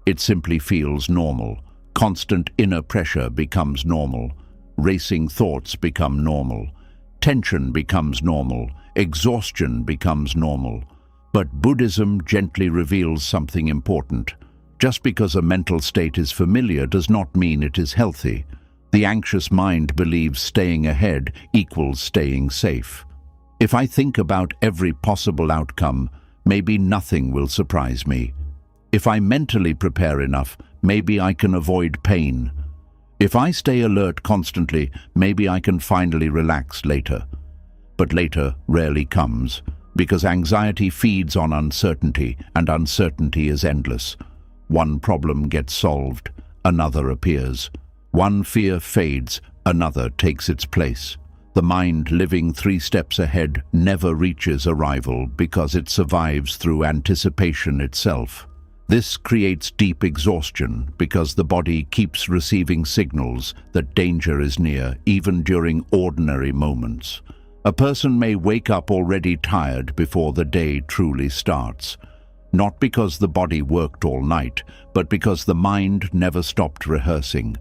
It simply feels normal. Constant inner pressure becomes normal. Racing thoughts become normal. Tension becomes normal. Exhaustion becomes normal. But Buddhism gently reveals something important. Just because a mental state is familiar does not mean it is healthy. The anxious mind believes staying ahead equals staying safe. If I think about every possible outcome, maybe nothing will surprise me. If I mentally prepare enough, maybe I can avoid pain. If I stay alert constantly, maybe I can finally relax later. But later rarely comes, because anxiety feeds on uncertainty, and uncertainty is endless. One problem gets solved, another appears. One fear fades, another takes its place. The mind living 3 steps ahead never reaches arrival because it survives through anticipation itself. This creates deep exhaustion because the body keeps receiving signals that danger is near, even during ordinary moments. A person may wake up already tired before the day truly starts. Not because the body worked all night, but because the mind never stopped rehearsing.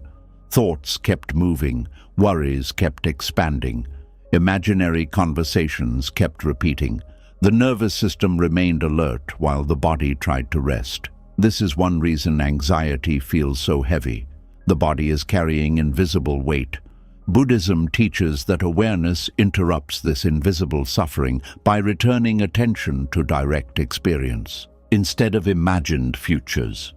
Thoughts kept moving, worries kept expanding, imaginary conversations kept repeating. The nervous system remained alert while the body tried to rest. This is one reason anxiety feels so heavy. The body is carrying invisible weight. Buddhism teaches that awareness interrupts this invisible suffering by returning attention to direct experience, instead of imagined futures.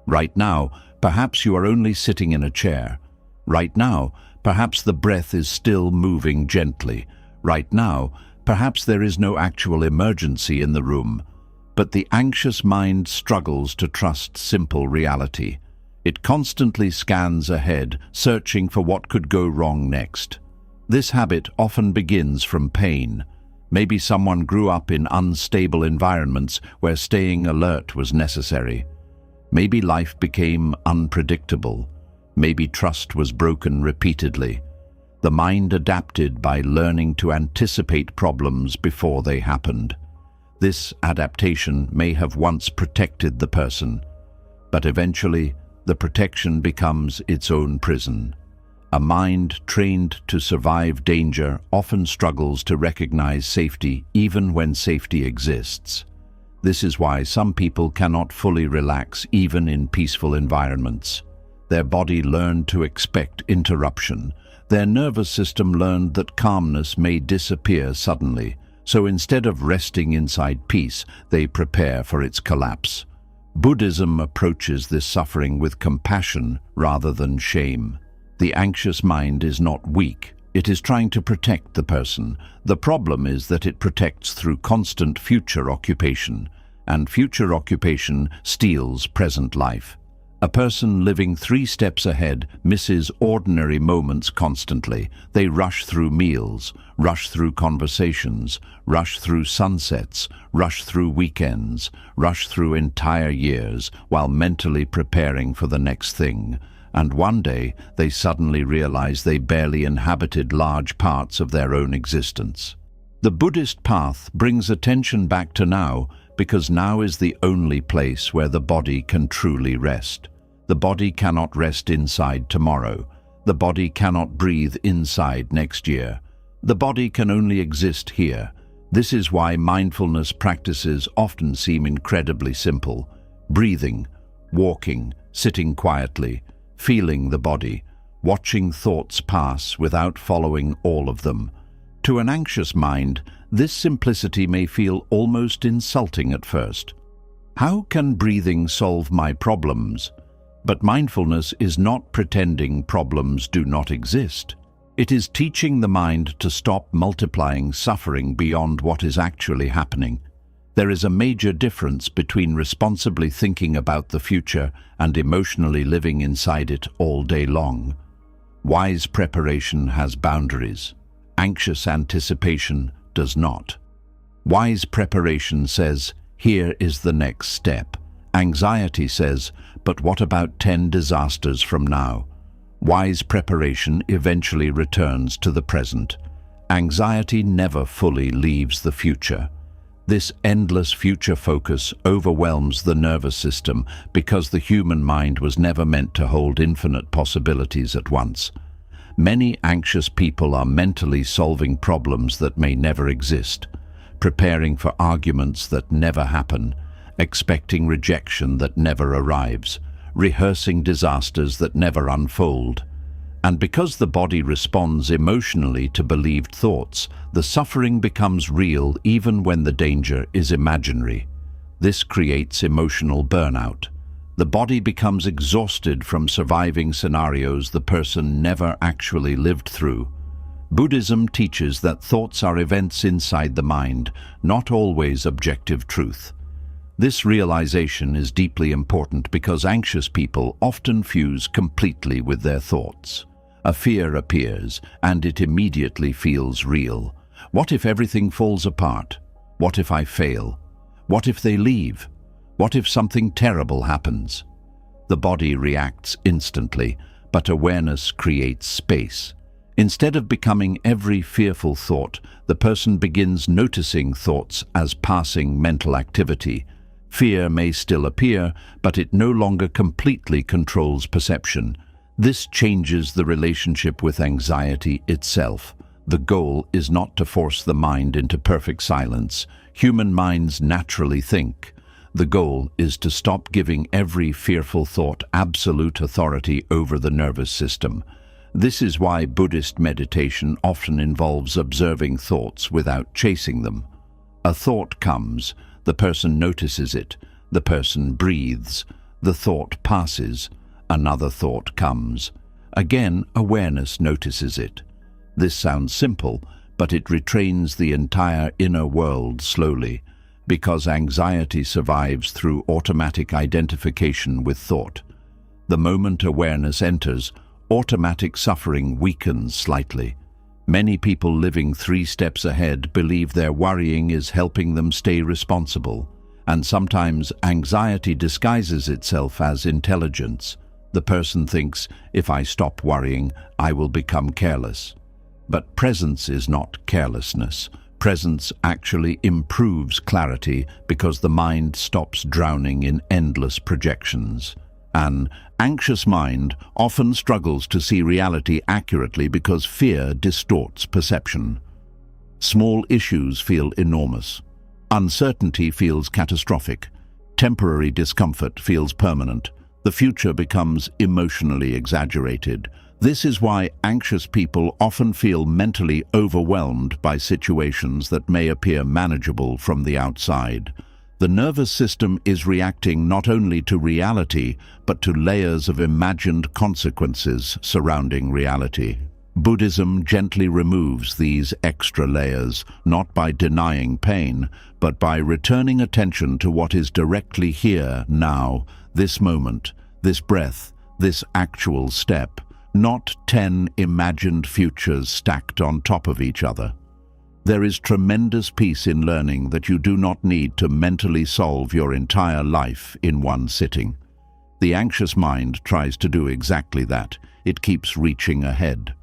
Right now, perhaps you are only sitting in a chair. Right now, perhaps the breath is still moving gently. Right now, perhaps there is no actual emergency in the room. But the anxious mind struggles to trust simple reality. It constantly scans ahead, searching for what could go wrong next. This habit often begins from pain. Maybe someone grew up in unstable environments where staying alert was necessary. Maybe life became unpredictable. Maybe trust was broken repeatedly. The mind adapted by learning to anticipate problems before they happened. This adaptation may have once protected the person, but eventually the protection becomes its own prison. A mind trained to survive danger often struggles to recognize safety even when safety exists. This is why some people cannot fully relax even in peaceful environments. Their body learned to expect interruption. Their nervous system learned that calmness may disappear suddenly, so instead of resting inside peace, they prepare for its collapse. Buddhism approaches this suffering with compassion rather than shame. The anxious mind is not weak. It is trying to protect the person. The problem is that it protects through constant future occupation, and future occupation steals present life. A person living 3 steps ahead misses ordinary moments constantly. They rush through meals, rush through conversations, rush through sunsets, rush through weekends, rush through entire years while mentally preparing for the next thing. And one day they suddenly realize they barely inhabited large parts of their own existence. The Buddhist path brings attention back to now, because now is the only place where the body can truly rest. The body cannot rest inside tomorrow. The body cannot breathe inside next year. The body can only exist here. This is why mindfulness practices often seem incredibly simple. Breathing, walking, sitting quietly, feeling the body, watching thoughts pass without following all of them. To an anxious mind, this simplicity may feel almost insulting at first. How can breathing solve my problems? But mindfulness is not pretending problems do not exist. It is teaching the mind to stop multiplying suffering beyond what is actually happening. There is a major difference between responsibly thinking about the future and emotionally living inside it all day long. Wise preparation has boundaries. Anxious anticipation does not. Wise preparation says, here is the next step. Anxiety says, but what about 10 disasters from now? Wise preparation eventually returns to the present. Anxiety never fully leaves the future. This endless future focus overwhelms the nervous system because the human mind was never meant to hold infinite possibilities at once. Many anxious people are mentally solving problems that may never exist, preparing for arguments that never happen, expecting rejection that never arrives, rehearsing disasters that never unfold. And because the body responds emotionally to believed thoughts, the suffering becomes real even when the danger is imaginary. This creates emotional burnout. The body becomes exhausted from surviving scenarios the person never actually lived through. Buddhism teaches that thoughts are events inside the mind, not always objective truth. This realization is deeply important because anxious people often fuse completely with their thoughts. A fear appears, and it immediately feels real. What if everything falls apart? What if I fail? What if they leave? What if something terrible happens? The body reacts instantly, but awareness creates space. Instead of becoming every fearful thought, the person begins noticing thoughts as passing mental activity. Fear may still appear, but it no longer completely controls perception. This changes the relationship with anxiety itself. The goal is not to force the mind into perfect silence. Human minds naturally think. The goal is to stop giving every fearful thought absolute authority over the nervous system. This is why Buddhist meditation often involves observing thoughts without chasing them. A thought comes, the person notices it, the person breathes, the thought passes, another thought comes. Again, awareness notices it. This sounds simple, but it retrains the entire inner world slowly, because anxiety survives through automatic identification with thought. The moment awareness enters, automatic suffering weakens slightly. Many people living 3 steps ahead believe their worrying is helping them stay responsible, and sometimes anxiety disguises itself as intelligence. The person thinks, if I stop worrying, I will become careless. But presence is not carelessness. Presence actually improves clarity because the mind stops drowning in endless projections. An anxious mind often struggles to see reality accurately because fear distorts perception. Small issues feel enormous. Uncertainty feels catastrophic. Temporary discomfort feels permanent. The future becomes emotionally exaggerated. This is why anxious people often feel mentally overwhelmed by situations that may appear manageable from the outside. The nervous system is reacting not only to reality, but to layers of imagined consequences surrounding reality. Buddhism gently removes these extra layers, not by denying pain, but by returning attention to what is directly here, now, this moment, this breath, this actual step, not 10 imagined futures stacked on top of each other. There is tremendous peace in learning that you do not need to mentally solve your entire life in one sitting. The anxious mind tries to do exactly that. It keeps reaching ahead.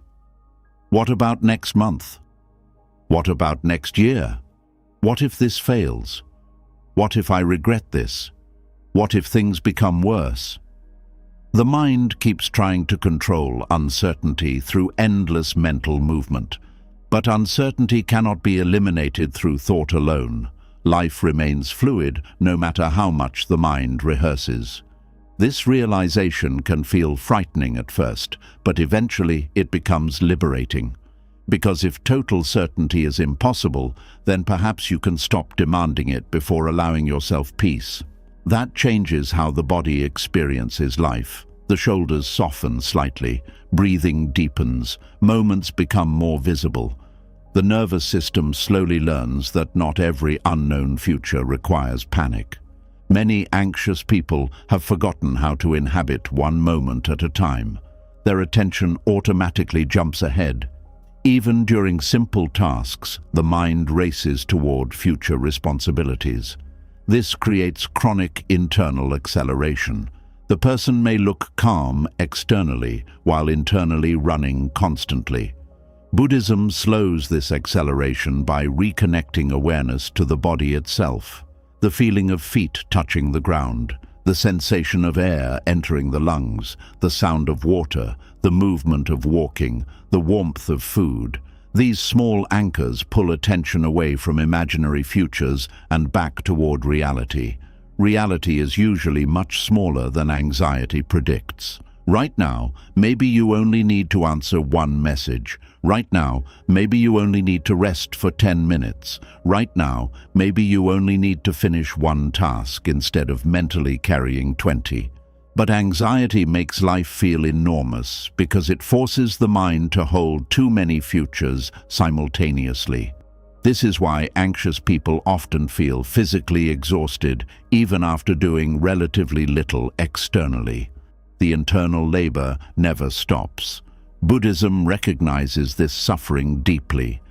What about next month? What about next year? What if this fails? What if I regret this? What if things become worse? The mind keeps trying to control uncertainty through endless mental movement. But uncertainty cannot be eliminated through thought alone. Life remains fluid no matter how much the mind rehearses. This realization can feel frightening at first, but eventually it becomes liberating. Because if total certainty is impossible, then perhaps you can stop demanding it before allowing yourself peace. That changes how the body experiences life. The shoulders soften slightly, breathing deepens, moments become more visible. The nervous system slowly learns that not every unknown future requires panic. Many anxious people have forgotten how to inhabit one moment at a time. Their attention automatically jumps ahead. Even during simple tasks, the mind races toward future responsibilities. This creates chronic internal acceleration. The person may look calm externally while internally running constantly. Buddhism slows this acceleration by reconnecting awareness to the body itself. The feeling of feet touching the ground, the sensation of air entering the lungs, the sound of water, the movement of walking, the warmth of food. These small anchors pull attention away from imaginary futures and back toward reality. Reality is usually much smaller than anxiety predicts. Right now, maybe you only need to answer one message. Right now, maybe you only need to rest for 10 minutes. Right now, maybe you only need to finish one task instead of mentally carrying 20. But anxiety makes life feel enormous because it forces the mind to hold too many futures simultaneously. This is why anxious people often feel physically exhausted even after doing relatively little externally. The internal labor never stops. Buddhism recognizes this suffering deeply.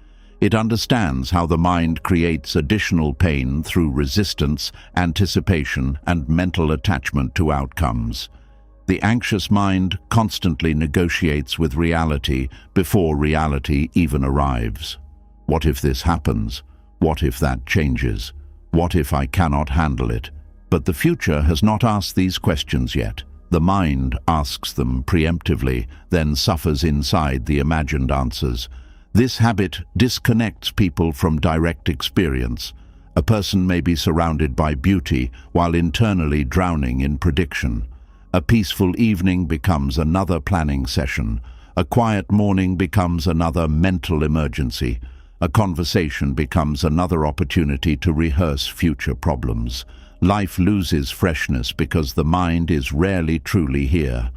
It understands how the mind creates additional pain through resistance, anticipation, and mental attachment to outcomes. The anxious mind constantly negotiates with reality before reality even arrives. What if this happens? What if that changes? What if I cannot handle it? But the future has not asked these questions yet. The mind asks them preemptively, then suffers inside the imagined answers. This habit disconnects people from direct experience. A person may be surrounded by beauty while internally drowning in prediction. A peaceful evening becomes another planning session. A quiet morning becomes another mental emergency. A conversation becomes another opportunity to rehearse future problems. Life loses freshness because the mind is rarely truly here.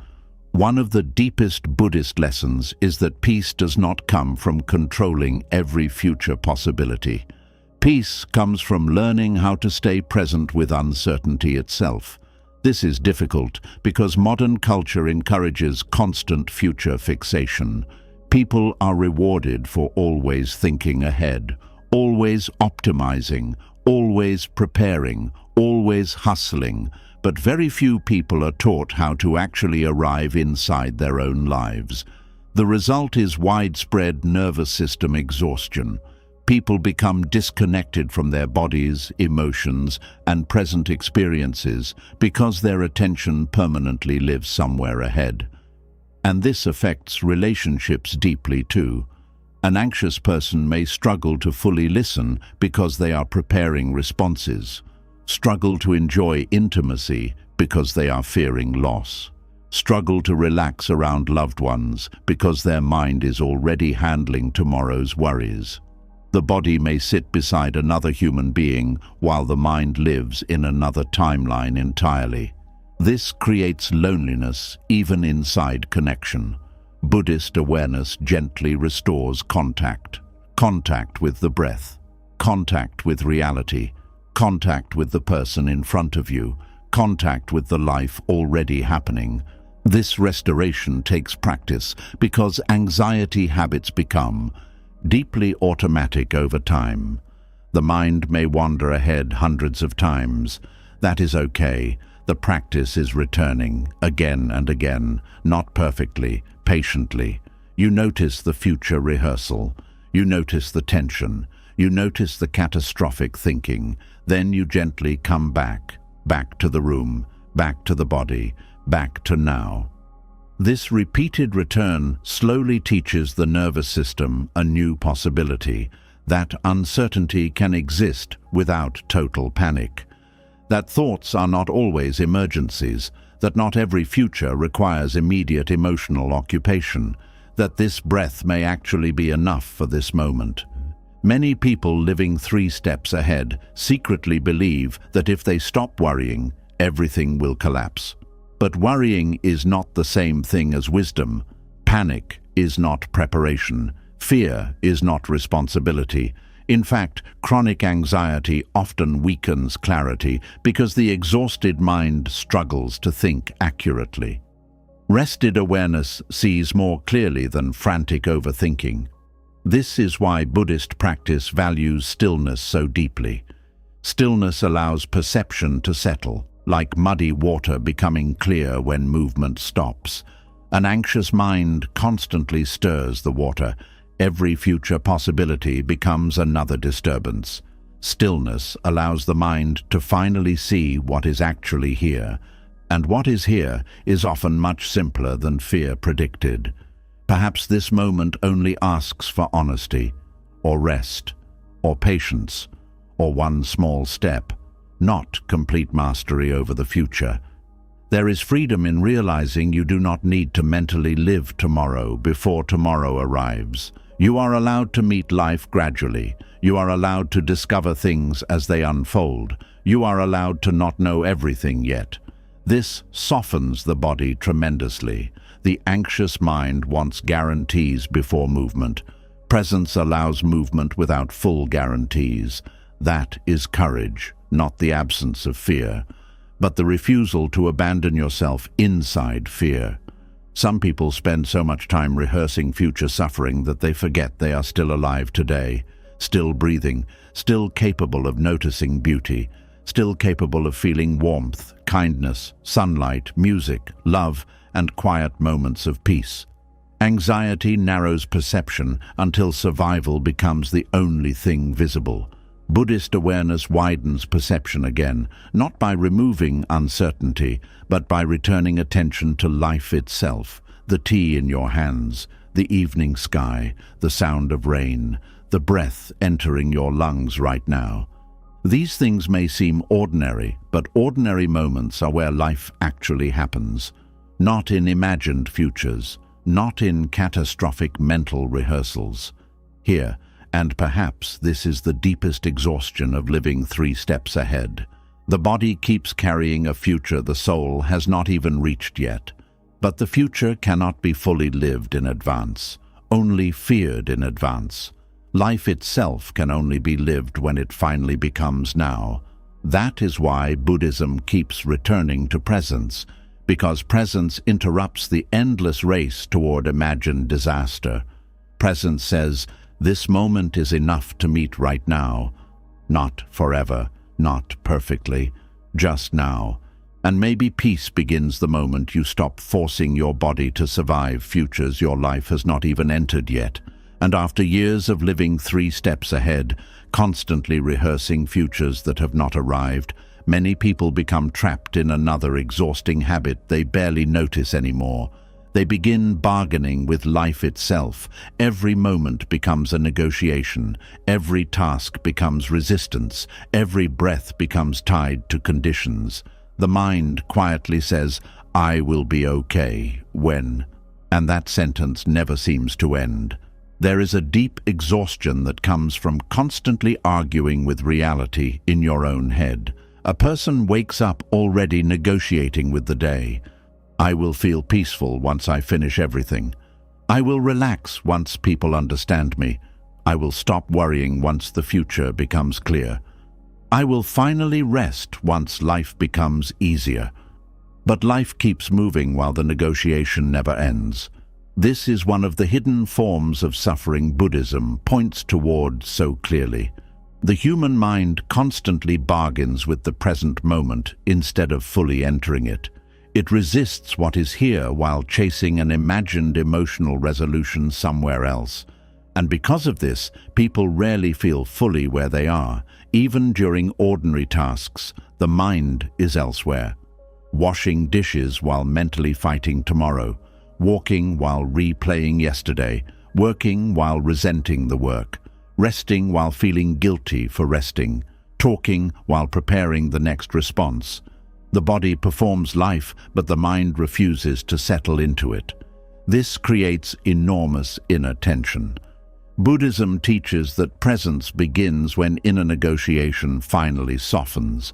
One of the deepest Buddhist lessons is that peace does not come from controlling every future possibility. Peace comes from learning how to stay present with uncertainty itself. This is difficult because modern culture encourages constant future fixation. People are rewarded for always thinking ahead, always optimizing, always preparing, always hustling, but very few people are taught how to actually arrive inside their own lives. The result is widespread nervous system exhaustion. People become disconnected from their bodies, emotions, and present experiences because their attention permanently lives somewhere ahead. And this affects relationships deeply too. An anxious person may struggle to fully listen because they are preparing responses, struggle to enjoy intimacy because they are fearing loss, struggle to relax around loved ones because their mind is already handling tomorrow's worries. The body may sit beside another human being while the mind lives in another timeline entirely. This creates loneliness even inside connection. Buddhist awareness gently restores contact. Contact with the breath, contact with reality, contact with the person in front of you, contact with the life already happening. This restoration takes practice because anxiety habits become deeply automatic over time. The mind may wander ahead hundreds of times. That is okay. The practice is returning again and again, not perfectly, patiently. You notice the future rehearsal. You notice the tension. You notice the catastrophic thinking. Then you gently come back to the room, back to the body, back to now. This repeated return slowly teaches the nervous system a new possibility, that uncertainty can exist without total panic, that thoughts are not always emergencies, that not every future requires immediate emotional occupation, that this breath may actually be enough for this moment. Many people living 3 steps ahead secretly believe that if they stop worrying, everything will collapse. But worrying is not the same thing as wisdom. Panic is not preparation. Fear is not responsibility. In fact, chronic anxiety often weakens clarity because the exhausted mind struggles to think accurately. Rested awareness sees more clearly than frantic overthinking. This is why Buddhist practice values stillness so deeply. Stillness allows perception to settle, like muddy water becoming clear when movement stops. An anxious mind constantly stirs the water. Every future possibility becomes another disturbance. Stillness allows the mind to finally see what is actually here, and what is here is often much simpler than fear predicted. Perhaps this moment only asks for honesty, or rest, or patience, or one small step, not complete mastery over the future. There is freedom in realizing you do not need to mentally live tomorrow before tomorrow arrives. You are allowed to meet life gradually. You are allowed to discover things as they unfold. You are allowed to not know everything yet. This softens the body tremendously. The anxious mind wants guarantees before movement. Presence allows movement without full guarantees. That is courage, not the absence of fear, but the refusal to abandon yourself inside fear. Some people spend so much time rehearsing future suffering that they forget they are still alive today, still breathing, still capable of noticing beauty, still capable of feeling warmth, kindness, sunlight, music, love, and quiet moments of peace. Anxiety narrows perception until survival becomes the only thing visible. Buddhist awareness widens perception again, not by removing uncertainty, but by returning attention to life itself, the tea in your hands, the evening sky, the sound of rain, the breath entering your lungs right now. These things may seem ordinary, but ordinary moments are where life actually happens, not in imagined futures, not in catastrophic mental rehearsals. Here, and perhaps this is the deepest exhaustion of living 3 steps ahead. The body keeps carrying a future the soul has not even reached yet. But the future cannot be fully lived in advance, only feared in advance. Life itself can only be lived when it finally becomes now. That is why Buddhism keeps returning to presence, because presence interrupts the endless race toward imagined disaster. Presence says, this moment is enough to meet right now, not forever, not perfectly, just now. And maybe peace begins the moment you stop forcing your body to survive futures your life has not even entered yet. And after years of living 3 steps ahead, constantly rehearsing futures that have not arrived, many people become trapped in another exhausting habit they barely notice anymore. They begin bargaining with life itself. Every moment becomes a negotiation. Every task becomes resistance. Every breath becomes tied to conditions. The mind quietly says, I will be okay, when? And that sentence never seems to end. There is a deep exhaustion that comes from constantly arguing with reality in your own head. A person wakes up already negotiating with the day. I will feel peaceful once I finish everything. I will relax once people understand me. I will stop worrying once the future becomes clear. I will finally rest once life becomes easier. But life keeps moving while the negotiation never ends. This is one of the hidden forms of suffering Buddhism points toward so clearly. The human mind constantly bargains with the present moment instead of fully entering it. It resists what is here while chasing an imagined emotional resolution somewhere else. And because of this, people rarely feel fully where they are. Even during ordinary tasks, the mind is elsewhere. Washing dishes while mentally fighting tomorrow, walking while replaying yesterday, working while resenting the work, resting while feeling guilty for resting, talking while preparing the next response. The body performs life, but the mind refuses to settle into it. This creates enormous inner tension. Buddhism teaches that presence begins when inner negotiation finally softens.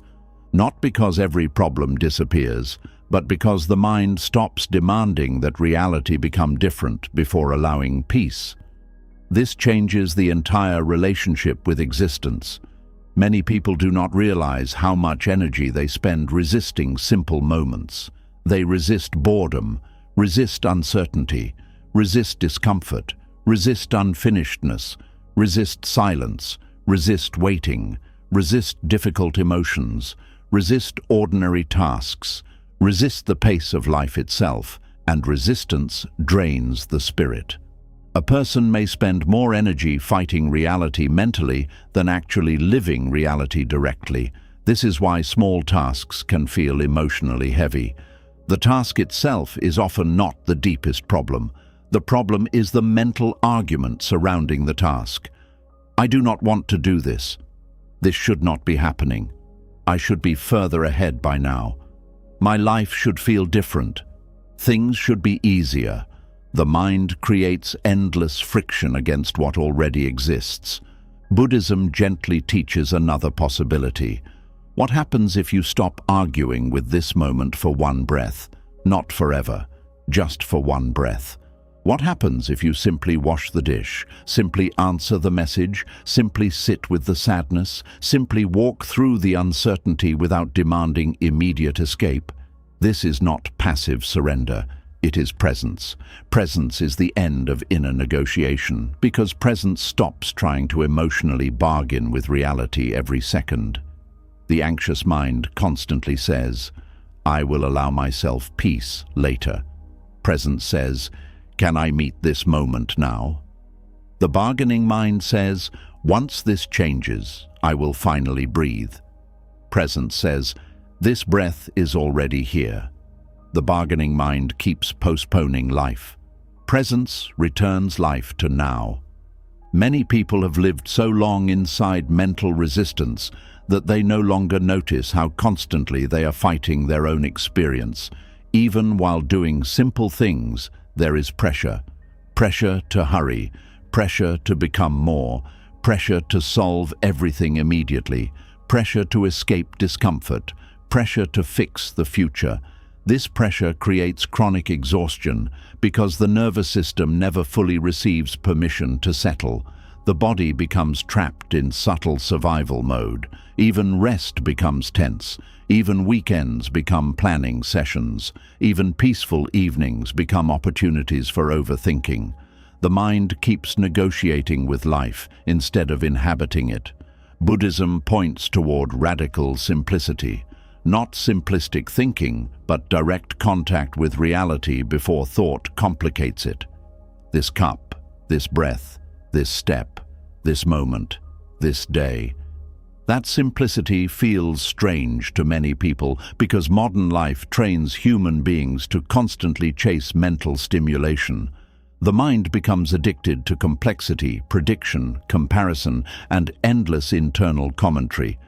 Not because every problem disappears, but because the mind stops demanding that reality become different before allowing peace. This changes the entire relationship with existence. Many people do not realize how much energy they spend resisting simple moments. They resist boredom, resist uncertainty, resist discomfort, resist unfinishedness, resist silence, resist waiting, resist difficult emotions, resist ordinary tasks, resist the pace of life itself, and resistance drains the spirit. A person may spend more energy fighting reality mentally than actually living reality directly. This is why small tasks can feel emotionally heavy. The task itself is often not the deepest problem. The problem is the mental argument surrounding the task. I do not want to do this. This should not be happening. I should be further ahead by now. My life should feel different. Things should be easier. The mind creates endless friction against what already exists. Buddhism gently teaches another possibility. What happens if you stop arguing with this moment for one breath? Not forever, just for one breath. What happens if you simply wash the dish, simply answer the message, simply sit with the sadness, simply walk through the uncertainty without demanding immediate escape? This is not passive surrender. It is presence. Presence is the end of inner negotiation, because presence stops trying to emotionally bargain with reality every second. The anxious mind constantly says, I will allow myself peace later. Presence says, can I meet this moment now? The bargaining mind says, once this changes, I will finally breathe. Presence says, this breath is already here. The bargaining mind keeps postponing life. Presence returns life to now. Many people have lived so long inside mental resistance that they no longer notice how constantly they are fighting their own experience. Even while doing simple things, there is pressure. Pressure to hurry, pressure to become more, pressure to solve everything immediately, pressure to escape discomfort, pressure to fix the future. This pressure creates chronic exhaustion because the nervous system never fully receives permission to settle. The body becomes trapped in subtle survival mode. Even rest becomes tense. Even weekends become planning sessions. Even peaceful evenings become opportunities for overthinking. The mind keeps negotiating with life instead of inhabiting it. Buddhism points toward radical simplicity. Not simplistic thinking, but direct contact with reality before thought complicates it. This cup, this breath, this step, this moment, this day. That simplicity feels strange to many people because modern life trains human beings to constantly chase mental stimulation. The mind becomes addicted to complexity, prediction, comparison, and endless internal commentary.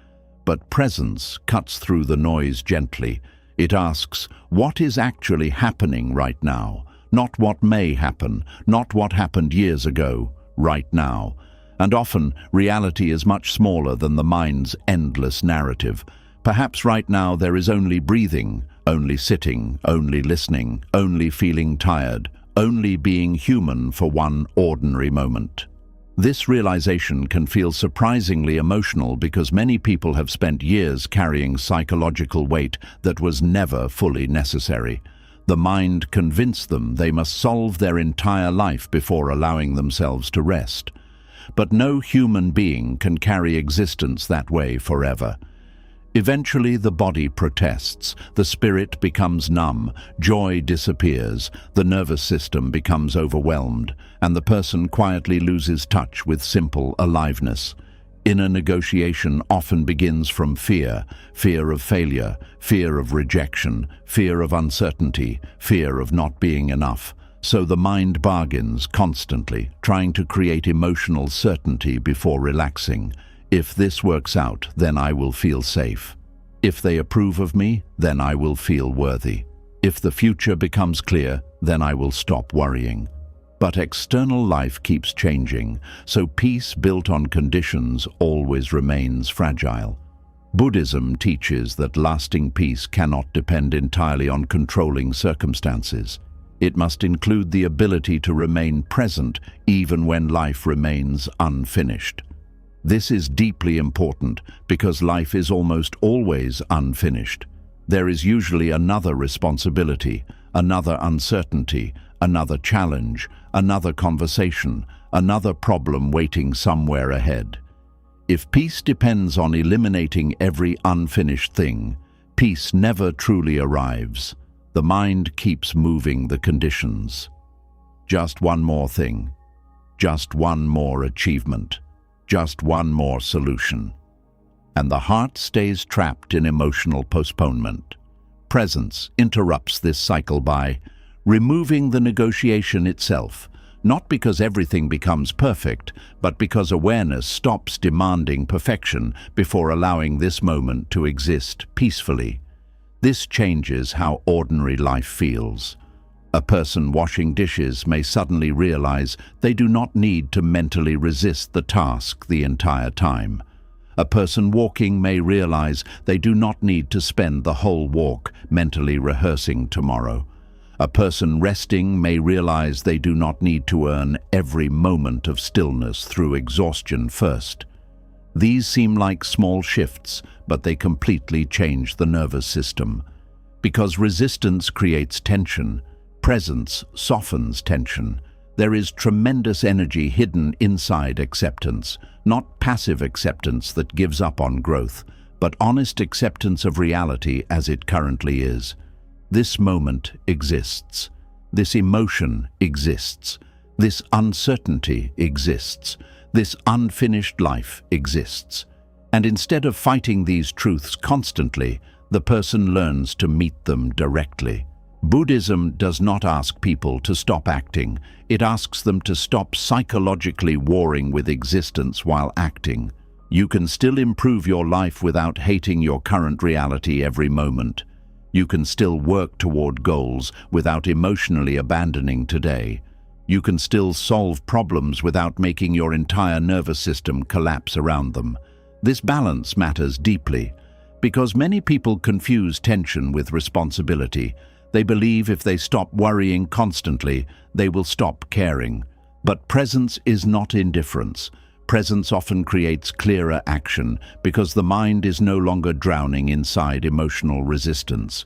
But presence cuts through the noise gently. It asks, what is actually happening right now? Not what may happen, not what happened years ago, right now. And often, reality is much smaller than the mind's endless narrative. Perhaps right now there is only breathing, only sitting, only listening, only feeling tired, only being human for one ordinary moment. This realization can feel surprisingly emotional because many people have spent years carrying psychological weight that was never fully necessary. The mind convinced them they must solve their entire life before allowing themselves to rest. But no human being can carry existence that way forever. Eventually the body protests, the spirit becomes numb, joy disappears, the nervous system becomes overwhelmed, and the person quietly loses touch with simple aliveness. Inner negotiation often begins from fear, fear of failure, fear of rejection, fear of uncertainty, fear of not being enough. So the mind bargains constantly, trying to create emotional certainty before relaxing. If this works out, then I will feel safe. If they approve of me, then I will feel worthy. If the future becomes clear, then I will stop worrying. But external life keeps changing, so peace built on conditions always remains fragile. Buddhism teaches that lasting peace cannot depend entirely on controlling circumstances. It must include the ability to remain present even when life remains unfinished. This is deeply important because life is almost always unfinished. There is usually another responsibility, another uncertainty, another challenge, another conversation, another problem waiting somewhere ahead. If peace depends on eliminating every unfinished thing, peace never truly arrives. The mind keeps moving the conditions. Just one more thing. Just one more achievement. Just one more solution. And the heart stays trapped in emotional postponement. Presence interrupts this cycle by removing the negotiation itself, not because everything becomes perfect, but because awareness stops demanding perfection before allowing this moment to exist peacefully. This changes how ordinary life feels. A person washing dishes may suddenly realize they do not need to mentally resist the task the entire time. A person walking may realize they do not need to spend the whole walk mentally rehearsing tomorrow. A person resting may realize they do not need to earn every moment of stillness through exhaustion first. These seem like small shifts, but they completely change the nervous system. Because resistance creates tension, presence softens tension. There is tremendous energy hidden inside acceptance, not passive acceptance that gives up on growth, but honest acceptance of reality as it currently is. This moment exists. This emotion exists. This uncertainty exists. This unfinished life exists. And instead of fighting these truths constantly, the person learns to meet them directly. Buddhism does not ask people to stop acting. It asks them to stop psychologically warring with existence while acting. You can still improve your life without hating your current reality every moment. You can still work toward goals without emotionally abandoning today. You can still solve problems without making your entire nervous system collapse around them. This balance matters deeply because many people confuse tension with responsibility. They believe if they stop worrying constantly, they will stop caring. But presence is not indifference. Presence often creates clearer action because the mind is no longer drowning inside emotional resistance.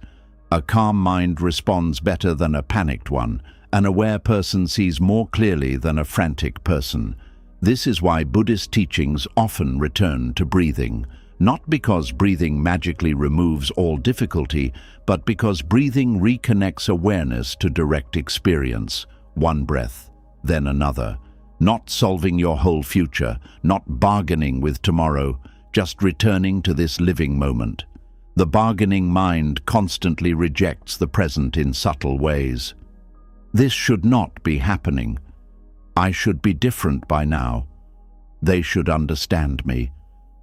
A calm mind responds better than a panicked one. An aware person sees more clearly than a frantic person. This is why Buddhist teachings often return to breathing. Not because breathing magically removes all difficulty, but because breathing reconnects awareness to direct experience. One breath, then another. Not solving your whole future, not bargaining with tomorrow, just returning to this living moment. The bargaining mind constantly rejects the present in subtle ways. This should not be happening. I should be different by now. They should understand me.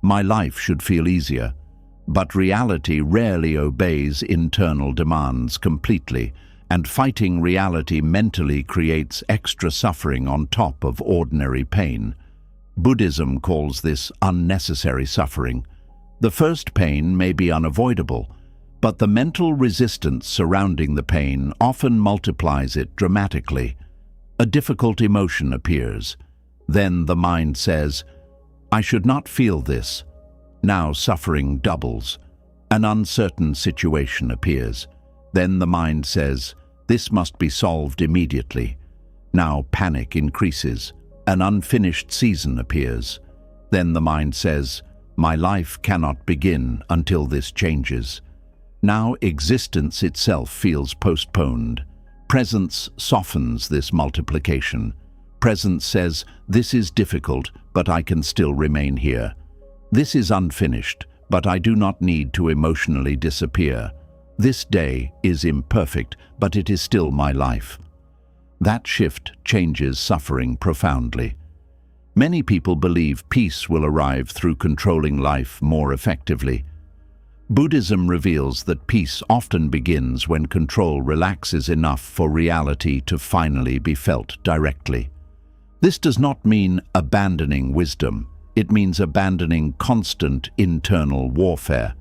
My life should feel easier. But reality rarely obeys internal demands completely, and fighting reality mentally creates extra suffering on top of ordinary pain. Buddhism calls this unnecessary suffering. The first pain may be unavoidable, but the mental resistance surrounding the pain often multiplies it dramatically. A difficult emotion appears. Then the mind says, I should not feel this. Now suffering doubles. An uncertain situation appears. Then the mind says, this must be solved immediately. Now panic increases. An unfinished season appears. Then the mind says, my life cannot begin until this changes. Now existence itself feels postponed. Presence softens this multiplication. Presence says, this is difficult, but I can still remain here. This is unfinished, but I do not need to emotionally disappear. This day is imperfect, but it is still my life. That shift changes suffering profoundly. Many people believe peace will arrive through controlling life more effectively. Buddhism reveals that peace often begins when control relaxes enough for reality to finally be felt directly. This does not mean abandoning wisdom. It means abandoning constant internal warfare.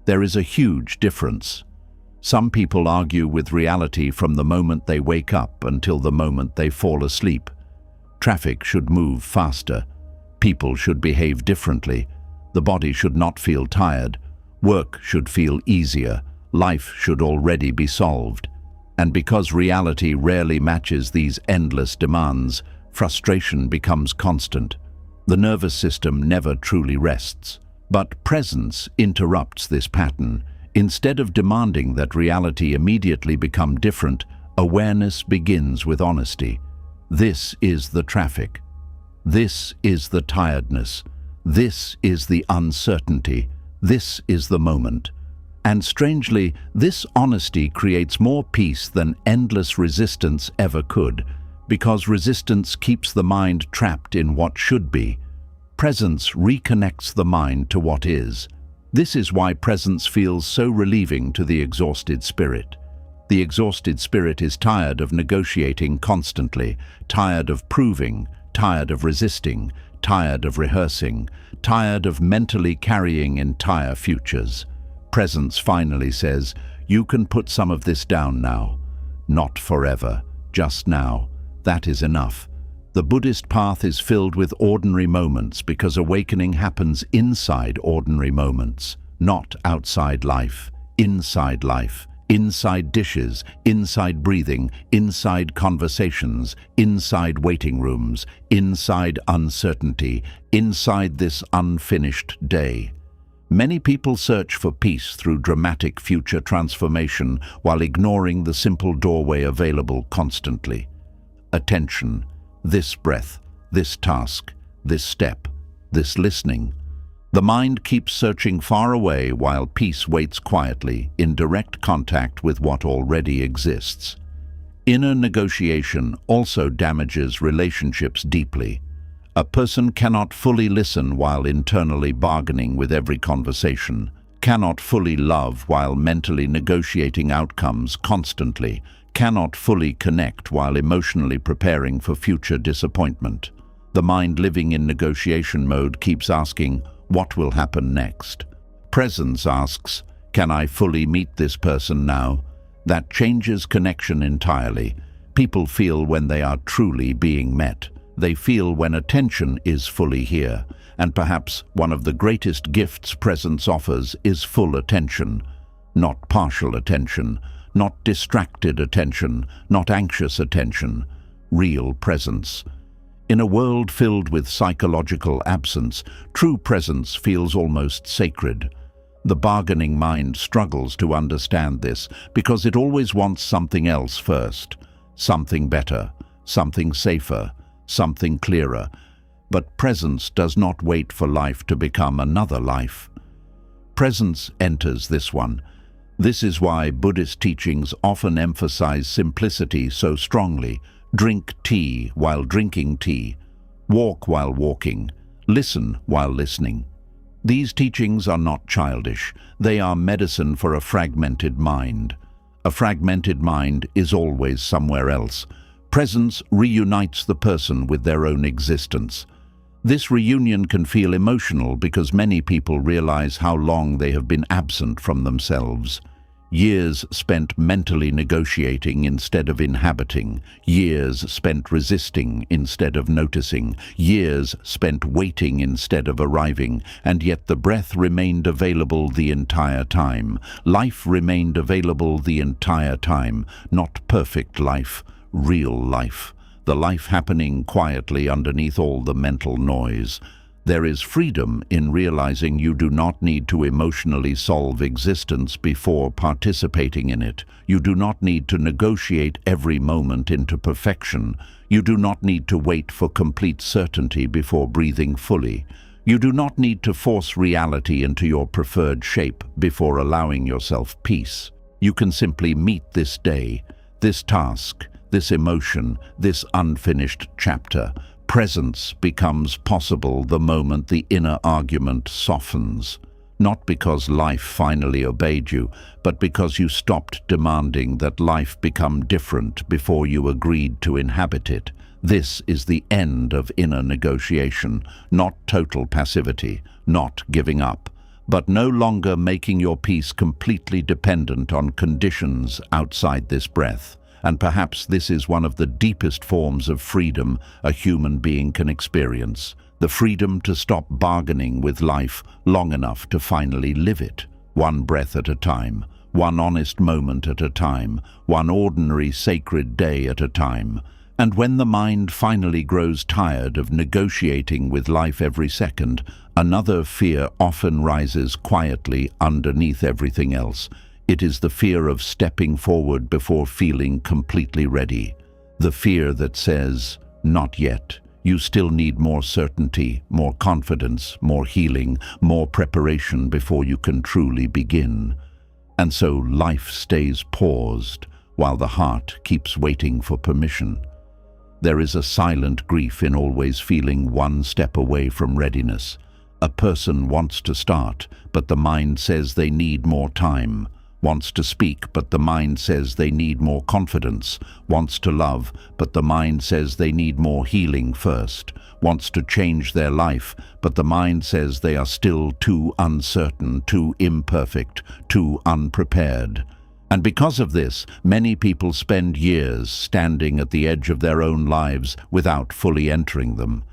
There is a huge difference. Some people argue with reality from the moment they wake up until the moment they fall asleep. Traffic should move faster. People should behave differently. The body should not feel tired. Work should feel easier. Life should already be solved. And because reality rarely matches these endless demands, frustration becomes constant. The nervous system never truly rests. But presence interrupts this pattern. Instead of demanding that reality immediately become different, awareness begins with honesty. This is the traffic. This is the tiredness. This is the uncertainty. This is the moment. And strangely, this honesty creates more peace than endless resistance ever could, because resistance keeps the mind trapped in what should be. Presence reconnects the mind to what is. This is why presence feels so relieving to the exhausted spirit. The exhausted spirit is tired of negotiating constantly, tired of proving, tired of resisting, tired of rehearsing, tired of mentally carrying entire futures. Presence finally says, you can put some of this down now. Not forever, just now. That is enough. The Buddhist path is filled with ordinary moments because awakening happens inside ordinary moments, not outside life, inside life. Inside dishes, inside breathing, inside conversations, inside waiting rooms, inside uncertainty, inside this unfinished day. Many people search for peace through dramatic future transformation while ignoring the simple doorway available constantly. Attention, this breath, this task, this step, this listening. The mind keeps searching far away while peace waits quietly in direct contact with what already exists. Inner negotiation also damages relationships deeply. A person cannot fully listen while internally bargaining with every conversation, cannot fully love while mentally negotiating outcomes constantly, cannot fully connect while emotionally preparing for future disappointment. The mind living in negotiation mode keeps asking, what will happen next? Presence asks, can I fully meet this person now? That changes connection entirely. People feel when they are truly being met. They feel when attention is fully here. And perhaps one of the greatest gifts presence offers is full attention. Not partial attention, not distracted attention, not anxious attention. Real presence. In a world filled with psychological absence, true presence feels almost sacred. The bargaining mind struggles to understand this because it always wants something else first. Something better, something safer, something clearer. But presence does not wait for life to become another life. Presence enters this one. This is why Buddhist teachings often emphasize simplicity so strongly. Drink tea while drinking tea. Walk while walking. Listen while listening. These teachings are not childish. They are medicine for a fragmented mind. A fragmented mind is always somewhere else. Presence reunites the person with their own existence. This reunion can feel emotional because many people realize how long they have been absent from themselves. Years spent mentally negotiating instead of inhabiting. Years spent resisting instead of noticing. Years spent waiting instead of arriving. And yet the breath remained available the entire time. Life remained available the entire time. Not perfect life, real life. The life happening quietly underneath all the mental noise. There is freedom in realizing you do not need to emotionally solve existence before participating in it. You do not need to negotiate every moment into perfection. You do not need to wait for complete certainty before breathing fully. You do not need to force reality into your preferred shape before allowing yourself peace. You can simply meet this day, this task, this emotion, this unfinished chapter. Presence becomes possible the moment the inner argument softens. Not because life finally obeyed you, but because you stopped demanding that life become different before you agreed to inhabit it. This is the end of inner negotiation, not total passivity, not giving up, but no longer making your peace completely dependent on conditions outside this breath. And perhaps this is one of the deepest forms of freedom a human being can experience. The freedom to stop bargaining with life long enough to finally live it, one breath at a time, one honest moment at a time, one ordinary sacred day at a time. And when the mind finally grows tired of negotiating with life every second, another fear often rises quietly underneath everything else. It is the fear of stepping forward before feeling completely ready. The fear that says, "Not yet." You still need more certainty, more confidence, more healing, more preparation before you can truly begin. And so life stays paused while the heart keeps waiting for permission. There is a silent grief in always feeling one step away from readiness. A person wants to start, but the mind says they need more time. Wants to speak, but the mind says they need more confidence. Wants to love, but the mind says they need more healing first. Wants to change their life, but the mind says they are still too uncertain, too imperfect, too unprepared. And because of this, many people spend years standing at the edge of their own lives without fully entering them.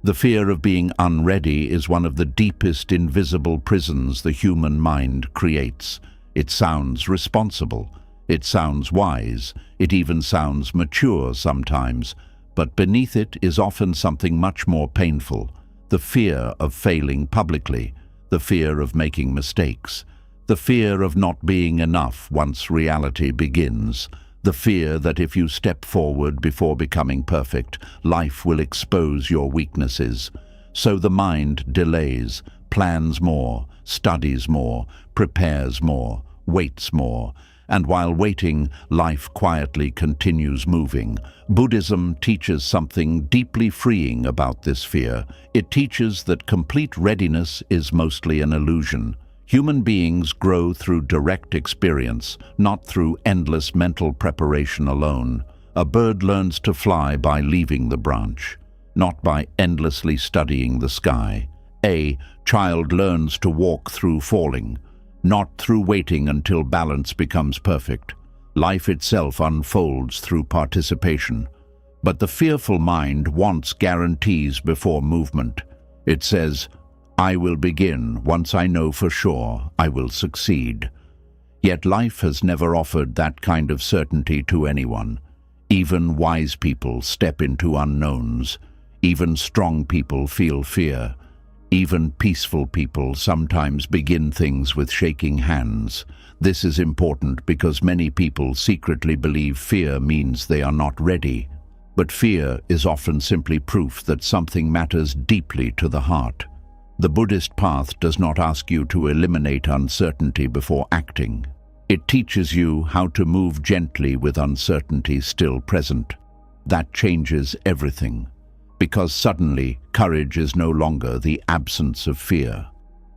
The fear of being unready is one of the deepest invisible prisons the human mind creates. It sounds responsible, it sounds wise, it even sounds mature sometimes, but beneath it is often something much more painful: the fear of failing publicly, the fear of making mistakes, the fear of not being enough once reality begins, the fear that if you step forward before becoming perfect, life will expose your weaknesses. So the mind delays, plans more, studies more, prepares more, waits more, and while waiting, life quietly continues moving. Buddhism teaches something deeply freeing about this fear. It teaches that complete readiness is mostly an illusion. Human beings grow through direct experience, not through endless mental preparation alone. A bird learns to fly by leaving the branch, not by endlessly studying the sky. A child learns to walk through falling, not through waiting until balance becomes perfect. Life itself unfolds through participation. But the fearful mind wants guarantees before movement. It says, "I will begin once I know for sure I will succeed." Yet life has never offered that kind of certainty to anyone. Even wise people step into unknowns. Even strong people feel fear. Even peaceful people sometimes begin things with shaking hands. This is important because many people secretly believe fear means they are not ready. But fear is often simply proof that something matters deeply to the heart. The Buddhist path does not ask you to eliminate uncertainty before acting. It teaches you how to move gently with uncertainty still present. That changes everything, because suddenly courage is no longer the absence of fear.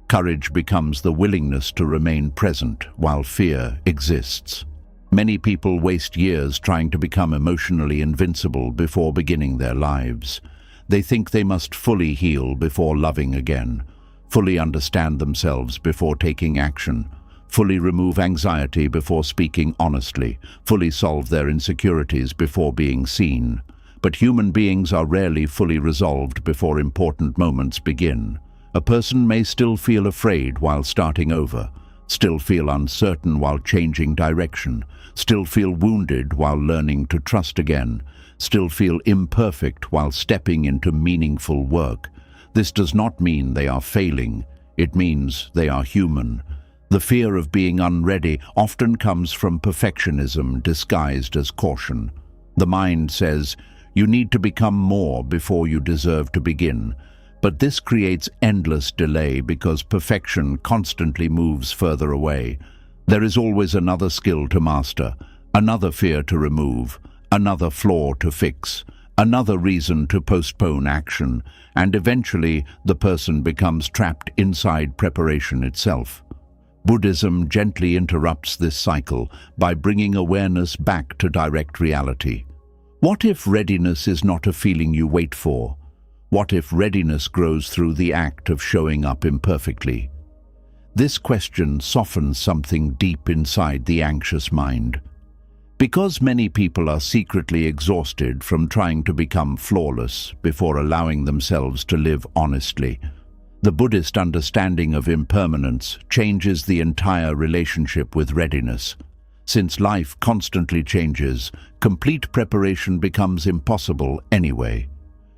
Courage becomes the willingness to remain present while fear exists. Many people waste years trying to become emotionally invincible before beginning their lives. They think they must fully heal before loving again, fully understand themselves before taking action, fully remove anxiety before speaking honestly, fully solve their insecurities before being seen. But human beings are rarely fully resolved before important moments begin. A person may still feel afraid while starting over, still feel uncertain while changing direction, still feel wounded while learning to trust again, still feel imperfect while stepping into meaningful work. This does not mean they are failing. It means they are human. The fear of being unready often comes from perfectionism disguised as caution. The mind says, "You need to become more before you deserve to begin." But this creates endless delay because perfection constantly moves further away. There is always another skill to master, another fear to remove, another flaw to fix, Another reason to postpone action, and eventually the person becomes trapped inside preparation itself. Buddhism gently interrupts this cycle by bringing awareness back to direct reality. What if readiness is not a feeling you wait for? What if readiness grows through the act of showing up imperfectly? This question softens something deep inside the anxious mind. Because many people are secretly exhausted from trying to become flawless before allowing themselves to live honestly, the Buddhist understanding of impermanence changes the entire relationship with readiness. Since life constantly changes, complete preparation becomes impossible anyway.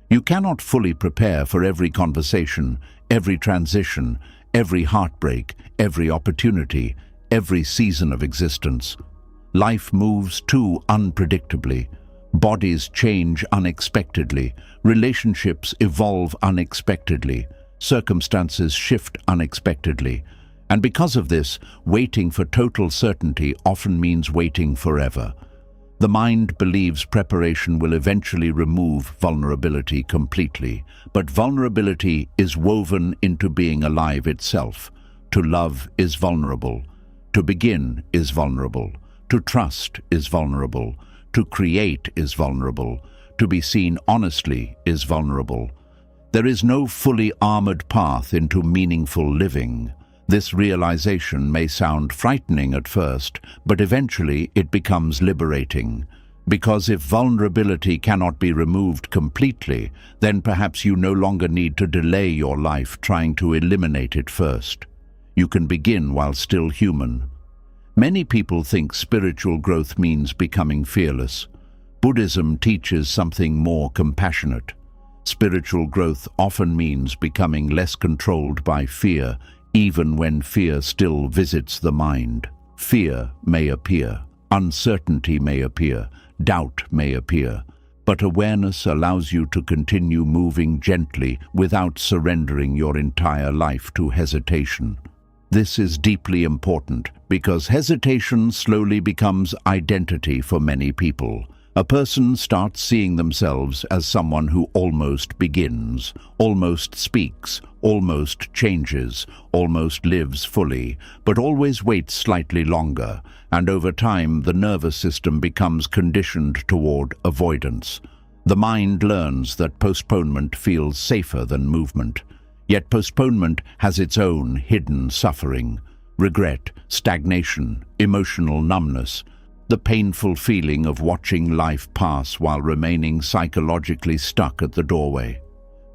You cannot fully prepare for every conversation, every transition, every heartbreak, every opportunity, every season of existence. Life moves too unpredictably. Bodies change unexpectedly. Relationships evolve unexpectedly. Circumstances shift unexpectedly. And because of this, waiting for total certainty often means waiting forever. The mind believes preparation will eventually remove vulnerability completely, but vulnerability is woven into being alive itself. To love is vulnerable. To begin is vulnerable. To trust is vulnerable. To create is vulnerable. To be seen honestly is vulnerable. There is no fully armored path into meaningful living. This realization may sound frightening at first, but eventually it becomes liberating. Because if vulnerability cannot be removed completely, then perhaps you no longer need to delay your life trying to eliminate it first. You can begin while still human. Many people think spiritual growth means becoming fearless. Buddhism teaches something more compassionate. Spiritual growth often means becoming less controlled by fear, even when fear still visits the mind. Fear may appear, uncertainty may appear, doubt may appear, but awareness allows you to continue moving gently without surrendering your entire life to hesitation. This is deeply important because hesitation slowly becomes identity for many people. A person starts seeing themselves as someone who almost begins, almost speaks, almost changes, almost lives fully, but always waits slightly longer, and over time the nervous system becomes conditioned toward avoidance. The mind learns that postponement feels safer than movement. Yet postponement has its own hidden suffering: regret, stagnation, emotional numbness, the painful feeling of watching life pass while remaining psychologically stuck at the doorway.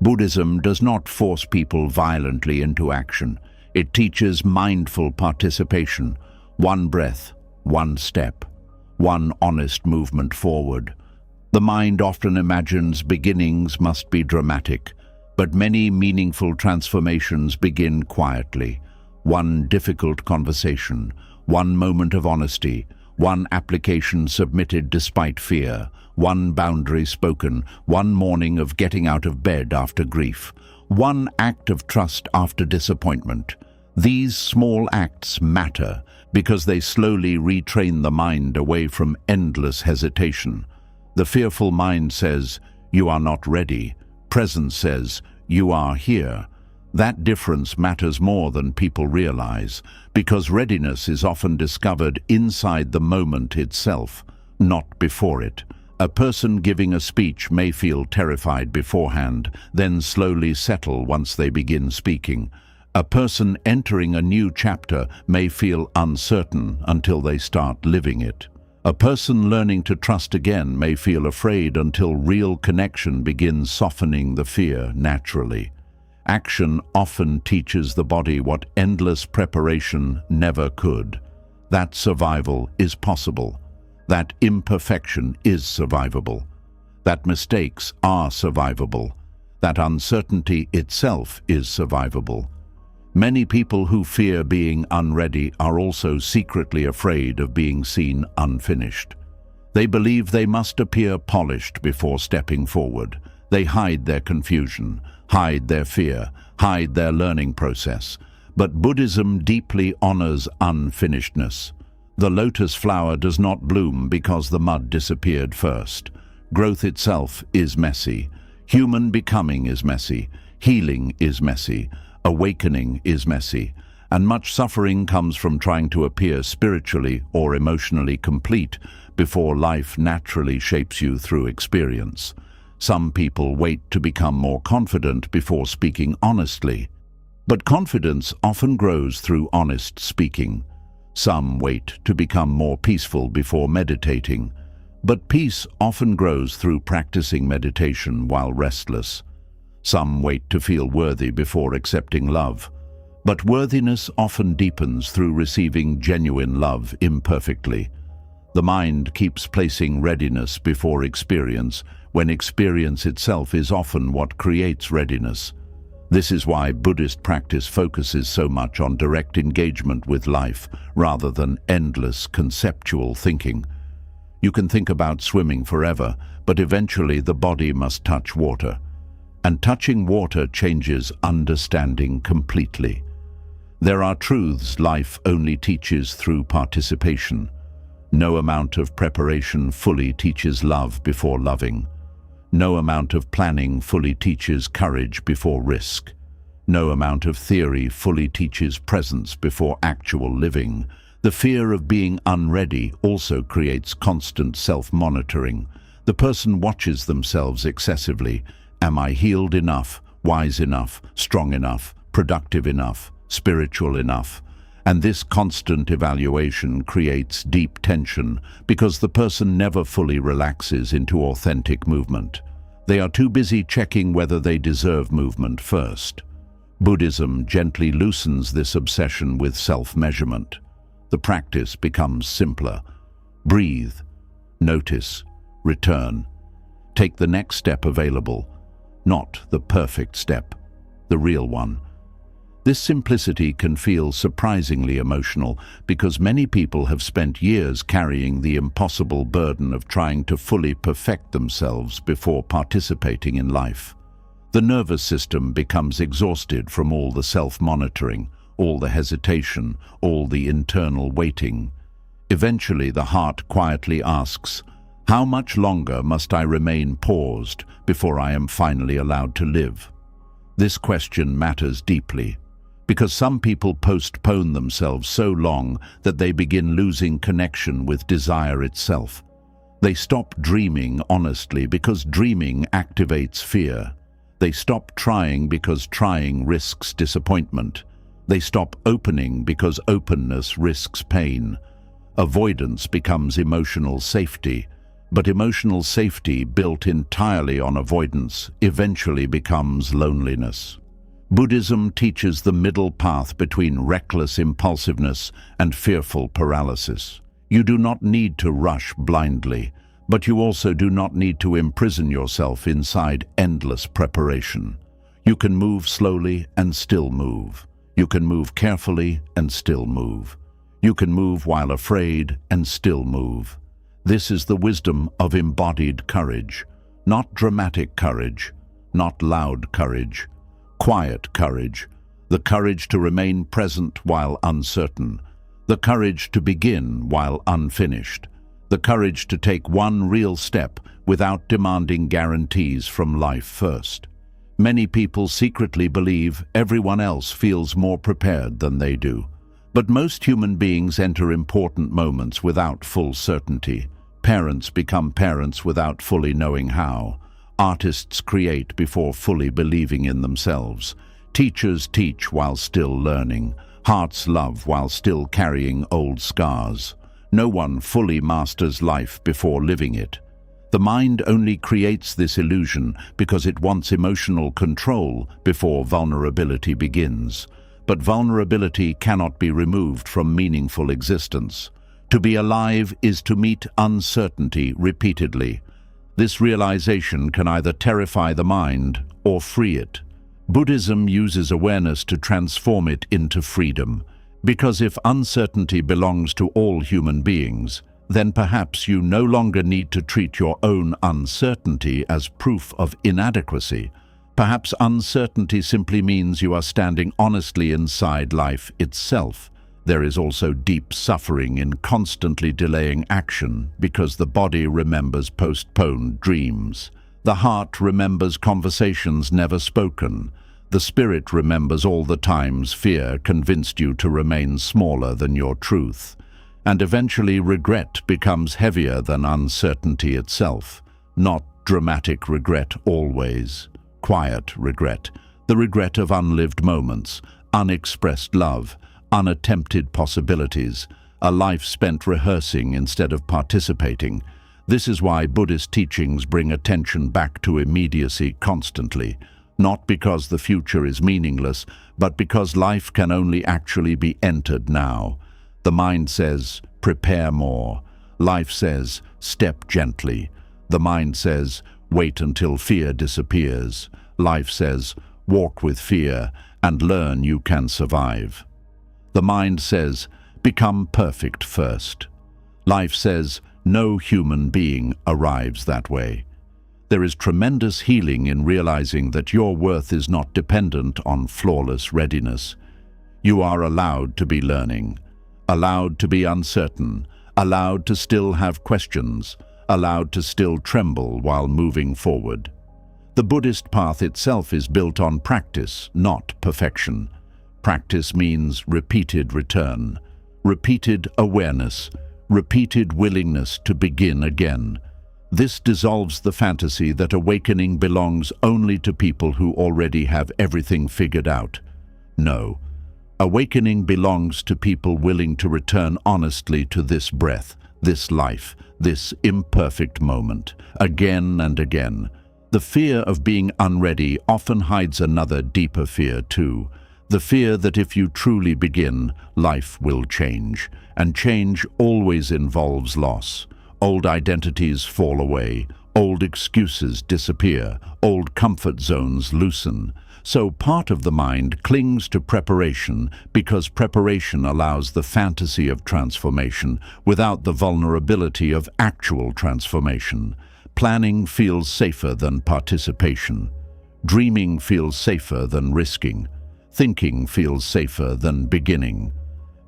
Buddhism does not force people violently into action. It teaches mindful participation, one breath, one step, one honest movement forward. The mind often imagines beginnings must be dramatic, but many meaningful transformations begin quietly. One difficult conversation, one moment of honesty, one application submitted despite fear, one boundary spoken, one morning of getting out of bed after grief, one act of trust after disappointment. These small acts matter because they slowly retrain the mind away from endless hesitation. The fearful mind says, "You are not ready." Presence says, "You are here." That difference matters more than people realize, because readiness is often discovered inside the moment itself, not before it. A person giving a speech may feel terrified beforehand, then slowly settle once they begin speaking. A person entering a new chapter may feel uncertain until they start living it. A person learning to trust again may feel afraid until real connection begins softening the fear naturally. Action often teaches the body what endless preparation never could. That survival is possible. That imperfection is survivable. That mistakes are survivable. That uncertainty itself is survivable. Many people who fear being unready are also secretly afraid of being seen unfinished. They believe they must appear polished before stepping forward. They hide their confusion, hide their fear, hide their learning process. But Buddhism deeply honors unfinishedness. The lotus flower does not bloom because the mud disappeared first. Growth itself is messy. Human becoming is messy. Healing is messy. Awakening is messy. And much suffering comes from trying to appear spiritually or emotionally complete before life naturally shapes you through experience. Some people wait to become more confident before speaking honestly. But confidence often grows through honest speaking. Some wait to become more peaceful before meditating. But peace often grows through practicing meditation while restless. Some wait to feel worthy before accepting love. But worthiness often deepens through receiving genuine love imperfectly. The mind keeps placing readiness before experience, when experience itself is often what creates readiness. This is why Buddhist practice focuses so much on direct engagement with life, rather than endless conceptual thinking. You can think about swimming forever, but eventually the body must touch water. And touching water changes understanding completely. There are truths life only teaches through participation. No amount of preparation fully teaches love before loving. No amount of planning fully teaches courage before risk. No amount of theory fully teaches presence before actual living. The fear of being unready also creates constant self-monitoring. The person watches themselves excessively. Am I healed enough, wise enough, strong enough, productive enough, spiritual enough? And this constant evaluation creates deep tension because the person never fully relaxes into authentic movement. They are too busy checking whether they deserve movement first. Buddhism gently loosens this obsession with self-measurement. The practice becomes simpler. Breathe, notice, return. Take the next step available, not the perfect step, the real one. This simplicity can feel surprisingly emotional because many people have spent years carrying the impossible burden of trying to fully perfect themselves before participating in life. The nervous system becomes exhausted from all the self-monitoring, all the hesitation, all the internal waiting. Eventually, the heart quietly asks, "How much longer must I remain paused before I am finally allowed to live?" This question matters deeply, because some people postpone themselves so long that they begin losing connection with desire itself. They stop dreaming honestly because dreaming activates fear. They stop trying because trying risks disappointment. They stop opening because openness risks pain. Avoidance becomes emotional safety, but emotional safety built entirely on avoidance eventually becomes loneliness. Buddhism teaches the middle path between reckless impulsiveness and fearful paralysis. You do not need to rush blindly, but you also do not need to imprison yourself inside endless preparation. You can move slowly and still move. You can move carefully and still move. You can move while afraid and still move. This is the wisdom of embodied courage, not dramatic courage, not loud courage. Quiet courage, the courage to remain present while uncertain, the courage to begin while unfinished, the courage to take one real step without demanding guarantees from life first. Many people secretly believe everyone else feels more prepared than they do. But most human beings enter important moments without full certainty. Parents become parents without fully knowing how. Artists create before fully believing in themselves. Teachers teach while still learning. Hearts love while still carrying old scars. No one fully masters life before living it. The mind only creates this illusion because it wants emotional control before vulnerability begins. But vulnerability cannot be removed from meaningful existence. To be alive is to meet uncertainty repeatedly. This realization can either terrify the mind or free it. Buddhism uses awareness to transform it into freedom, because if uncertainty belongs to all human beings, then perhaps you no longer need to treat your own uncertainty as proof of inadequacy. Perhaps uncertainty simply means you are standing honestly inside life itself, There is also deep suffering in constantly delaying action because the body remembers postponed dreams. The heart remembers conversations never spoken. The spirit remembers all the times fear convinced you to remain smaller than your truth. And eventually regret becomes heavier than uncertainty itself. Not dramatic regret always. Quiet regret. The regret of unlived moments, unexpressed love, unattempted possibilities, a life spent rehearsing instead of participating. This is why Buddhist teachings bring attention back to immediacy constantly, not because the future is meaningless, but because life can only actually be entered now. The mind says, prepare more. Life says, step gently. The mind says, wait until fear disappears. Life says, walk with fear and learn you can survive. The mind says, become perfect first. Life says, no human being arrives that way. There is tremendous healing in realizing that your worth is not dependent on flawless readiness. You are allowed to be learning, allowed to be uncertain, allowed to still have questions, allowed to still tremble while moving forward. The Buddhist path itself is built on practice, not perfection. Practice means repeated return, repeated awareness, repeated willingness to begin again. This dissolves the fantasy that awakening belongs only to people who already have everything figured out. No. Awakening belongs to people willing to return honestly to this breath, this life, this imperfect moment, again and again. The fear of being unready often hides another deeper fear too. The fear that if you truly begin, life will change. And change always involves loss. Old identities fall away, old excuses disappear, old comfort zones loosen. So part of the mind clings to preparation because preparation allows the fantasy of transformation without the vulnerability of actual transformation. Planning feels safer than participation. Dreaming feels safer than risking. Thinking feels safer than beginning.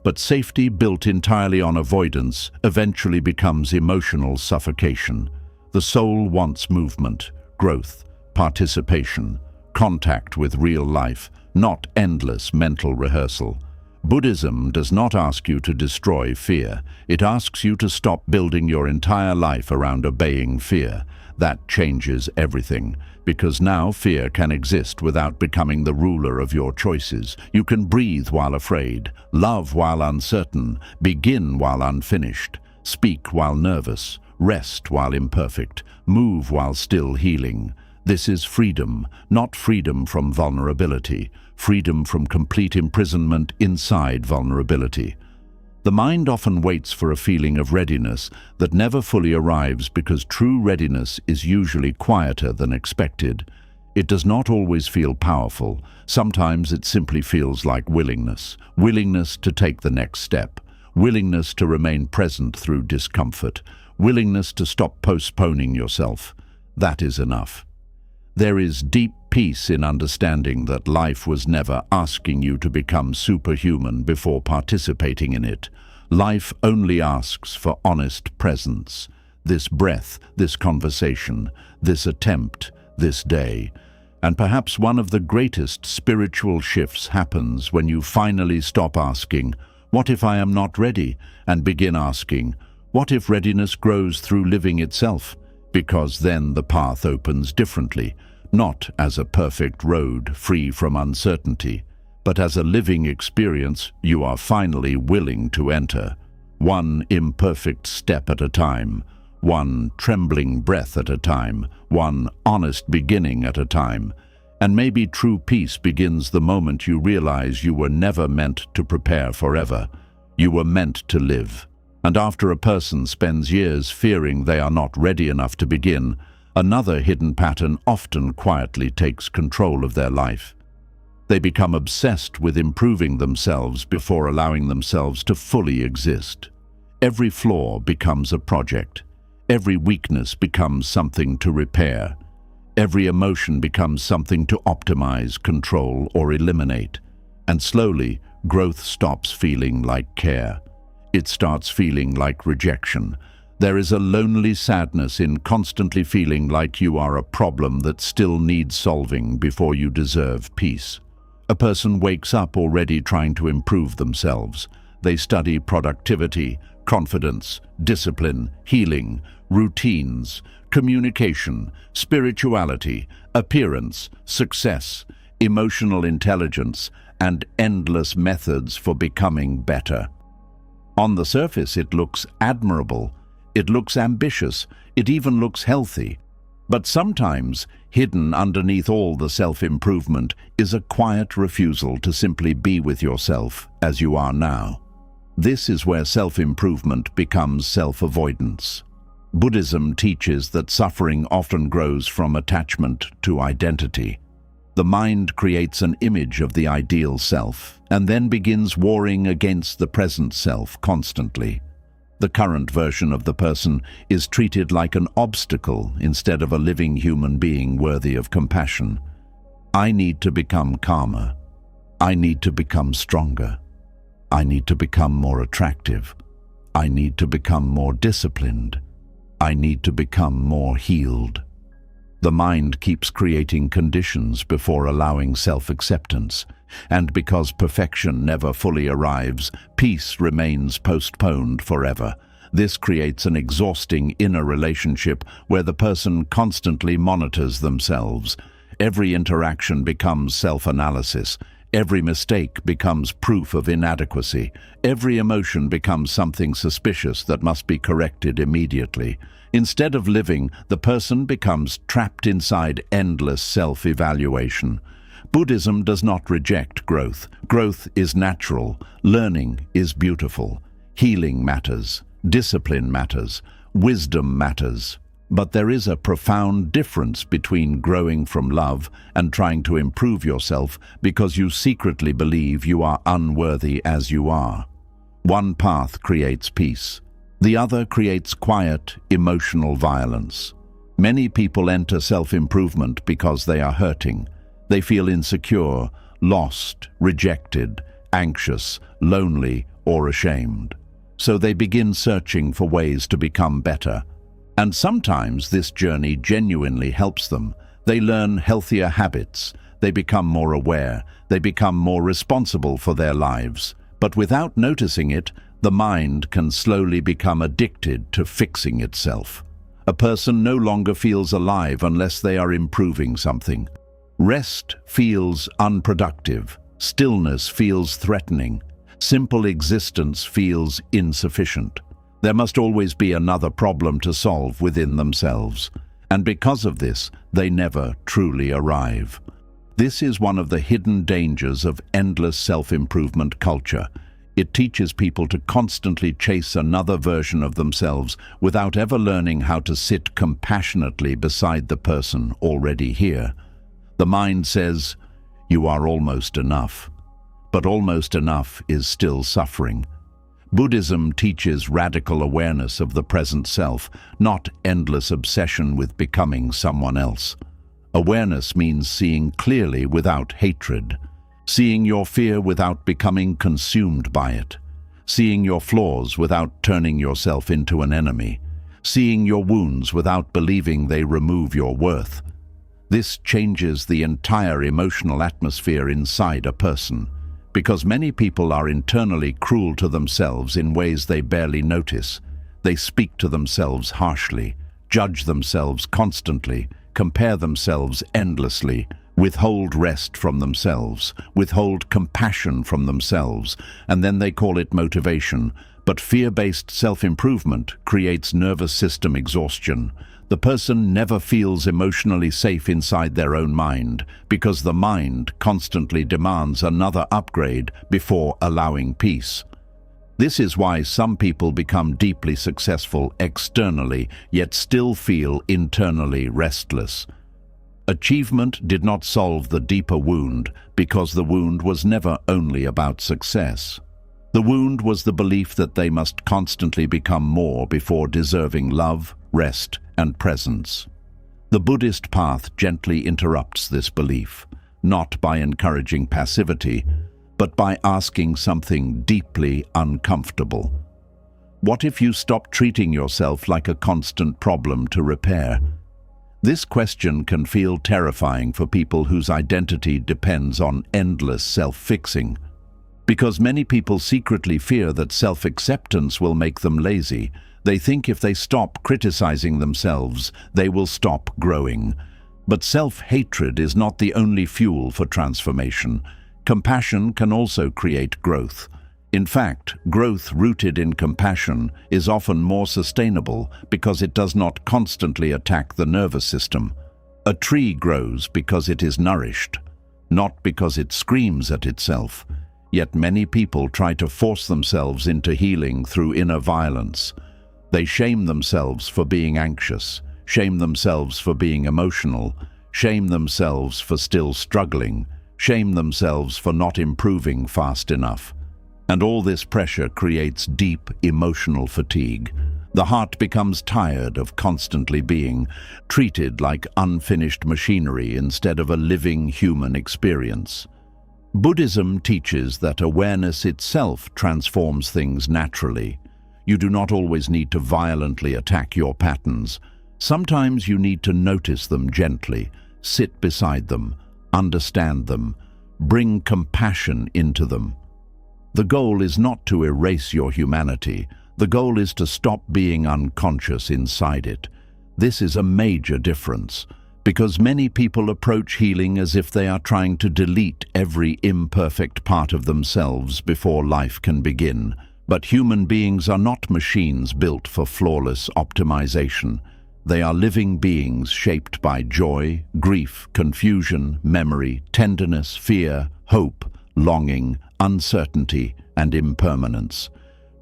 But safety built entirely on avoidance eventually becomes emotional suffocation. The soul wants movement, growth, participation, contact with real life, not endless mental rehearsal. Buddhism does not ask you to destroy fear. It asks you to stop building your entire life around obeying fear. That changes everything, because now fear can exist without becoming the ruler of your choices. You can breathe while afraid, love while uncertain, begin while unfinished, speak while nervous, rest while imperfect, move while still healing. This is freedom, not freedom from vulnerability, freedom from complete imprisonment inside vulnerability. The mind often waits for a feeling of readiness that never fully arrives because true readiness is usually quieter than expected. It does not always feel powerful. Sometimes it simply feels like willingness. Willingness to take the next step. Willingness to remain present through discomfort. Willingness to stop postponing yourself. That is enough. There is deep peace in understanding that life was never asking you to become superhuman before participating in it. Life only asks for honest presence. This breath, this conversation, this attempt, this day. And perhaps one of the greatest spiritual shifts happens when you finally stop asking, "What if I am not ready?" and begin asking, "What if readiness grows through living itself?" Because then the path opens differently. Not as a perfect road free from uncertainty, but as a living experience you are finally willing to enter. One imperfect step at a time, one trembling breath at a time, one honest beginning at a time. And maybe true peace begins the moment you realize you were never meant to prepare forever. You were meant to live. And after a person spends years fearing they are not ready enough to begin, another hidden pattern often quietly takes control of their life. They become obsessed with improving themselves before allowing themselves to fully exist. Every flaw becomes a project. Every weakness becomes something to repair. Every emotion becomes something to optimize, control, or eliminate. And slowly, growth stops feeling like care. It starts feeling like rejection. There is a lonely sadness in constantly feeling like you are a problem that still needs solving before you deserve peace. A person wakes up already trying to improve themselves. They study productivity, confidence, discipline, healing, routines, communication, spirituality, appearance, success, emotional intelligence, and endless methods for becoming better. On the surface, it looks admirable, it looks ambitious, it even looks healthy. But sometimes, hidden underneath all the self-improvement is a quiet refusal to simply be with yourself as you are now. This is where self-improvement becomes self-avoidance. Buddhism teaches that suffering often grows from attachment to identity. The mind creates an image of the ideal self and then begins warring against the present self constantly. The current version of the person is treated like an obstacle instead of a living human being worthy of compassion. I need to become calmer. I need to become stronger. I need to become more attractive. I need to become more disciplined. I need to become more healed. The mind keeps creating conditions before allowing self-acceptance, and because perfection never fully arrives, peace remains postponed forever. This creates an exhausting inner relationship where the person constantly monitors themselves. Every interaction becomes self-analysis. Every mistake becomes proof of inadequacy. Every emotion becomes something suspicious that must be corrected immediately. Instead of living, the person becomes trapped inside endless self-evaluation. Buddhism does not reject growth. Growth is natural. Learning is beautiful. Healing matters. Discipline matters. Wisdom matters. But there is a profound difference between growing from love and trying to improve yourself because you secretly believe you are unworthy as you are. One path creates peace. The other creates quiet, emotional violence. Many people enter self-improvement because they are hurting. They feel insecure, lost, rejected, anxious, lonely, or ashamed. So they begin searching for ways to become better. And sometimes this journey genuinely helps them. They learn healthier habits. They become more aware. They become more responsible for their lives. But without noticing it, the mind can slowly become addicted to fixing itself. A person no longer feels alive unless they are improving something. Rest feels unproductive. Stillness feels threatening. Simple existence feels insufficient. There must always be another problem to solve within themselves. And because of this, they never truly arrive. This is one of the hidden dangers of endless self-improvement culture. It teaches people to constantly chase another version of themselves without ever learning how to sit compassionately beside the person already here. The mind says, "You are almost enough." But almost enough is still suffering. Buddhism teaches radical awareness of the present self, not endless obsession with becoming someone else. Awareness means seeing clearly without hatred. Seeing your fear without becoming consumed by it. Seeing your flaws without turning yourself into an enemy. Seeing your wounds without believing they remove your worth. This changes the entire emotional atmosphere inside a person, because many people are internally cruel to themselves in ways they barely notice. They speak to themselves harshly, judge themselves constantly, compare themselves endlessly, withhold rest from themselves, withhold compassion from themselves, and then they call it motivation. But fear-based self-improvement creates nervous system exhaustion. The person never feels emotionally safe inside their own mind because the mind constantly demands another upgrade before allowing peace. This is why some people become deeply successful externally, yet still feel internally restless. Achievement did not solve the deeper wound because the wound was never only about success. The wound was the belief that they must constantly become more before deserving love, rest, and presence. The Buddhist path gently interrupts this belief, not by encouraging passivity, but by asking something deeply uncomfortable. What if you stopped treating yourself like a constant problem to repair? This question can feel terrifying for people whose identity depends on endless self-fixing. Because many people secretly fear that self-acceptance will make them lazy, they think if they stop criticizing themselves, they will stop growing. But self-hatred is not the only fuel for transformation. Compassion can also create growth. In fact, growth rooted in compassion is often more sustainable because it does not constantly attack the nervous system. A tree grows because it is nourished, not because it screams at itself. Yet many people try to force themselves into healing through inner violence. They shame themselves for being anxious, shame themselves for being emotional, shame themselves for still struggling, shame themselves for not improving fast enough. And all this pressure creates deep emotional fatigue. The heart becomes tired of constantly being treated like unfinished machinery instead of a living human experience. Buddhism teaches that awareness itself transforms things naturally. You do not always need to violently attack your patterns. Sometimes you need to notice them gently, sit beside them, understand them, bring compassion into them. The goal is not to erase your humanity. The goal is to stop being unconscious inside it. This is a major difference, because many people approach healing as if they are trying to delete every imperfect part of themselves before life can begin. But human beings are not machines built for flawless optimization. They are living beings shaped by joy, grief, confusion, memory, tenderness, fear, hope, longing, uncertainty, and impermanence.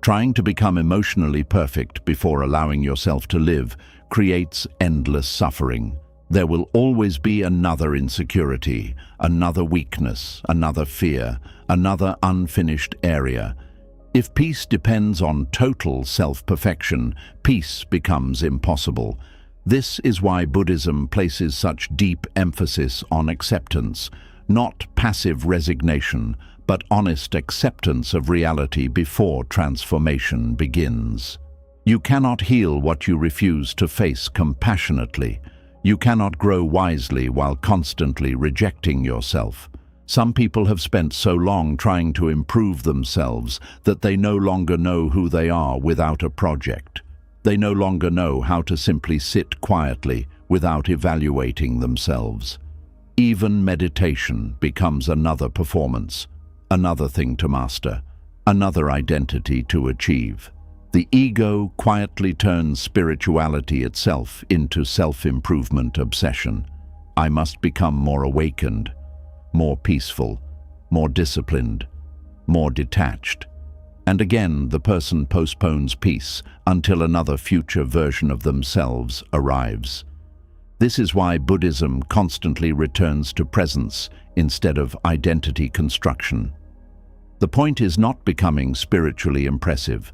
Trying to become emotionally perfect before allowing yourself to live creates endless suffering. There will always be another insecurity, another weakness, another fear, another unfinished area. If peace depends on total self-perfection, peace becomes impossible. This is why Buddhism places such deep emphasis on acceptance, not passive resignation, but honest acceptance of reality before transformation begins. You cannot heal what you refuse to face compassionately. You cannot grow wisely while constantly rejecting yourself. Some people have spent so long trying to improve themselves that they no longer know who they are without a project. They no longer know how to simply sit quietly without evaluating themselves. Even meditation becomes another performance, another thing to master, another identity to achieve. The ego quietly turns spirituality itself into self-improvement obsession. I must become more awakened, more peaceful, more disciplined, more detached. And again, the person postpones peace until another future version of themselves arrives. This is why Buddhism constantly returns to presence instead of identity construction. The point is not becoming spiritually impressive.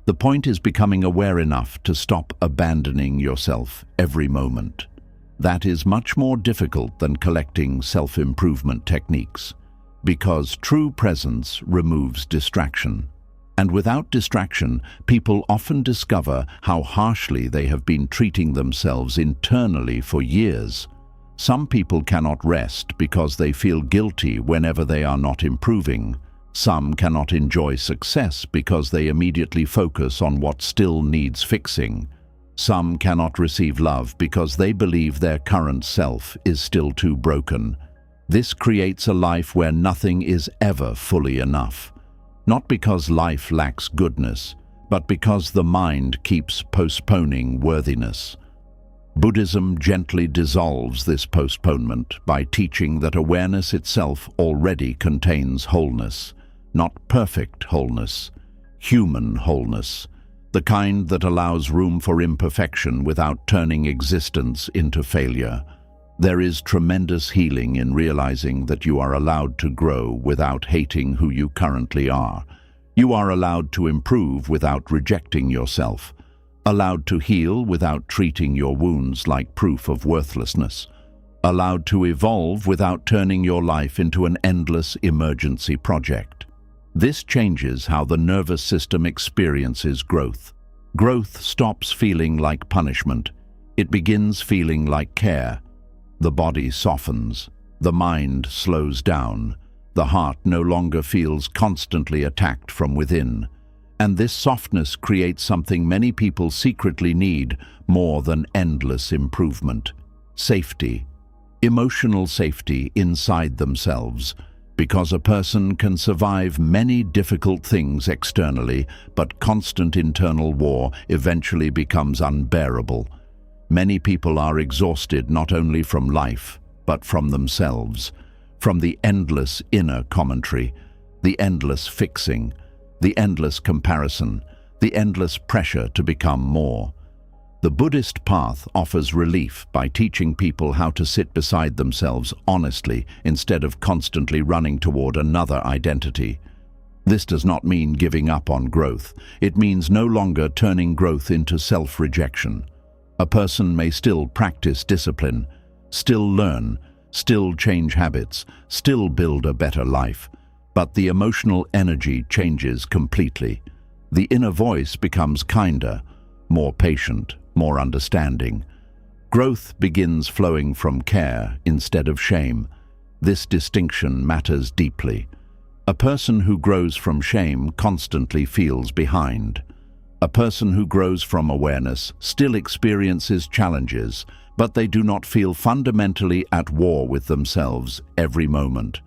The point is becoming aware enough to stop abandoning yourself every moment. That is much more difficult than collecting self-improvement techniques, because true presence removes distraction. And without distraction, people often discover how harshly they have been treating themselves internally for years. Some people cannot rest because they feel guilty whenever they are not improving. Some cannot enjoy success because they immediately focus on what still needs fixing. Some cannot receive love because they believe their current self is still too broken. This creates a life where nothing is ever fully enough. Not because life lacks goodness, but because the mind keeps postponing worthiness. Buddhism gently dissolves this postponement by teaching that awareness itself already contains wholeness. Not perfect wholeness, human wholeness, the kind that allows room for imperfection without turning existence into failure. There is tremendous healing in realizing that you are allowed to grow without hating who you currently are. You are allowed to improve without rejecting yourself, allowed to heal without treating your wounds like proof of worthlessness, allowed to evolve without turning your life into an endless emergency project. This changes how the nervous system experiences growth. Growth stops feeling like punishment. It begins feeling like care. The body softens. The mind slows down. The heart no longer feels constantly attacked from within. And this softness creates something many people secretly need more than endless improvement: safety. Emotional safety inside themselves, because a person can survive many difficult things externally, but constant internal war eventually becomes unbearable. Many people are exhausted not only from life, but from themselves, from the endless inner commentary, the endless fixing, the endless comparison, the endless pressure to become more. The Buddhist path offers relief by teaching people how to sit beside themselves honestly instead of constantly running toward another identity. This does not mean giving up on growth. It means no longer turning growth into self-rejection. A person may still practice discipline, still learn, still change habits, still build a better life, but the emotional energy changes completely. The inner voice becomes kinder, more patient, more understanding. Growth begins flowing from care instead of shame. This distinction matters deeply. A person who grows from shame constantly feels behind. A person who grows from awareness still experiences challenges, but they do not feel fundamentally at war with themselves every moment.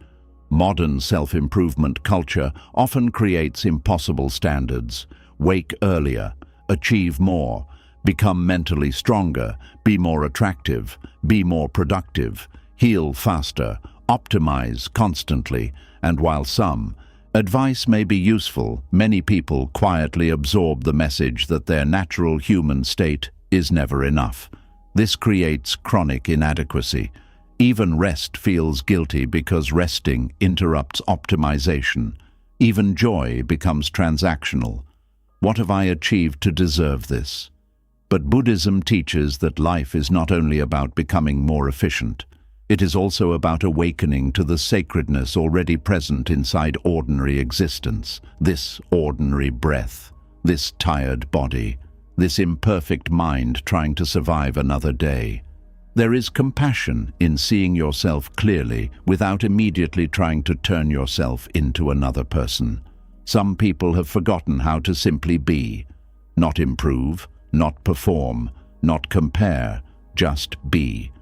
Modern self-improvement culture often creates impossible standards. Wake earlier, achieve more, become mentally stronger, be more attractive, be more productive, heal faster, optimize constantly, and while some advice may be useful, many people quietly absorb the message that their natural human state is never enough. This creates chronic inadequacy. Even rest feels guilty because resting interrupts optimization. Even joy becomes transactional. What have I achieved to deserve this? But Buddhism teaches that life is not only about becoming more efficient. It is also about awakening to the sacredness already present inside ordinary existence, this ordinary breath, this tired body, this imperfect mind trying to survive another day. There is compassion in seeing yourself clearly without immediately trying to turn yourself into another person. Some people have forgotten how to simply be, not improve, not perform, not compare, just be.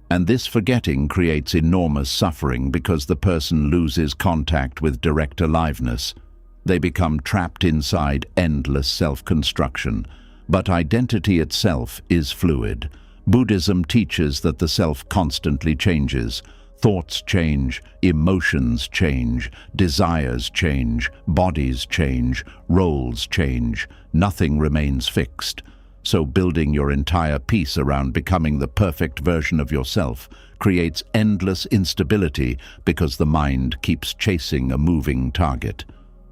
And this forgetting creates enormous suffering because the person loses contact with direct aliveness. They become trapped inside endless self-construction. But identity itself is fluid. Buddhism teaches that the self constantly changes. Thoughts change, emotions change, desires change, bodies change, roles change. Nothing remains fixed. So building your entire piece around becoming the perfect version of yourself creates endless instability because the mind keeps chasing a moving target.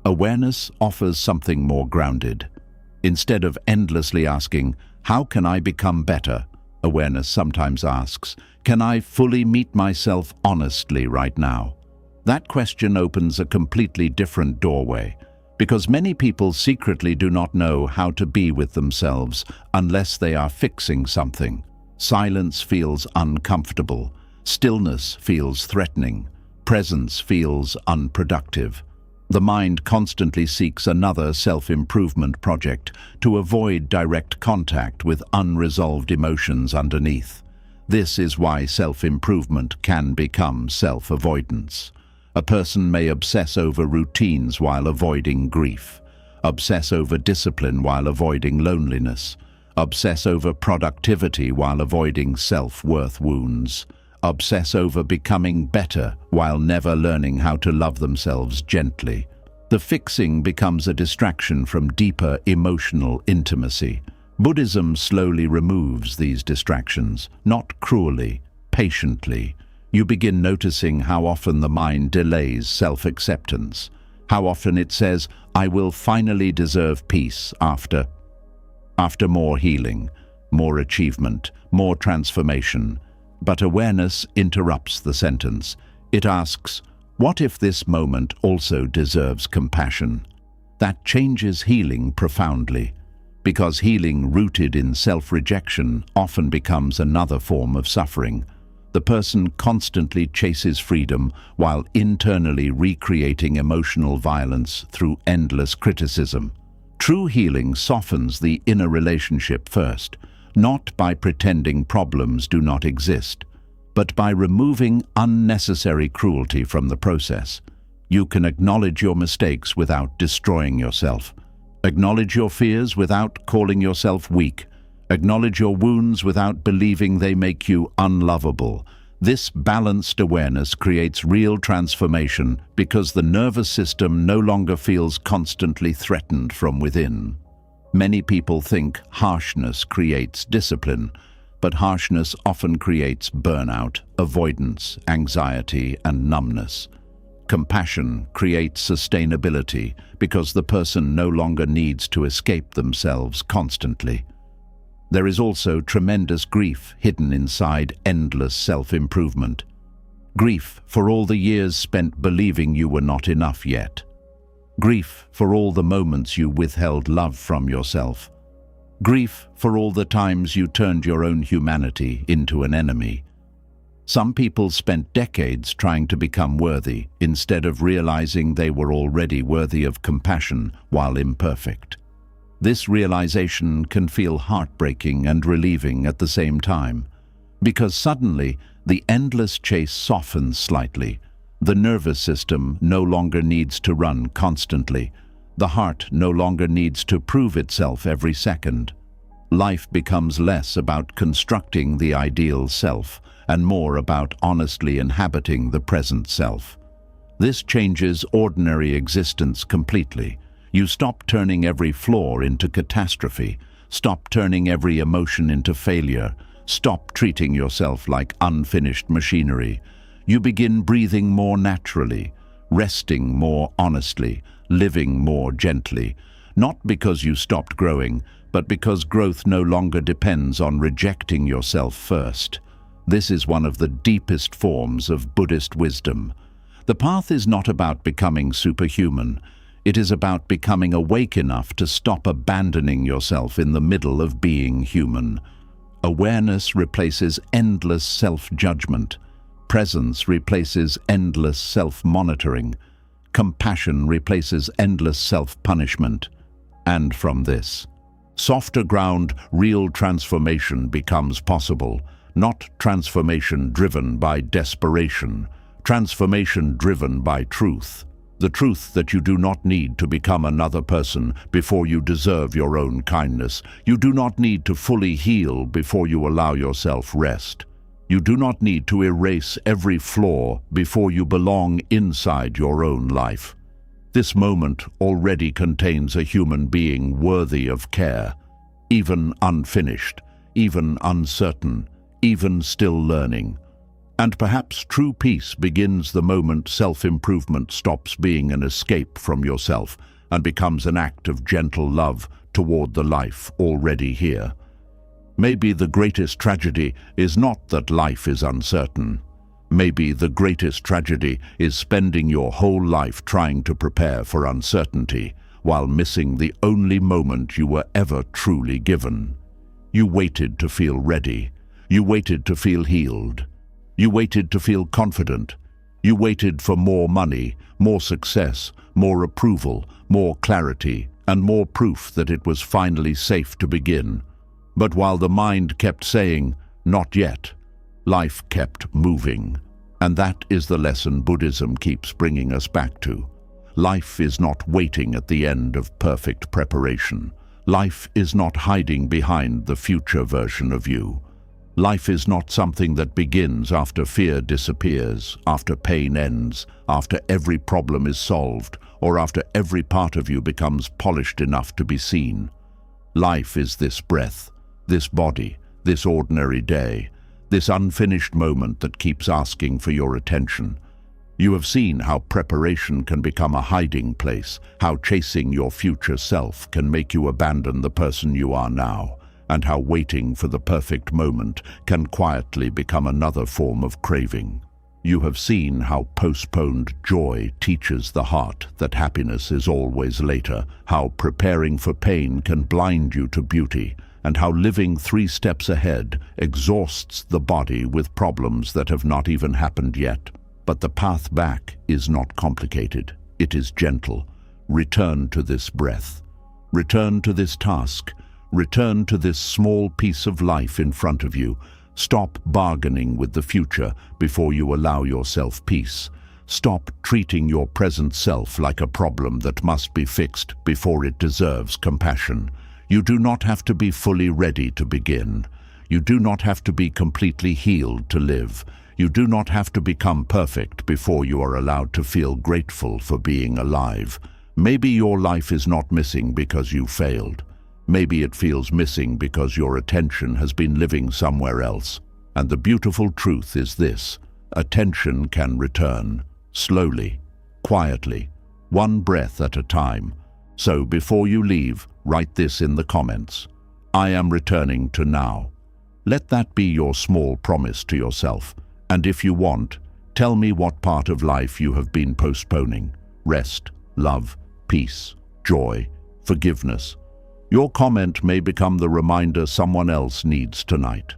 Awareness offers something more grounded. Instead of endlessly asking, "How can I become better?" awareness sometimes asks, "Can I fully meet myself honestly right now?" That question opens a completely different doorway, because many people secretly do not know how to be with themselves unless they are fixing something. Silence feels uncomfortable, stillness feels threatening, presence feels unproductive. The mind constantly seeks another self-improvement project to avoid direct contact with unresolved emotions underneath. This is why self-improvement can become self-avoidance. A person may obsess over routines while avoiding grief, obsess over discipline while avoiding loneliness, obsess over productivity while avoiding self-worth wounds, obsess over becoming better while never learning how to love themselves gently. The fixing becomes a distraction from deeper emotional intimacy. Buddhism slowly removes these distractions, not cruelly, patiently. You begin noticing how often the mind delays self-acceptance, how often it says, "I will finally deserve peace after more healing, more achievement, more transformation." But awareness interrupts the sentence. It asks, what if this moment also deserves compassion? That changes healing profoundly, because healing rooted in self-rejection often becomes another form of suffering. The person constantly chases freedom while internally recreating emotional violence through endless criticism. True healing softens the inner relationship first, not by pretending problems do not exist, but by removing unnecessary cruelty from the process. You can acknowledge your mistakes without destroying yourself. Acknowledge your fears without calling yourself weak. Acknowledge your wounds without believing they make you unlovable. This balanced awareness creates real transformation because the nervous system no longer feels constantly threatened from within. Many people think harshness creates discipline, but harshness often creates burnout, avoidance, anxiety, and numbness. Compassion creates sustainability because the person no longer needs to escape themselves constantly. There is also tremendous grief hidden inside endless self-improvement. Grief for all the years spent believing you were not enough yet. Grief for all the moments you withheld love from yourself. Grief for all the times you turned your own humanity into an enemy. Some people spent decades trying to become worthy instead of realizing they were already worthy of compassion while imperfect. This realization can feel heartbreaking and relieving at the same time, because suddenly the endless chase softens slightly. The nervous system no longer needs to run constantly. The heart no longer needs to prove itself every second. Life becomes less about constructing the ideal self and more about honestly inhabiting the present self. This changes ordinary existence completely. You stop turning every flaw into catastrophe, stop turning every emotion into failure, stop treating yourself like unfinished machinery. You begin breathing more naturally, resting more honestly, living more gently, not because you stopped growing, but because growth no longer depends on rejecting yourself first. This is one of the deepest forms of Buddhist wisdom. The path is not about becoming superhuman. It is about becoming awake enough to stop abandoning yourself in the middle of being human. Awareness replaces endless self-judgment. Presence replaces endless self-monitoring. Compassion replaces endless self-punishment. And from this softer ground, real transformation becomes possible, not transformation driven by desperation, transformation driven by truth. The truth that you do not need to become another person before you deserve your own kindness. You do not need to fully heal before you allow yourself rest. You do not need to erase every flaw before you belong inside your own life. This moment already contains a human being worthy of care, even unfinished, even uncertain, even still learning. And perhaps true peace begins the moment self-improvement stops being an escape from yourself and becomes an act of gentle love toward the life already here. Maybe the greatest tragedy is not that life is uncertain. Maybe the greatest tragedy is spending your whole life trying to prepare for uncertainty while missing the only moment you were ever truly given. You waited to feel ready. You waited to feel healed. You waited to feel confident. You waited for more money, more success, more approval, more clarity, and more proof that it was finally safe to begin. But while the mind kept saying, "Not yet," life kept moving. And that is the lesson Buddhism keeps bringing us back to. Life is not waiting at the end of perfect preparation. Life is not hiding behind the future version of you. Life is not something that begins after fear disappears, after pain ends, after every problem is solved, or after every part of you becomes polished enough to be seen. Life is this breath, this body, this ordinary day, this unfinished moment that keeps asking for your attention. You have seen how preparation can become a hiding place, how chasing your future self can make you abandon the person you are now. and how waiting for the perfect moment can quietly become another form of craving. You have seen how postponed joy teaches the heart that happiness is always later, how preparing for pain can blind you to beauty, and how living 3 steps ahead exhausts the body with problems that have not even happened yet. But the path back is not complicated. It is gentle. Return to this breath. Return to this task. Return to this small piece of life in front of you. Stop bargaining with the future before you allow yourself peace. Stop treating your present self like a problem that must be fixed before it deserves compassion. You do not have to be fully ready to begin. You do not have to be completely healed to live. You do not have to become perfect before you are allowed to feel grateful for being alive. Maybe your life is not missing because you failed. Maybe it feels missing because your attention has been living somewhere else. And the beautiful truth is this: attention can return, slowly, quietly, one breath at a time. So before you leave, write this in the comments: I am returning to now. Let that be your small promise to yourself. And if you want, tell me what part of life you have been postponing: rest, love, peace, joy, forgiveness. Your comment may become the reminder someone else needs tonight.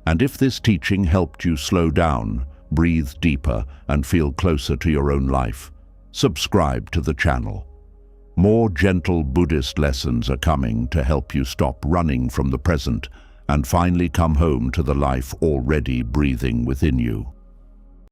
And if this teaching helped you slow down, breathe deeper, and feel closer to your own life, subscribe to the channel. More gentle Buddhist lessons are coming to help you stop running from the present and finally come home to the life already breathing within you.